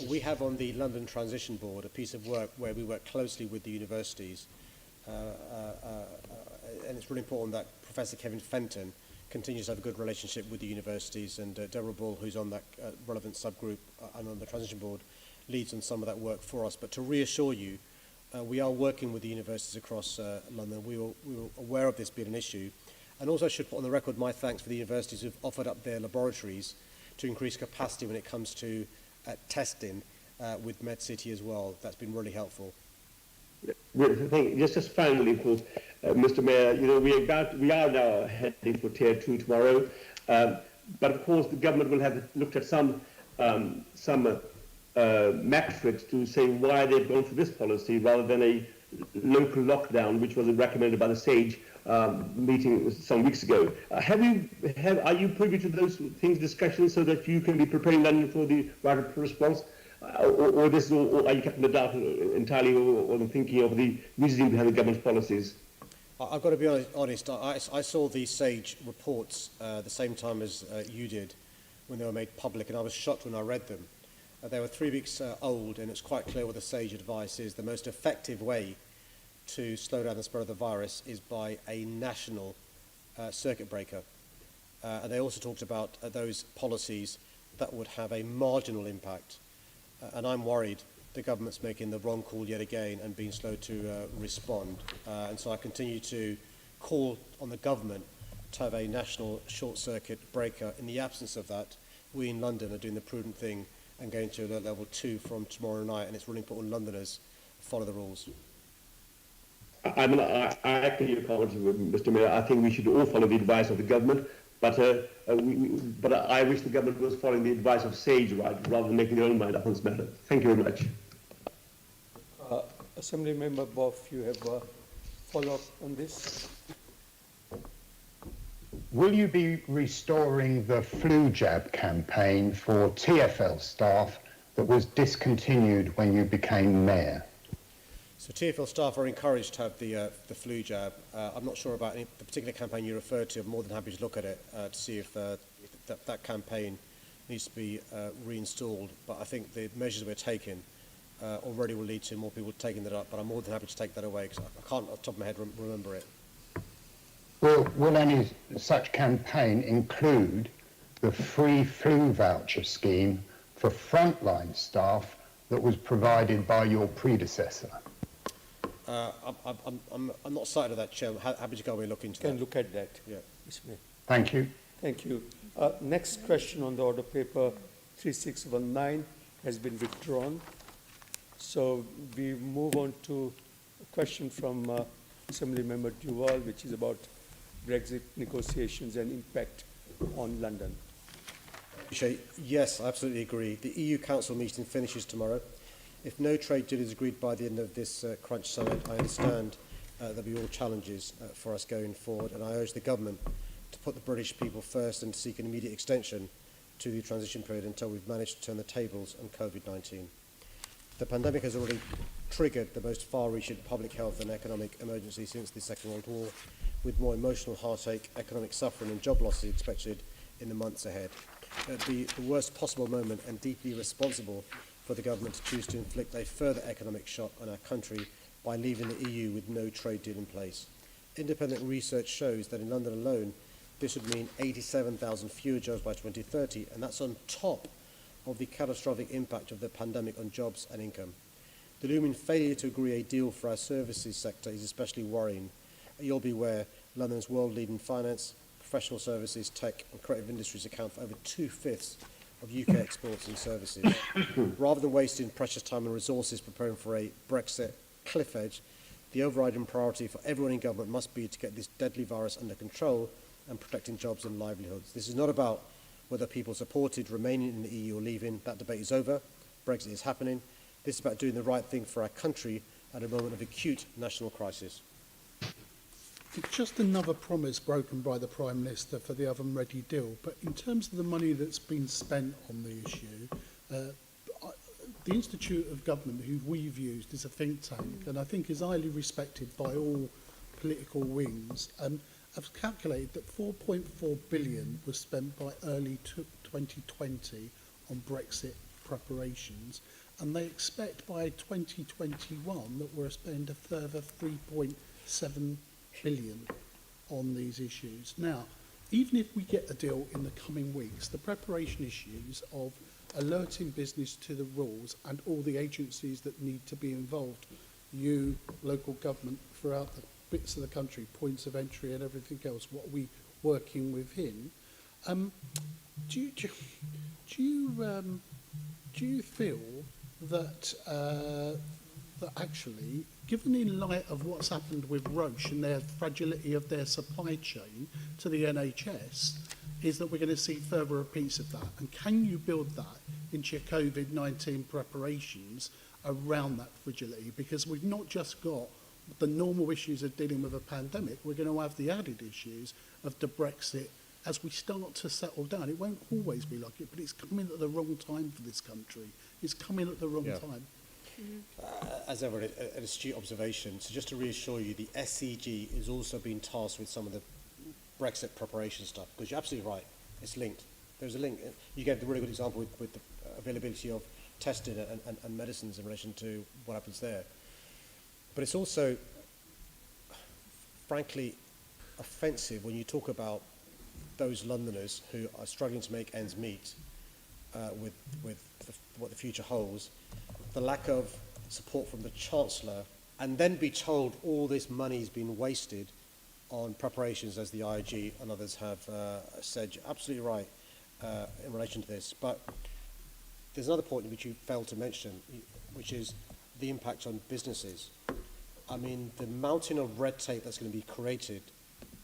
we have on the London Transition Board a piece of work where we work closely with the universities, and it's really important that Professor Kevin Fenton continues to have a good relationship with the universities, and Deborah Bull, who's on that relevant subgroup and on the Transition Board, leads on some of that work for us. But to reassure you, we are working with the universities across London. We were aware of this being an issue, and also I should put on the record my thanks for the universities who've offered up their laboratories to increase capacity when it comes to testing with MedCity as well. That's been really helpful. Just finally, of course, Mr. Mayor, you know, we are now heading for Tier 2 tomorrow, but of course the government will have looked at some metrics to say why they've gone for this policy rather than a local lockdown, which was recommended by the SAGE meeting some weeks ago. Are you privy to those things, discussions, so that you can be preparing London for the rapid response? Or are you kept in the dark entirely on thinking of the reasoning behind the government's policies? I've got to be honest, I saw the SAGE reports the same time as you did when they were made public, and I was shocked when I read them. They were 3 weeks old, and it's quite clear what the SAGE advice is. The most effective way to slow down the spread of the virus is by a national circuit breaker. And they also talked about those policies that would have a marginal impact. And I'm worried the government's making the wrong call yet again and being slow to respond. And so I continue to call on the government to have a national short-circuit breaker. In the absence of that, we in London are doing the prudent thing and going to alert level 2 from tomorrow night, and it's really important Londoners follow the rules. I echo your comments, Mr. Mayor. I think we should all follow the advice of the government, but I wish the government was following the advice of SAGE rather than making their own mind up on this matter. Thank you very much. Assembly Member Boff, you have a follow-up on this? Will you be restoring the flu jab campaign for TfL staff that was discontinued when you became mayor? So TfL staff are encouraged to have the flu jab. I'm not sure about the particular campaign you referred to. I'm more than happy to look at it to see if that campaign needs to be reinstalled. But I think the measures we're taking already will lead to more people taking that up. But I'm more than happy to take that away because I can't, off the top of my head, remember it. Will any such campaign include the free flu voucher scheme for frontline staff that was provided by your predecessor? I'm not cited of that, Chair. Happy to go away and look into that. Can look at that. Yeah. Thank you. Thank you. Next question on the order paper 3619 has been withdrawn. So we move on to a question from Assembly Member Duval, which is about Brexit negotiations and impact on London. Yes, I absolutely agree. The EU Council meeting finishes tomorrow. If no trade deal is agreed by the end of this crunch summit, I understand there'll be all challenges for us going forward, and I urge the government to put the British people first and to seek an immediate extension to the transition period until we've managed to turn the tables on COVID-19. The pandemic has already triggered the most far-reaching public health and economic emergency since the Second World War, with more emotional heartache, economic suffering and job losses expected in the months ahead. At the worst possible moment and deeply irresponsible for the government to choose to inflict a further economic shock on our country by leaving the EU with no trade deal in place. Independent research shows that in London alone, this would mean 87,000 fewer jobs by 2030, and that's on top of the catastrophic impact of the pandemic on jobs and income. The looming failure to agree a deal for our services sector is especially worrying. You'll be aware London's world-leading finance, professional services, tech and creative industries account for over 2/5 of UK exports and services. Rather than wasting precious time and resources preparing for a Brexit cliff edge, the overriding priority for everyone in government must be to get this deadly virus under control and protecting jobs and livelihoods. This is not about whether people supported remaining in the EU or leaving. That debate is over. Brexit is happening. This is about doing the right thing for our country at a moment of acute national crisis. It's just another promise broken by the Prime Minister for the oven ready deal. But in terms of the money that's been spent on the issue, the Institute of Government, who we've used, is a think tank, and I think is highly respected by all political wings, have calculated that 4.4 billion was spent by early 2020 on Brexit preparations, and they expect by 2021 that we'll spend a further 3.7 billion on these issues. Now, even if we get a deal in the coming weeks, the preparation issues of alerting business to the rules and all the agencies that need to be involved, you, local government, throughout the bits of the country, points of entry and everything else, what are we working within? Do you feel that that actually, given in light of what's happened with Roche and their fragility of their supply chain to the NHS, is that we're going to see further repeats of that? And can you build that into your COVID-19 preparations around that fragility? Because we've not just got the normal issues of dealing with a pandemic, we're going to have the added issues of the Brexit as we start to settle down. It won't always be like it, but it's coming at the wrong time for this country. It's coming at the wrong time. As ever, an astute observation. So just to reassure you, the SCG is also being tasked with some of the Brexit preparation stuff, because you're absolutely right, it's linked. There's a link. You gave the really good example with the availability of testing and medicines in relation to what happens there. But it's also, frankly, offensive when you talk about those Londoners who are struggling to make ends meet with what the future holds, the lack of support from the Chancellor, and then be told all this money has been wasted on preparations, as the IIG and others have said. You're absolutely right in relation to this. But there's another point which you failed to mention, which is the impact on businesses. I mean, the mountain of red tape that's going to be created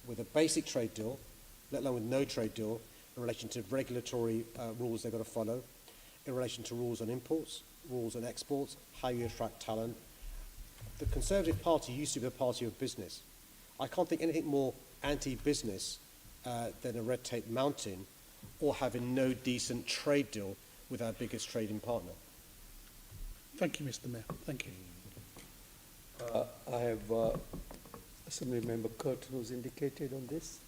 with a basic trade deal, let alone with no trade deal, in relation to regulatory rules they've got to follow, in relation to rules on imports, rules on exports, how you attract talent. The Conservative Party used to be a party of business. I can't think anything more anti-business than a red tape mountain or having no decent trade deal with our biggest trading partner. Thank you, Mr. Mayor. Thank you. I have Assembly Member Curtin who's indicated on this.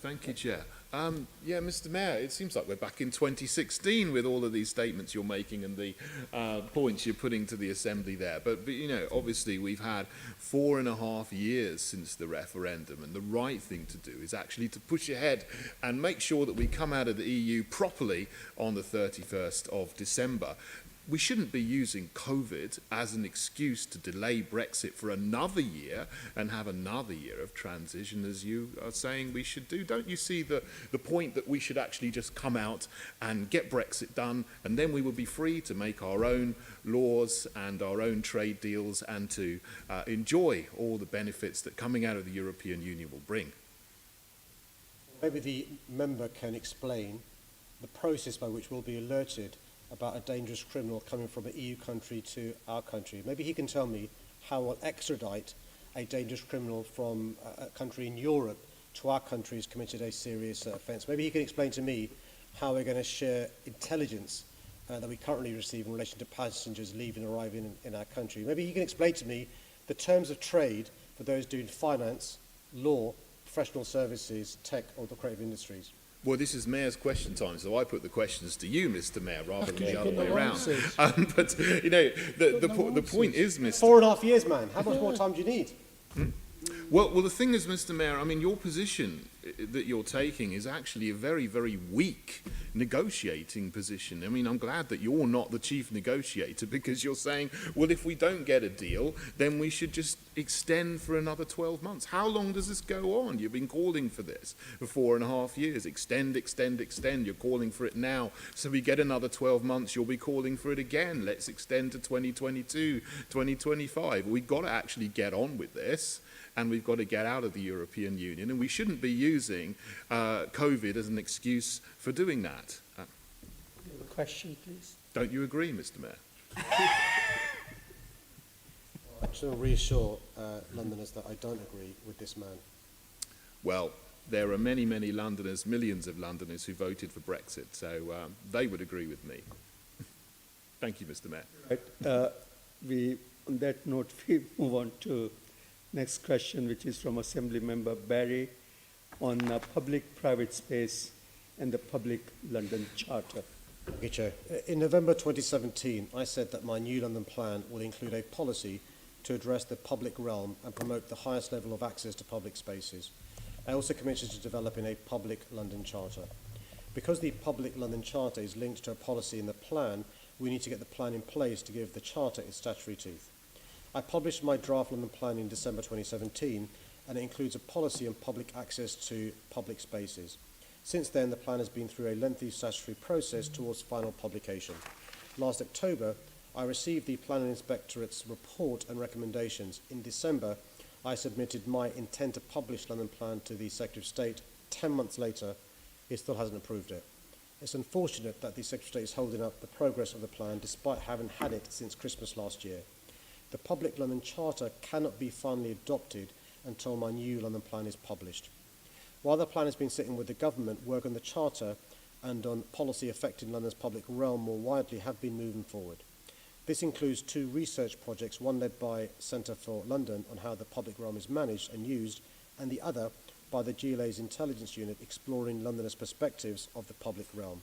Thank you, Chair. Yeah, Mr. Mayor, it seems like we're back in 2016 with all of these statements you're making and the points you're putting to the Assembly there. But, you know, obviously we've had 4.5 years since the referendum, and the right thing to do is actually to push ahead and make sure that we come out of the EU properly on the 31st of December. We shouldn't be using COVID as an excuse to delay Brexit for another year and have another year of transition, as you are saying we should do. Don't you see the point that we should actually just come out and get Brexit done, and then we will be free to make our own laws and our own trade deals and to enjoy all the benefits that coming out of the European Union will bring? Maybe the member can explain the process by which we'll be alerted about a dangerous criminal coming from an EU country to our country. Maybe he can tell me how we'll extradite a dangerous criminal from a country in Europe to our country who's committed a serious offence. Maybe he can explain to me how we're going to share intelligence that we currently receive in relation to passengers leaving and arriving in our country. Maybe he can explain to me the terms of trade for those doing finance, law, professional services, tech or the creative industries. Well, this is Mayor's question time, so I put the questions to you, Mr. Mayor, rather than the other way around. But, you know, the point is, Mr. 4.5 years, man. How much more time do you need? Well, the thing is, Mr. Mayor, I mean, your position that you're taking is actually a very, very weak negotiating position. I mean, I'm glad that you're not the chief negotiator, because you're saying, well, if we don't get a deal, then we should just extend for another 12 months. How long does this go on? You've been calling for this for 4.5 years. Extend, extend, extend. You're calling for it now. So we get another 12 months, you'll be calling for it again. Let's extend to 2022, 2025. We've got to actually get on with this, and we've got to get out of the European Union, and we shouldn't be using COVID as an excuse for doing that. Question, please. Don't you agree, Mr. Mayor? I just want to reassure Londoners that I don't agree with this man. Well, there are many, many Londoners, millions of Londoners who voted for Brexit, so they would agree with me. Thank you, Mr. Mayor. Right, on that note, we move on to next question, which is from Assembly Member Barry on public-private space and the Public London Charter. Okay, Chair. In November 2017, I said that my new London plan will include a policy to address the public realm and promote the highest level of access to public spaces. I also committed to developing a Public London Charter. Because the Public London Charter is linked to a policy in the plan, we need to get the plan in place to give the Charter its statutory teeth. I published my draft London plan in December 2017, and it includes a policy on public access to public spaces. Since then, the plan has been through a lengthy statutory process towards final publication. Last October, I received the Planning Inspectorate's report and recommendations. In December, I submitted my intent to publish London plan to the Secretary of State. 10 months later, he still hasn't approved it. It's unfortunate that the Secretary of State is holding up the progress of the plan despite having had it since Christmas last year. The Public London Charter cannot be finally adopted until my new London plan is published. While the plan has been sitting with the government, work on the Charter and on policy affecting London's public realm more widely have been moving forward. This includes 2 research projects, one led by Centre for London on how the public realm is managed and used, and the other by the GLA's Intelligence Unit exploring Londoners' perspectives of the public realm.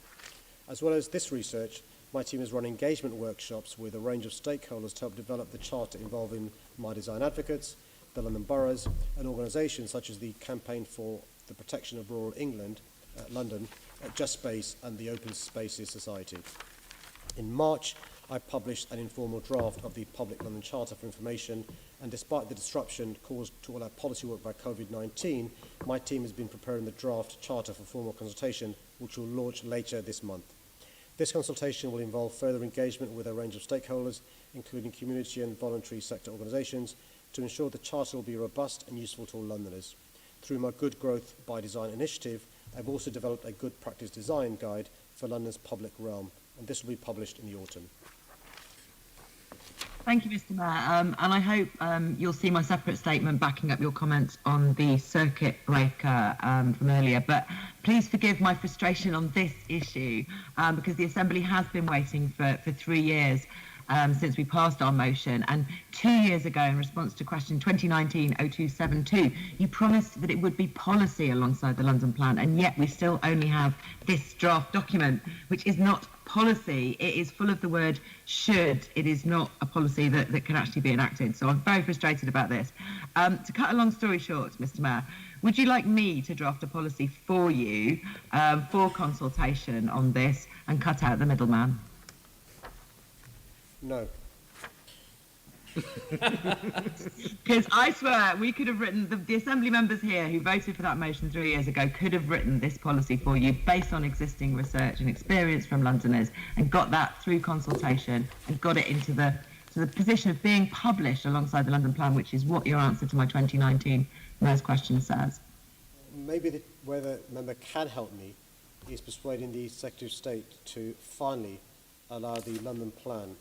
As well as this research, my team has run engagement workshops with a range of stakeholders to help develop the Charter involving My Design Advocates, the London boroughs, and organisations such as the Campaign for the Protection of Rural England, London, Just Space and the Open Spaces Society. In March, I published an informal draft of the Public London Charter for information, and despite the disruption caused to all our policy work by COVID-19, my team has been preparing the draft charter for formal consultation, which will launch later this month. This consultation will involve further engagement with a range of stakeholders, including community and voluntary sector organisations, to ensure the Charter will be robust and useful to all Londoners. Through my Good Growth by Design initiative, I've also developed a good practice design guide for London's public realm, and this will be published in the autumn. Thank you, Mr. Mayor, and I hope you'll see my separate statement backing up your comments on the circuit breaker from earlier. But please forgive my frustration on this issue because the Assembly has been waiting for 3 years. since we passed our motion. And 2 years ago, in response to question 2019-0272, you promised that it would be policy alongside the London plan, and yet we still only have this draft document, which is not policy. It is full of the word should. It is not a policy that can actually be enacted. So I'm very frustrated about this. To cut a long story short, Mr. Mayor, would you like me to draft a policy for you for consultation on this and cut out the middleman? No. Because I swear we could have written, the Assembly members here who voted for that motion 3 years ago could have written this policy for you based on existing research and experience from Londoners and got that through consultation and got it into the position of being published alongside the London plan, which is what your answer to my 2019 Mayor's question says. Maybe where the member can help me is persuading the Secretary of State to finally allow the London plan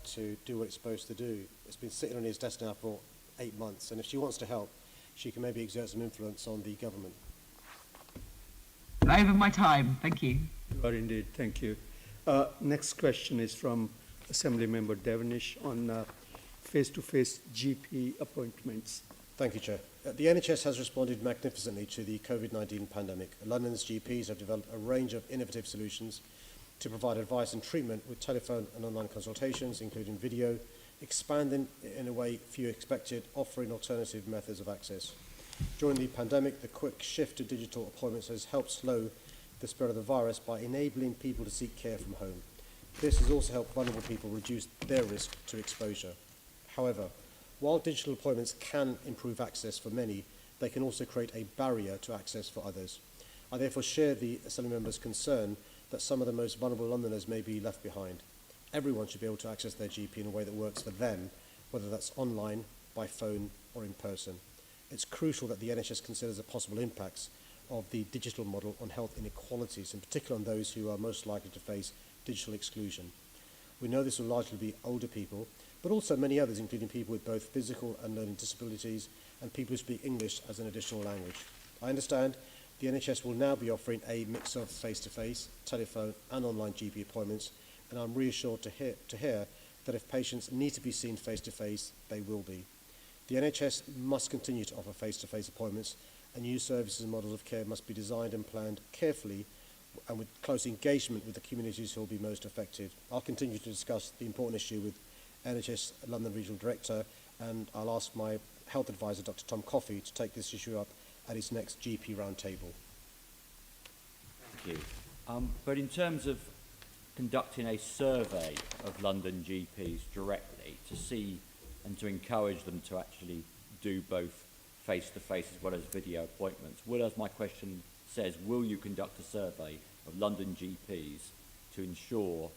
to do what it's supposed to do. It's been sitting on his desk now for 8 months, and if she wants to help, she can maybe exert some influence on the government. Over my time, thank you. You are indeed, thank you. Next question is from Assembly Member Devenish on face-to-face GP appointments. Thank you, Chair. The NHS has responded magnificently to the COVID-19 pandemic. London's GPs have developed a range of innovative solutions to provide advice and treatment with telephone and online consultations, including video, expanding in a way few expected, offering alternative methods of access. During the pandemic, the quick shift to digital appointments has helped slow the spread of the virus by enabling people to seek care from home. This has also helped vulnerable people reduce their risk to exposure. However, while digital appointments can improve access for many, they can also create a barrier to access for others. I therefore share the Assembly members' concern that some of the most vulnerable Londoners may be left behind. Everyone should be able to access their GP in a way that works for them, whether that's online, by phone, or in person. It's crucial that the NHS considers the possible impacts of the digital model on health inequalities, in particular on those who are most likely to face digital exclusion. We know this will largely be older people, but also many others, including people with both physical and learning disabilities and people who speak English as an additional language. I understand the NHS will now be offering a mix of face-to-face, telephone and online GP appointments, and I'm reassured to hear that if patients need to be seen face-to-face, they will be. The NHS must continue to offer face-to-face appointments, and new services and models of care must be designed and planned carefully and with close engagement with the communities who will be most affected. I'll continue to discuss the important issue with NHS London Regional Director, and I'll ask my health advisor, Dr. Tom Coffey, to take this issue up at his next GP roundtable. Thank you. But in terms of conducting a survey of London GPs directly to see and to encourage them to actually do both face-to-face as well as video appointments, will, as my question says, will you conduct a survey of London GPs to ensure,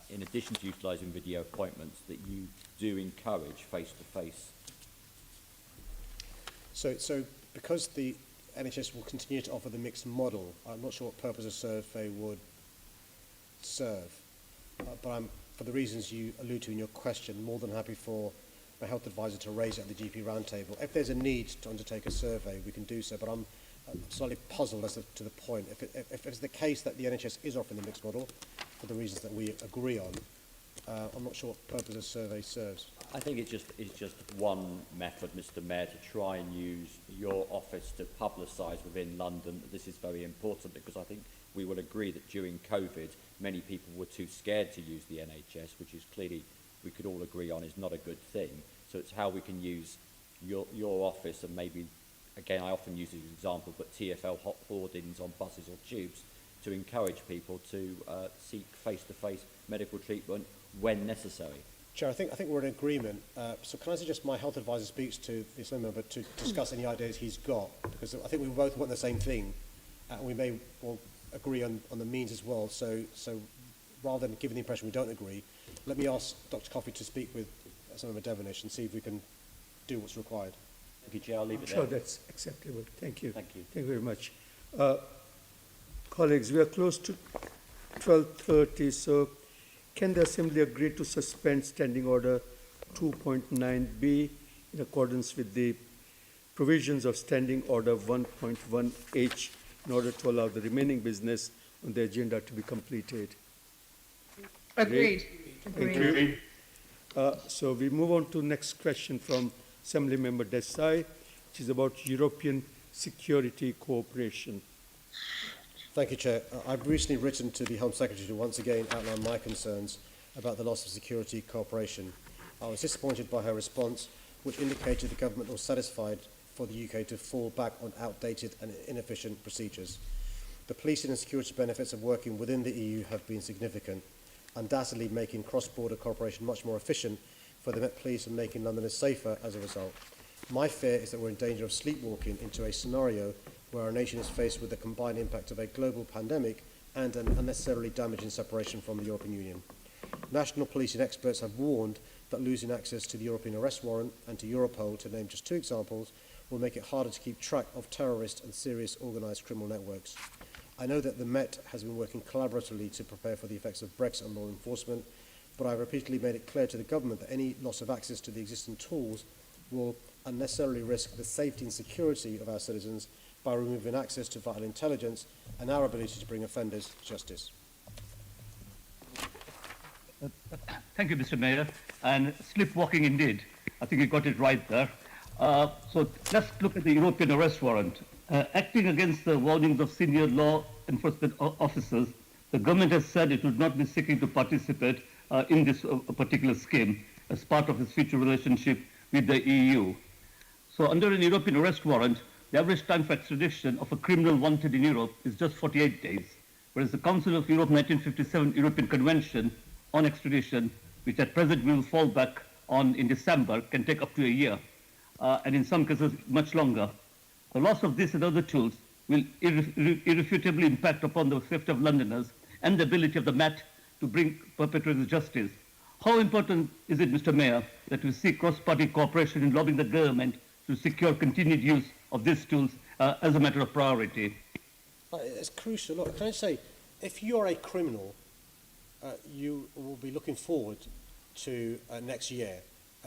in addition to utilising video appointments, that you do encourage face-to-face? So because the NHS will continue to offer the mixed model, I'm not sure what purpose a survey would serve, but I'm, for the reasons you allude to in your question, more than happy for my health advisor to raise it at the GP roundtable. If there's a need to undertake a survey, we can do so, but I'm slightly puzzled as to the point. If it's the case that the NHS is offering the mixed model, for the reasons that we agree on, I'm not sure what purpose a survey serves. I think it's just one method, Mr. Mayor, to try and use your office to publicise within London that this is very important, because I think we will agree that during COVID, many people were too scared to use the NHS, which is clearly, we could all agree on, is not a good thing. So it's how we can use your office, and maybe, again, I often use this example, but TfL hot boardings on buses or tubes to encourage people to seek face-to-face medical treatment when necessary. Chair, I think we're in agreement. So can I suggest my health advisor speaks to the Assembly member to discuss any ideas he's got, because I think we both want the same thing, and we may well agree on the means as well. So rather than giving the impression we don't agree, let me ask Dr. Coffey to speak with Assembly member Devenish and see if we can do what's required. Thank you, Chair. I'll leave it there. Sure, that's acceptable. Thank you. Thank you. Thank you very much. Colleagues, we are close to 12:30, so can the Assembly agree to suspend Standing Order 2.9b in accordance with the provisions of Standing Order 1.1h in order to allow the remaining business on the agenda to be completed? Agreed. Thank you. So we move on to next question from Assembly Member Desai, which is about European security cooperation. Thank you, Chair. I've recently written to the Home Secretary to once again outline my concerns about the loss of security cooperation. I was disappointed by her response, which indicated the government was satisfied for the UK to fall back on outdated and inefficient procedures. The policing and security benefits of working within the EU have been significant, undoubtedly making cross-border cooperation much more efficient for the Met Police and making Londoners safer as a result. My fear is that we're in danger of sleepwalking into a scenario where our nation is faced with the combined impact of a global pandemic and an unnecessarily damaging separation from the European Union. National policing experts have warned that losing access to the European arrest warrant and to Europol, to name just two examples, will make it harder to keep track of terrorist and serious organised criminal networks. I know that the Met has been working collaboratively to prepare for the effects of Brexit on law enforcement, but I've repeatedly made it clear to the government that any loss of access to the existing tools will unnecessarily risk the safety and security of our citizens by removing access to vital intelligence and our ability to bring offenders to justice. Thank you, Mr. Mayor. And sleepwalking indeed. I think you got it right there. So let's look at the European arrest warrant. Acting against the warnings of senior law enforcement officers, the government has said it would not be seeking to participate in this particular scheme as part of its future relationship with the EU. So under an European arrest warrant, the average time for extradition of a criminal wanted in Europe is just 48 days, whereas the Council of Europe 1957 European Convention on extradition, which at present we will fall back on in December, can take up to a year, and in some cases much longer. The loss of this and other tools will irrefutably impact upon the safety of Londoners and the ability of the Met to bring perpetrators to justice. How important is it, Mr. Mayor, that we see cross-party cooperation in lobbying the government to secure continued use of these tools as a matter of priority? It's crucial. Look, can I say, if you're a criminal, you will be looking forward to next year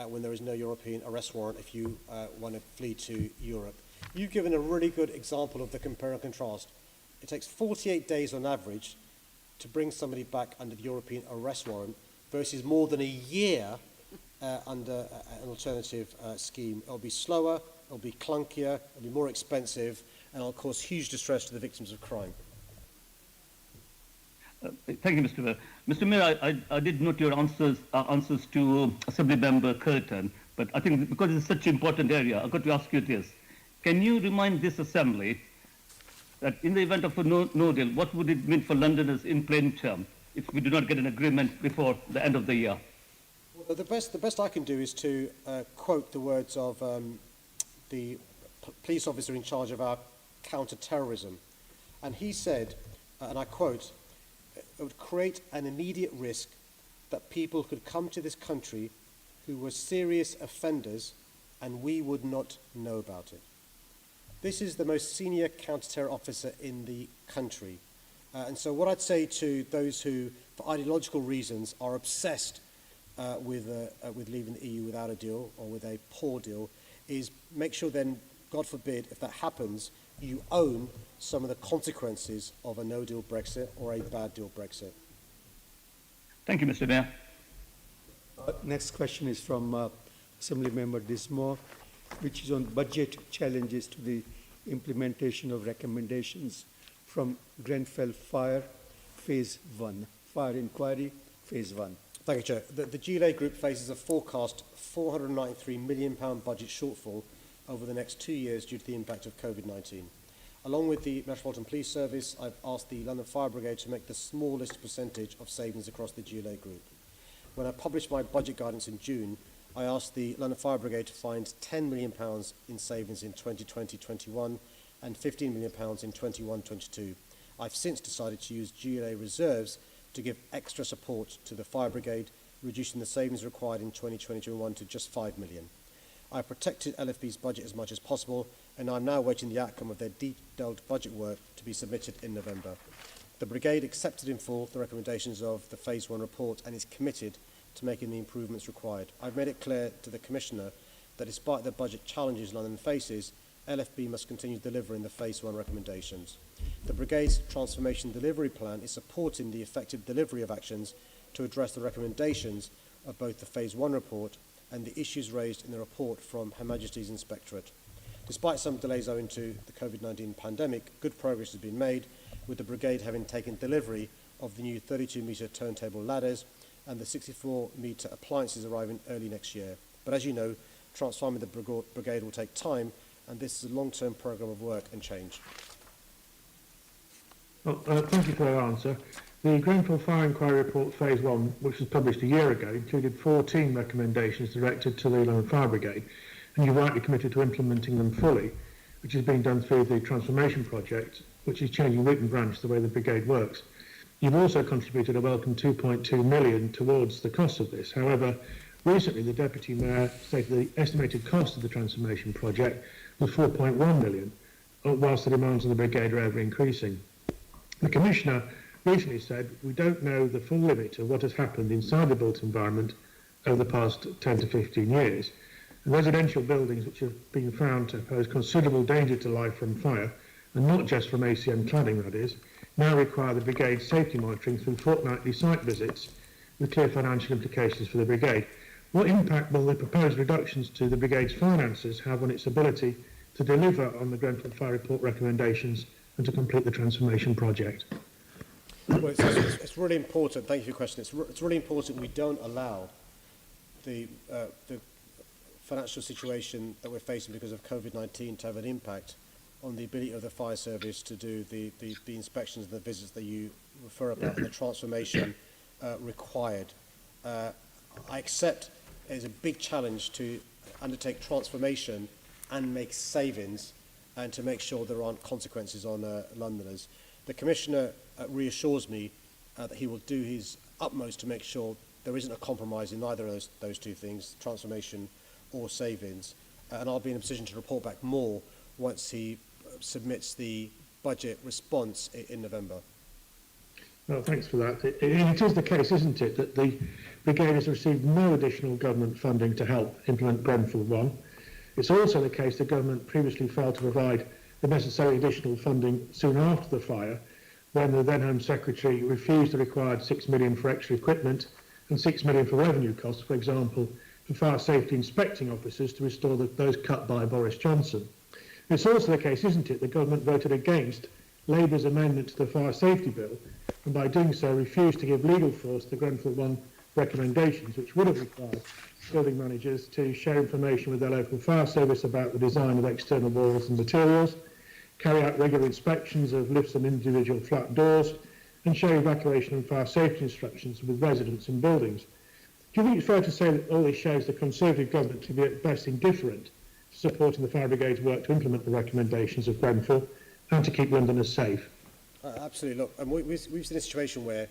when there is no European arrest warrant if you want to flee to Europe. You've given a really good example of the compare and contrast. It takes 48 days on average to bring somebody back under the European arrest warrant versus more than a year under an alternative scheme. It'll be slower, it'll be clunkier, it'll be more expensive, and it'll cause huge distress to the victims of crime. Thank you, Mr. Mayor. Mr. Mayor, I did note your answers to Assemblymember Curtin, but I think because it's such an important area, I've got to ask you this. Can you remind this Assembly that in the event of a no deal, what would it mean for Londoners in plain terms if we do not get an agreement before the end of the year? Well, the best I can do is to quote the words of the police officer in charge of our counter-terrorism. And he said, and I quote, "It would create an immediate risk that people could come to this country who were serious offenders and we would not know about it." This is the most senior counter-terror officer in the country. And so what I'd say to those who, for ideological reasons, are obsessed with leaving the EU without a deal or with a poor deal is make sure then, God forbid, if that happens, you own some of the consequences of a no-deal Brexit or a bad deal Brexit. Thank you, Mr. Mayor. Next question is from Assemblymember Dismore, which is on budget challenges to the implementation of recommendations from Grenfell Fire Phase 1, Fire Inquiry Phase 1. Thank you, Chair. The GLA Group faces a forecast £493 million budget shortfall over the next 2 years due to the impact of COVID-19. Along with the Metropolitan Police Service, I've asked the London Fire Brigade to make the smallest percentage of savings across the GLA Group. When I published my budget guidance in June, I asked the London Fire Brigade to find £10 million in savings in 2020-21 and £15 million in 21-22. I've since decided to use GLA reserves to give extra support to the Fire Brigade, reducing the savings required in 2020-21 to just £5 million. I've protected LFB's budget as much as possible, and I'm now waiting the outcome of their detailed budget work to be submitted in November. The Brigade accepted in full the recommendations of the Phase 1 report and is committed to making the improvements required. I've made it clear to the Commissioner that despite the budget challenges London faces, LFB must continue delivering the Phase 1 recommendations. The Brigade's Transformation Delivery Plan is supporting the effective delivery of actions to address the recommendations, of both the Phase 1 report and the issues raised in the report from Her Majesty's Inspectorate. Despite some delays owing to the COVID-19 pandemic, good progress has been made, with the Brigade having taken delivery of the new 32-metre turntable ladders and the 64-metre appliances arriving early next year. But as you know, transforming the Brigade will take time, and this is a long-term programme of work and change. Well, thank you for that answer. The Grenfell Fire Inquiry Report Phase 1, which was published a year ago, included 14 recommendations directed to the London Fire Brigade, and you rightly committed to implementing them fully, which is being done through the Transformation Project, which is changing root and branch the way the Brigade works. You've also contributed a welcome 2.2 million towards the cost of this. However, recently the Deputy Mayor stated the estimated cost of the Transformation Project was 4.1 million, whilst the demands on the Brigade are ever increasing. The Commissioner recently said, we don't know the full limit of what has happened inside the built environment over the past 10 to 15 years. And residential buildings which have been found to pose considerable danger to life from fire, and not just from ACM cladding that is, now require the Brigade's safety monitoring through fortnightly site visits with clear financial implications for the Brigade. What impact will the proposed reductions to the Brigade's finances have on its ability to deliver on the Grenfell Fire Report recommendations and to complete the transformation project? Well, it's really important, thank you for your question, it's really important we don't allow the financial situation that we're facing because of COVID-19 to have an impact on the ability of the fire service to do the inspections and the visits that you refer about and the transformation required. I accept it's a big challenge to undertake transformation and make savings and to make sure there aren't consequences on Londoners. The Commissioner reassures me that he will do his utmost to make sure there isn't a compromise in either of those two things, transformation or savings, and I'll be in a position to report back more once he submits the budget response in November. Well, thanks for that. It is the case, isn't it, that the Brigade has received no additional government funding to help implement Grenfell 1. It's also the case the government previously failed to provide the necessary additional funding soon after the fire, when the then Home Secretary refused the required £6 million for extra equipment and £6 million for revenue costs, for example, for fire safety inspecting officers to restore those cut by Boris Johnson. It's also the case, isn't it, the government voted against Labour's amendment to the Fire Safety Bill, and by doing so refused to give legal force to Grenfell 1 recommendations, which would have required building managers to share information with their local fire service about the design of external walls and materials, carry out regular inspections of lifts and individual flat doors, and share evacuation and fire safety instructions with residents in buildings. Do you think it's fair to say that all this shows the Conservative government to be at best indifferent to supporting the Fire Brigade's work to implement the recommendations of Grenfell and to keep Londoners safe? Absolutely. Look, and we've seen a situation where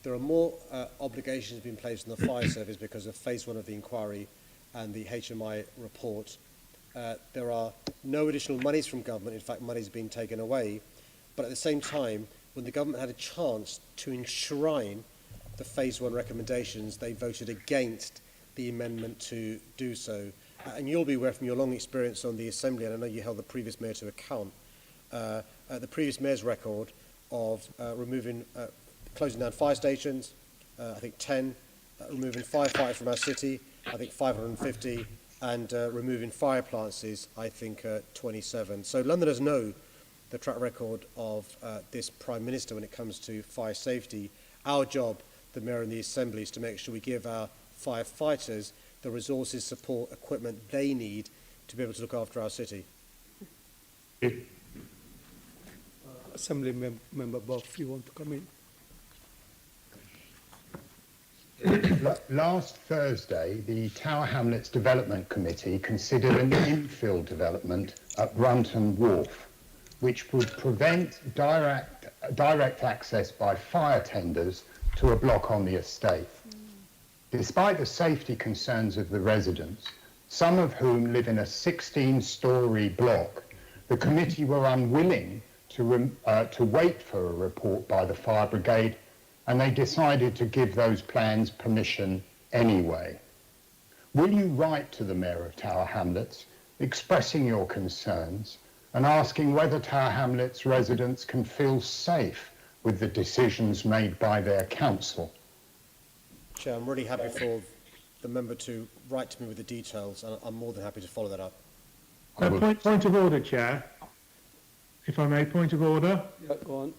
there are more obligations being placed on the fire service because of Phase 1 of the inquiry and the HMI report. There are no additional monies from government. In fact, money's been taken away. But at the same time, when the government had a chance to enshrine the Phase 1 recommendations, they voted against the amendment to do so. And you'll be aware from your long experience on the Assembly, and I know you held the previous Mayor to account, the previous Mayor's record of closing down fire stations, I think 10, removing firefighters from our city, I think 550, and removing fire appliances, I think 27. So Londoners know the track record of this Prime Minister when it comes to fire safety. Our job, the Mayor and the Assembly, is to make sure we give our firefighters the resources, support, equipment they need to be able to look after our city. Assembly Member Bob, you want to come in? Last Thursday, the Tower Hamlets Development Committee considered an infill development at Brunton Wharf, which would prevent direct access by fire tenders to a block on the estate. Despite the safety concerns of the residents, some of whom live in a 16-storey block, the committee were unwilling to wait for a report by the fire brigade, and they decided to give those plans permission anyway. Will you write to the Mayor of Tower Hamlets expressing your concerns and asking whether Tower Hamlets residents can feel safe with the decisions made by their council? Chair, I'm really happy for the member to write to me with the details, and I'm more than happy to follow that up. Point of order, Chair. If I may, point of order. Yeah, go on.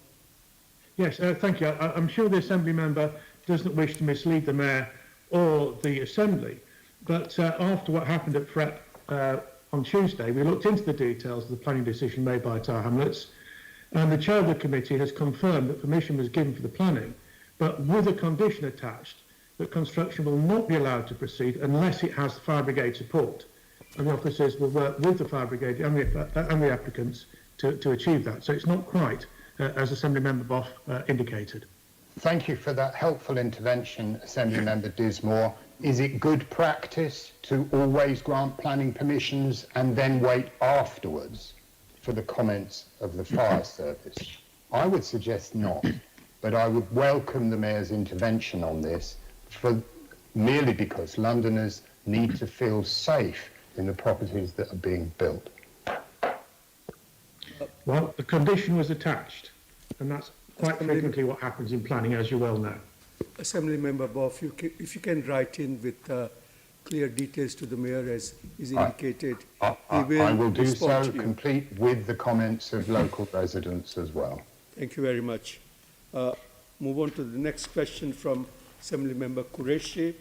Yes, thank you. I'm sure the Assembly member doesn't wish to mislead the Mayor or the Assembly, but after what happened at FREP on Tuesday, we looked into the details of the planning decision made by Tower Hamlets, and the Chair of the committee has confirmed that permission was given for the planning, but with a condition attached that construction will not be allowed to proceed unless it has fire brigade support. And the officers will work with the fire brigade and the applicants to achieve that. So it's not quite as Assembly Member Boff indicated. Thank you for that helpful intervention, Assembly Member Dismore. Is it good practice to always grant planning permissions and then wait afterwards for the comments of the fire service? I would suggest not, but I would welcome the Mayor's intervention on this merely because Londoners need to feel safe in the properties that are being built. Well, the condition was attached, and that's quite frequently what happens in planning, as you well know. Assembly Member Boff, if you can write in with clear details to the Mayor as is indicated, I will do so, complete with the comments of local residents as well. Thank you very much. Move on to the next question from Assembly Member Qureshi,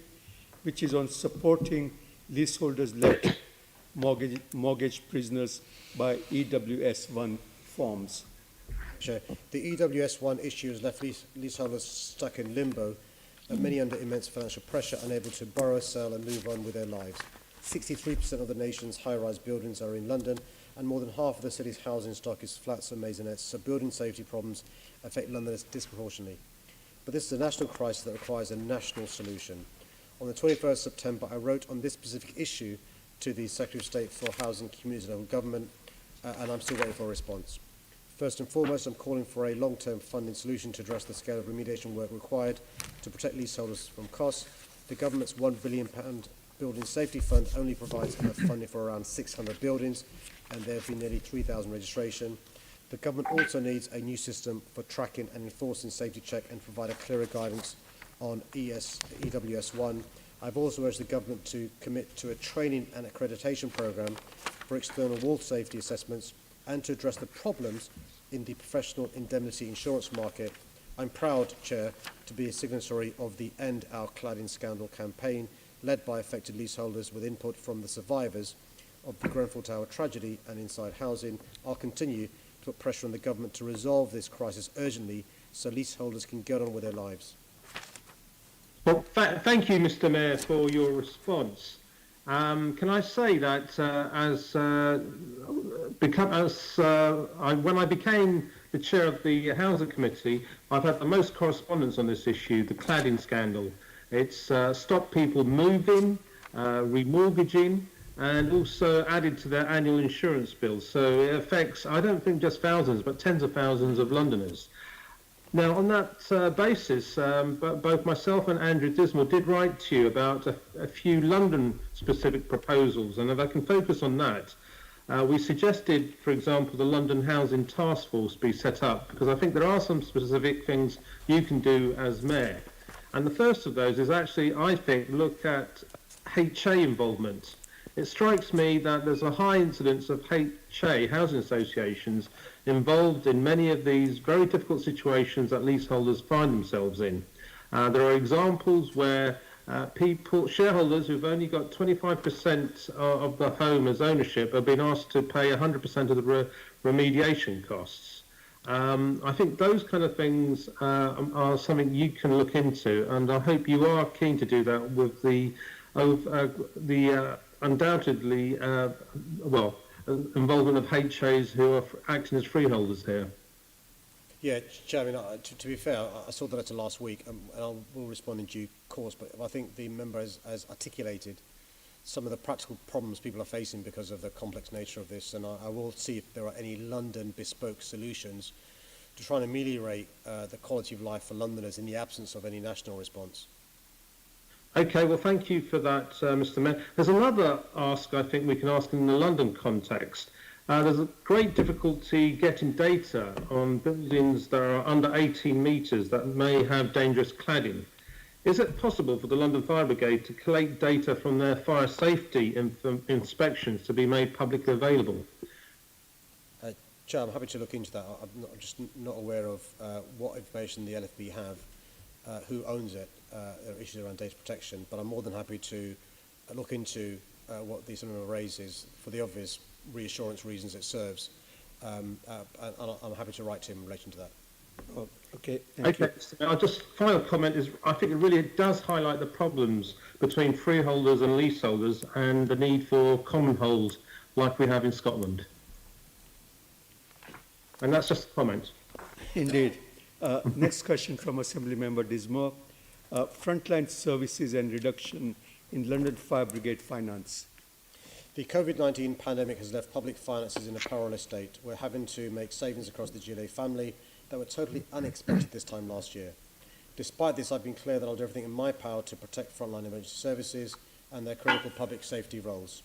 which is on supporting leaseholders left mortgage prisoners by EWS1 forms. Chair, the EWS1 issue has left leaseholders stuck in limbo, and many under immense financial pressure, unable to borrow, sell and move on with their lives. 63% of the nation's high-rise buildings are in London, and more than half of the city's housing stock is flats and maisonettes, so building safety problems affect Londoners disproportionately. But this is a national crisis that requires a national solution. On the 21st September, I wrote on this specific issue to the Secretary of State for Housing, Communities and Local Government, and I'm still waiting for a response. First and foremost, I'm calling for a long-term funding solution to address the scale of remediation work required to protect leaseholders from costs. The government's £1 billion Building Safety Fund only provides enough funding for around 600 buildings, and there have been nearly 3,000 registration. The government also needs a new system for tracking and enforcing safety check and provide a clearer guidance on EWS1. I've also urged the government to commit to a training and accreditation programme for external wall safety assessments and to address the problems in the professional indemnity insurance market. I'm proud, Chair, to be a signatory of the End Our Cladding Scandal campaign, led by affected leaseholders with input from the survivors of the Grenfell Tower tragedy and Inside Housing. I'll continue to put pressure on the government to resolve this crisis urgently so leaseholders can get on with their lives. Well, thank you, Mr. Mayor, for your response. Can I say that when I became the chair of the Housing Committee, I've had the most correspondence on this issue, the cladding scandal. It's stopped people moving, remortgaging, and also added to their annual insurance bills. So it affects, I don't think just thousands, but tens of thousands of Londoners. Now, on that basis, both myself and Andrew Dismore did write to you about a few London-specific proposals, and if I can focus on that, we suggested, for example, the London Housing Task Force be set up, because I think there are some specific things you can do as Mayor. And the first of those is actually, I think, look at HA involvement. It strikes me that there's a high incidence of HA, housing associations, involved in many of these very difficult situations that leaseholders find themselves in. There are examples where shareholders who've only got 25% of the home as ownership have been asked to pay 100% of the remediation costs. I think those kind of things are something you can look into, and I hope you are keen to do that with the undoubtedly involvement of HAs who are acting as freeholders here. Yeah, Chair, I mean, to be fair, I saw the letter last week, and I will respond in due course, but I think the member has articulated some of the practical problems people are facing because of the complex nature of this, and I will see if there are any London bespoke solutions to try and ameliorate the quality of life for Londoners in the absence of any national response. Okay, well, thank you for that, Mr. Mayor. There's another ask I think we can ask in the London context. There's a great difficulty getting data on buildings that are under 18 metres that may have dangerous cladding. Is it possible for the London Fire Brigade to collect data from their fire safety inspections to be made publicly available? Chair, I'm happy to look into that. I'm just not aware of what information the LFB have, who owns it, there are issues around data protection, but I'm more than happy to look into what the Assembly Member raises for the obvious reassurance reasons it serves. And I'm happy to write to him in relation to that. Oh, okay, thank you. Our just final comment is I think it really does highlight the problems between freeholders and leaseholders and the need for common hold like we have in Scotland. And that's just a comment. Indeed. Next question from Assembly Member Dismore. Frontline services and reduction in London Fire Brigade finance. The COVID-19 pandemic has left public finances in a perilous state. We're having to make savings across the GLA family that were totally unexpected this time last year. Despite this, I've been clear that I'll do everything in my power to protect frontline emergency services and their critical public safety roles.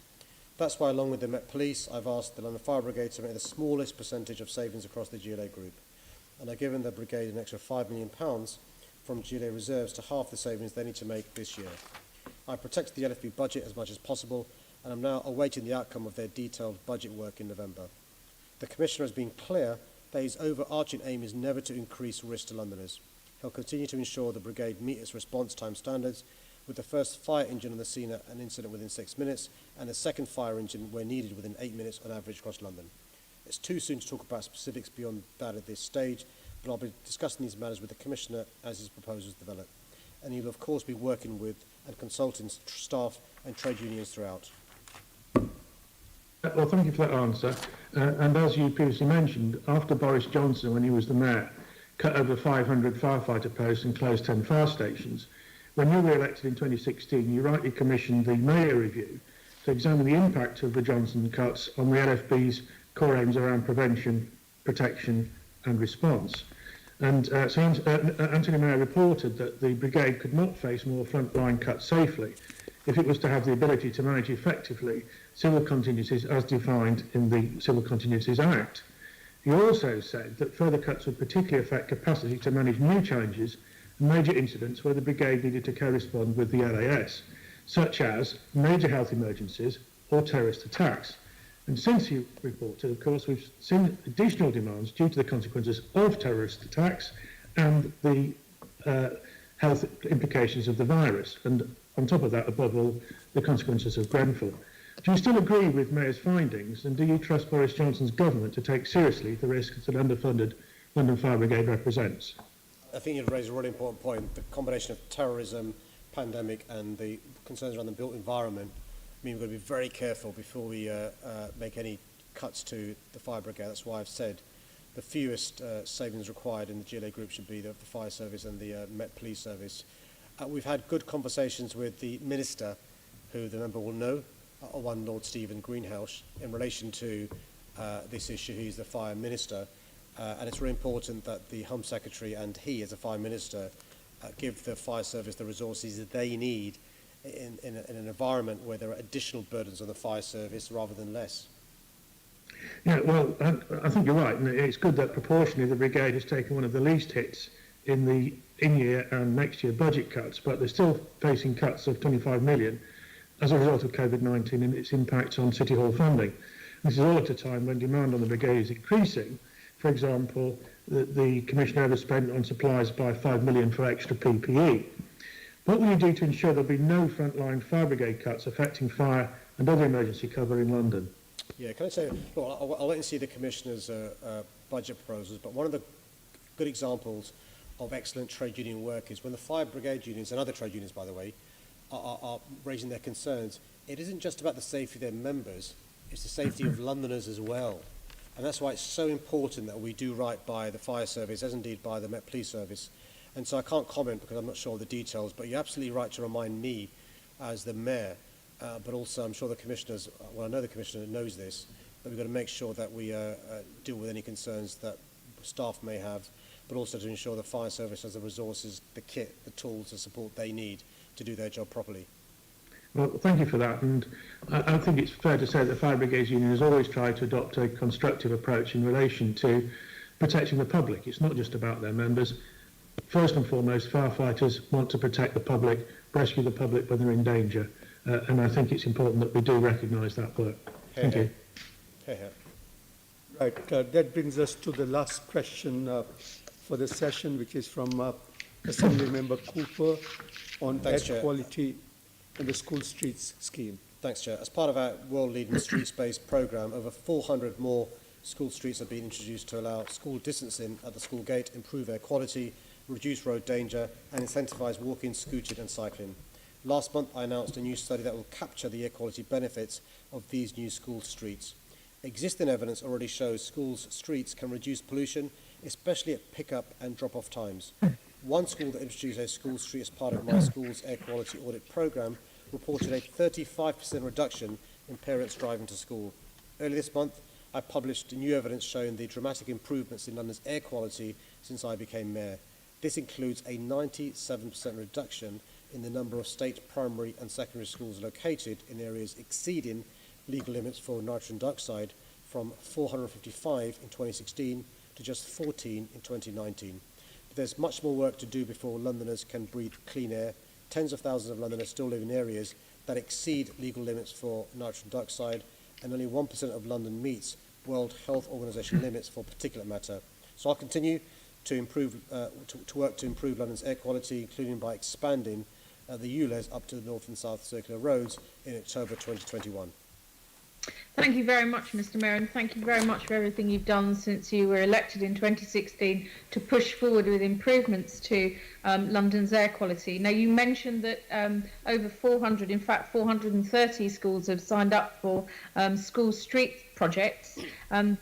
That's why, along with the Met Police, I've asked the London Fire Brigade to make the smallest percentage of savings across the GLA group. And I've given the brigade an extra £5 million from GLA reserves to half the savings they need to make this year. I protected the LFB budget as much as possible, and I'm now awaiting the outcome of their detailed budget work in November. The Commissioner has been clear that his overarching aim is never to increase risk to Londoners. He'll continue to ensure the brigade meet its response time standards, with the first fire engine on the scene at an incident within 6 minutes and a second fire engine where needed within 8 minutes on average across London. It's too soon to talk about specifics beyond that at this stage, but I'll be discussing these matters with the Commissioner as his proposals develop. And he'll of course be working with and consulting staff and trade unions throughout. Well, thank you for that answer. And as you previously mentioned, after Boris Johnson, when he was the mayor, cut over 500 firefighter posts and closed 10 fire stations, when you were elected in 2016, you rightly commissioned the Mayor Review to examine the impact of the Johnson cuts on the LFB's core aims around prevention, protection and response. And so Anthony Mayor reported that the brigade could not face more frontline cuts safely if it was to have the ability to manage effectively civil contingencies as defined in the Civil Contingencies Act. He also said that further cuts would particularly affect capacity to manage new challenges and major incidents where the brigade needed to correspond with the LAS, such as major health emergencies or terrorist attacks. And since he reported, of course, we've seen additional demands due to the consequences of terrorist attacks and the health implications of the virus. And on top of that, above all, the consequences of Grenfell. Do you still agree with Mayor's findings, and do you trust Boris Johnson's government to take seriously the risks that underfunded London Fire Brigade represents? I think you've raised a really important point. The combination of terrorism, pandemic and the concerns around the built environment mean we've got to be very careful before we make any cuts to the fire brigade. That's why I've said the fewest savings required in the GLA group should be the fire service and the Met Police service. We've had good conversations with the Minister, who the member will know, one Lord Stephen Greenhouse, in relation to this issue. He's the Fire Minister, and it's really important that the Home Secretary and he, as a Fire Minister, give the fire service the resources that they need in an environment where there are additional burdens on the fire service rather than less. Yeah, well, I think you're right, and it's good that proportionally the brigade has taken one of the least hits in the in-year and next year budget cuts, but they're still facing cuts of 25 million as a result of COVID-19 and its impact on City Hall funding. This is all at a time when demand on the brigade is increasing. For example, the Commissioner overspent on supplies by 5 million for extra PPE. What will you do to ensure there'll be no frontline fire brigade cuts affecting fire and other emergency cover in London? Yeah, can I say, well, I'll wait and see the Commissioner's budget proposals, but one of the good examples of excellent trade union work is when the fire brigade unions, and other trade unions by the way, are raising their concerns. It isn't just about the safety of their members, it's the safety of Londoners as well. And that's why it's so important that we do right by the fire service, as indeed by the Met Police service. And so I can't comment because I'm not sure of the details, but you're absolutely right to remind me as the Mayor, but also I'm sure the Commissioners, well I know the Commissioner knows this, that we've got to make sure that we deal with any concerns that staff may have, but also to ensure the fire service has the resources, the kit, the tools, the support they need to do their job properly. Well, thank you for that, and I think it's fair to say that the Fire Brigades Union has always tried to adopt a constructive approach in relation to protecting the public. It's not just about their members. First and foremost, firefighters want to protect the public, rescue the public when they're in danger, and I think it's important that we do recognise that work. Thank you. Right, that brings us to the last question for the session, which is from Assemblymember Cooper on air quality and the school streets scheme. Thanks, Chair. As part of our world-leading streets-based programme, over 400 more school streets have been introduced to allow school distancing at the school gate, improve air quality, reduce road danger and incentivise walking, scooting and cycling. Last month I announced a new study that will capture the air quality benefits of these new school streets. Existing evidence already shows schools' streets can reduce pollution, especially at pick-up and drop-off times. One school that introduced a school street as part of my school's air quality audit programme reported a 35% reduction in parents driving to school. Earlier this month, I published new evidence showing the dramatic improvements in London's air quality since I became mayor. This includes a 97% reduction in the number of state primary and secondary schools located in areas exceeding legal limits for nitrogen dioxide from 455 in 2016 to just 14 in 2019. But there's much more work to do before Londoners can breathe clean air. Tens of thousands of Londoners still live in areas that exceed legal limits for nitrogen dioxide, and only 1% of London meets World Health Organization limits for particulate matter. So I'll continue to improve, to work to improve London's air quality, including by expanding the ULEZ up to the North and South Circular Roads in October 2021. Thank you very much, Mr. Mayor, and thank you very much for everything you've done since you were elected in 2016 to push forward with improvements to London's air quality. Now, you mentioned that over 400, in fact 430 schools have signed up for school street projects.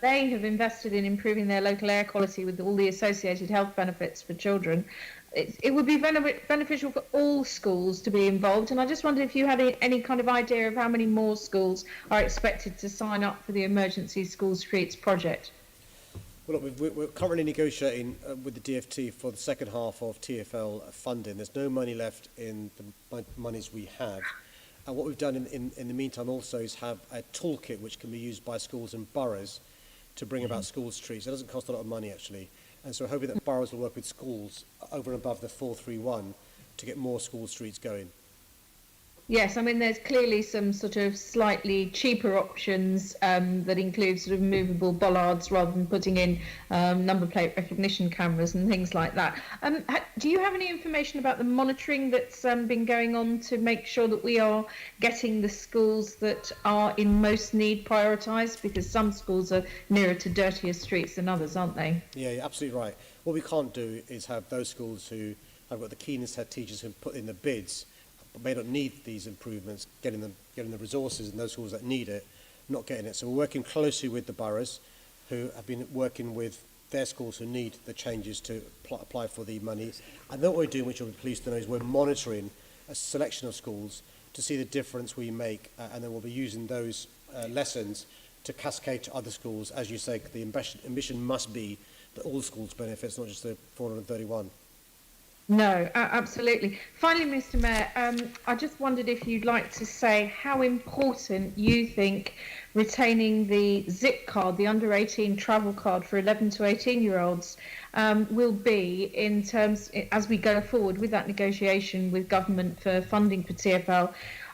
They have invested in improving their local air quality with all the associated health benefits for children. It would be beneficial for all schools to be involved, and I just wondered if you had any kind of idea of how many more schools are expected to sign up for the Emergency School Streets project. Well, look, we're currently negotiating with the DFT for the second half of TfL funding. There's no money left in the monies we have. And what we've done in the meantime also is have a toolkit which can be used by schools and boroughs to bring about school streets. It doesn't cost a lot of money, actually. And so we're hoping that boroughs will work with schools over and above the 431 to get more school streets going. Yes, I mean, there's clearly some sort of slightly cheaper options that include sort of movable bollards rather than putting in number plate recognition cameras and things like that. Do you have any information about the monitoring that's been going on to make sure that we are getting the schools that are in most need prioritised? Because some schools are nearer to dirtier streets than others, aren't they? Yeah, you're absolutely right. What we can't do is have those schools who have got the keenest head teachers who put in the bids may not need these improvements, getting the resources, and those schools that need it, not getting it. So we're working closely with the boroughs who have been working with their schools who need the changes to apply for the money. And then what we're doing, which you'll be pleased to know, is we're monitoring a selection of schools to see the difference we make, and then we'll be using those lessons to cascade to other schools. As you say, the ambition must be that all schools benefit, not just the 431. No, absolutely. Finally, Mr. Mayor, I just wondered if you'd like to say how important you think retaining the ZIP card, the under 18 travel card for 11 to 18-year-olds, will be in terms, as we go forward with that negotiation with government for funding for TfL.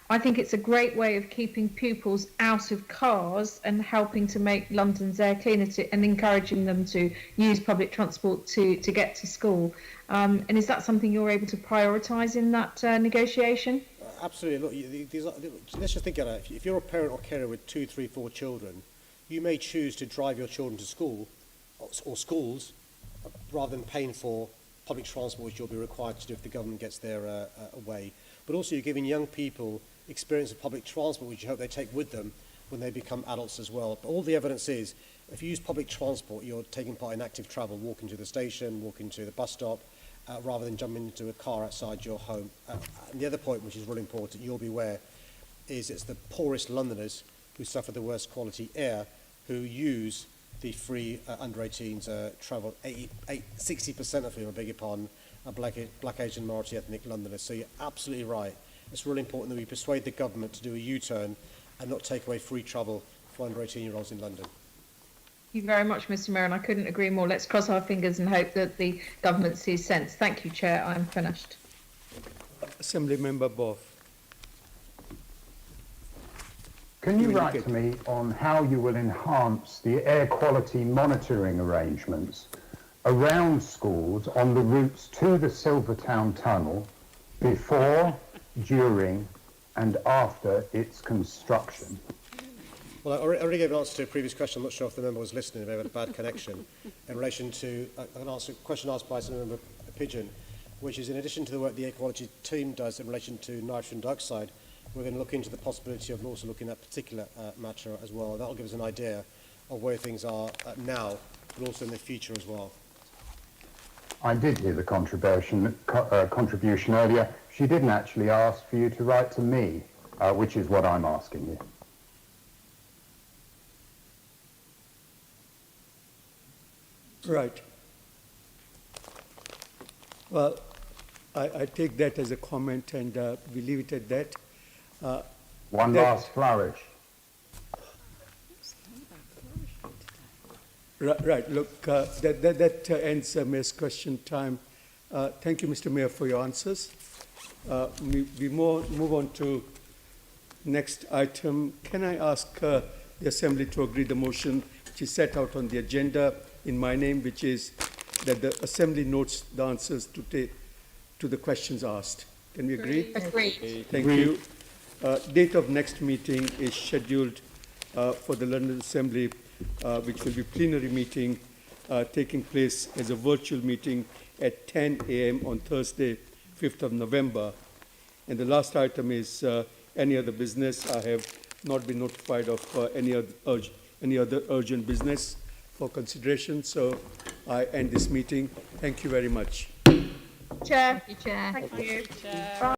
I think it's a great way of keeping pupils out of cars and helping to make London's air cleaner and encouraging them to use public transport to get to school. And is that something you're able to prioritise in that negotiation? Absolutely. Look, let's just think about it. If you're a parent or carer with 2, 3, 4 children, you may choose to drive your children to school or schools rather than paying for public transport, which you'll be required to do if the government gets their way. But also you're giving young people experience of public transport, which you hope they take with them when they become adults as well. But all the evidence is, if you use public transport, you're taking part in active travel, walking to the station, walking to the bus stop, rather than jumping into a car outside your home. And the other point, which is really important, you'll be aware, is it's the poorest Londoners who suffer the worst quality air who use the free under 18s travel. 60% of whom, I beg your pardon, are black, Asian, minority ethnic Londoners. So you're absolutely right. It's really important that we persuade the government to do a U-turn and not take away free travel for under 18-year-olds in London. you very much, Mr. Mayor, and I couldn't agree more. Let's cross our fingers and hope that the government sees sense. Thank you, Chair. I'm finished. Assembly Member Boff. Can you write to me on how you will enhance the air quality monitoring arrangements around schools on the routes to the Silvertown Tunnel before, during and after its construction? Well, I already gave an answer to a previous question. I'm not sure if the member was listening. Maybe had a bad connection. In relation to a question asked by some member Pigeon, which is in addition to the work the air quality team does in relation to nitrogen dioxide, we're going to look into the possibility of also looking at particulate matter as well. That will give us an idea of where things are now, but also in the future as well. I did hear the contribution earlier. She didn't actually ask for you to write to me, which is what I'm asking you. Right. Well, I take that as a comment, and we leave it at that. One last flourish. Right. Look, that ends Mayor's question time. Thank you, Mr. Mayor, for your answers. We move on to next item. Can I ask the Assembly to agree the motion which is set out on the agenda in my name, which is that the Assembly notes the answers to the questions asked? Can we agree? Agreed. Thank you. Date of next meeting is scheduled for the London Assembly, which will be plenary meeting taking place as a virtual meeting at 10 a.m. on Thursday, 5th of November. And the last item is any other business. I have not been notified of any other urgent business for consideration, so I end this meeting. Thank you very much. Chair. Thank you, Chair. Thank you, Chair. Bye.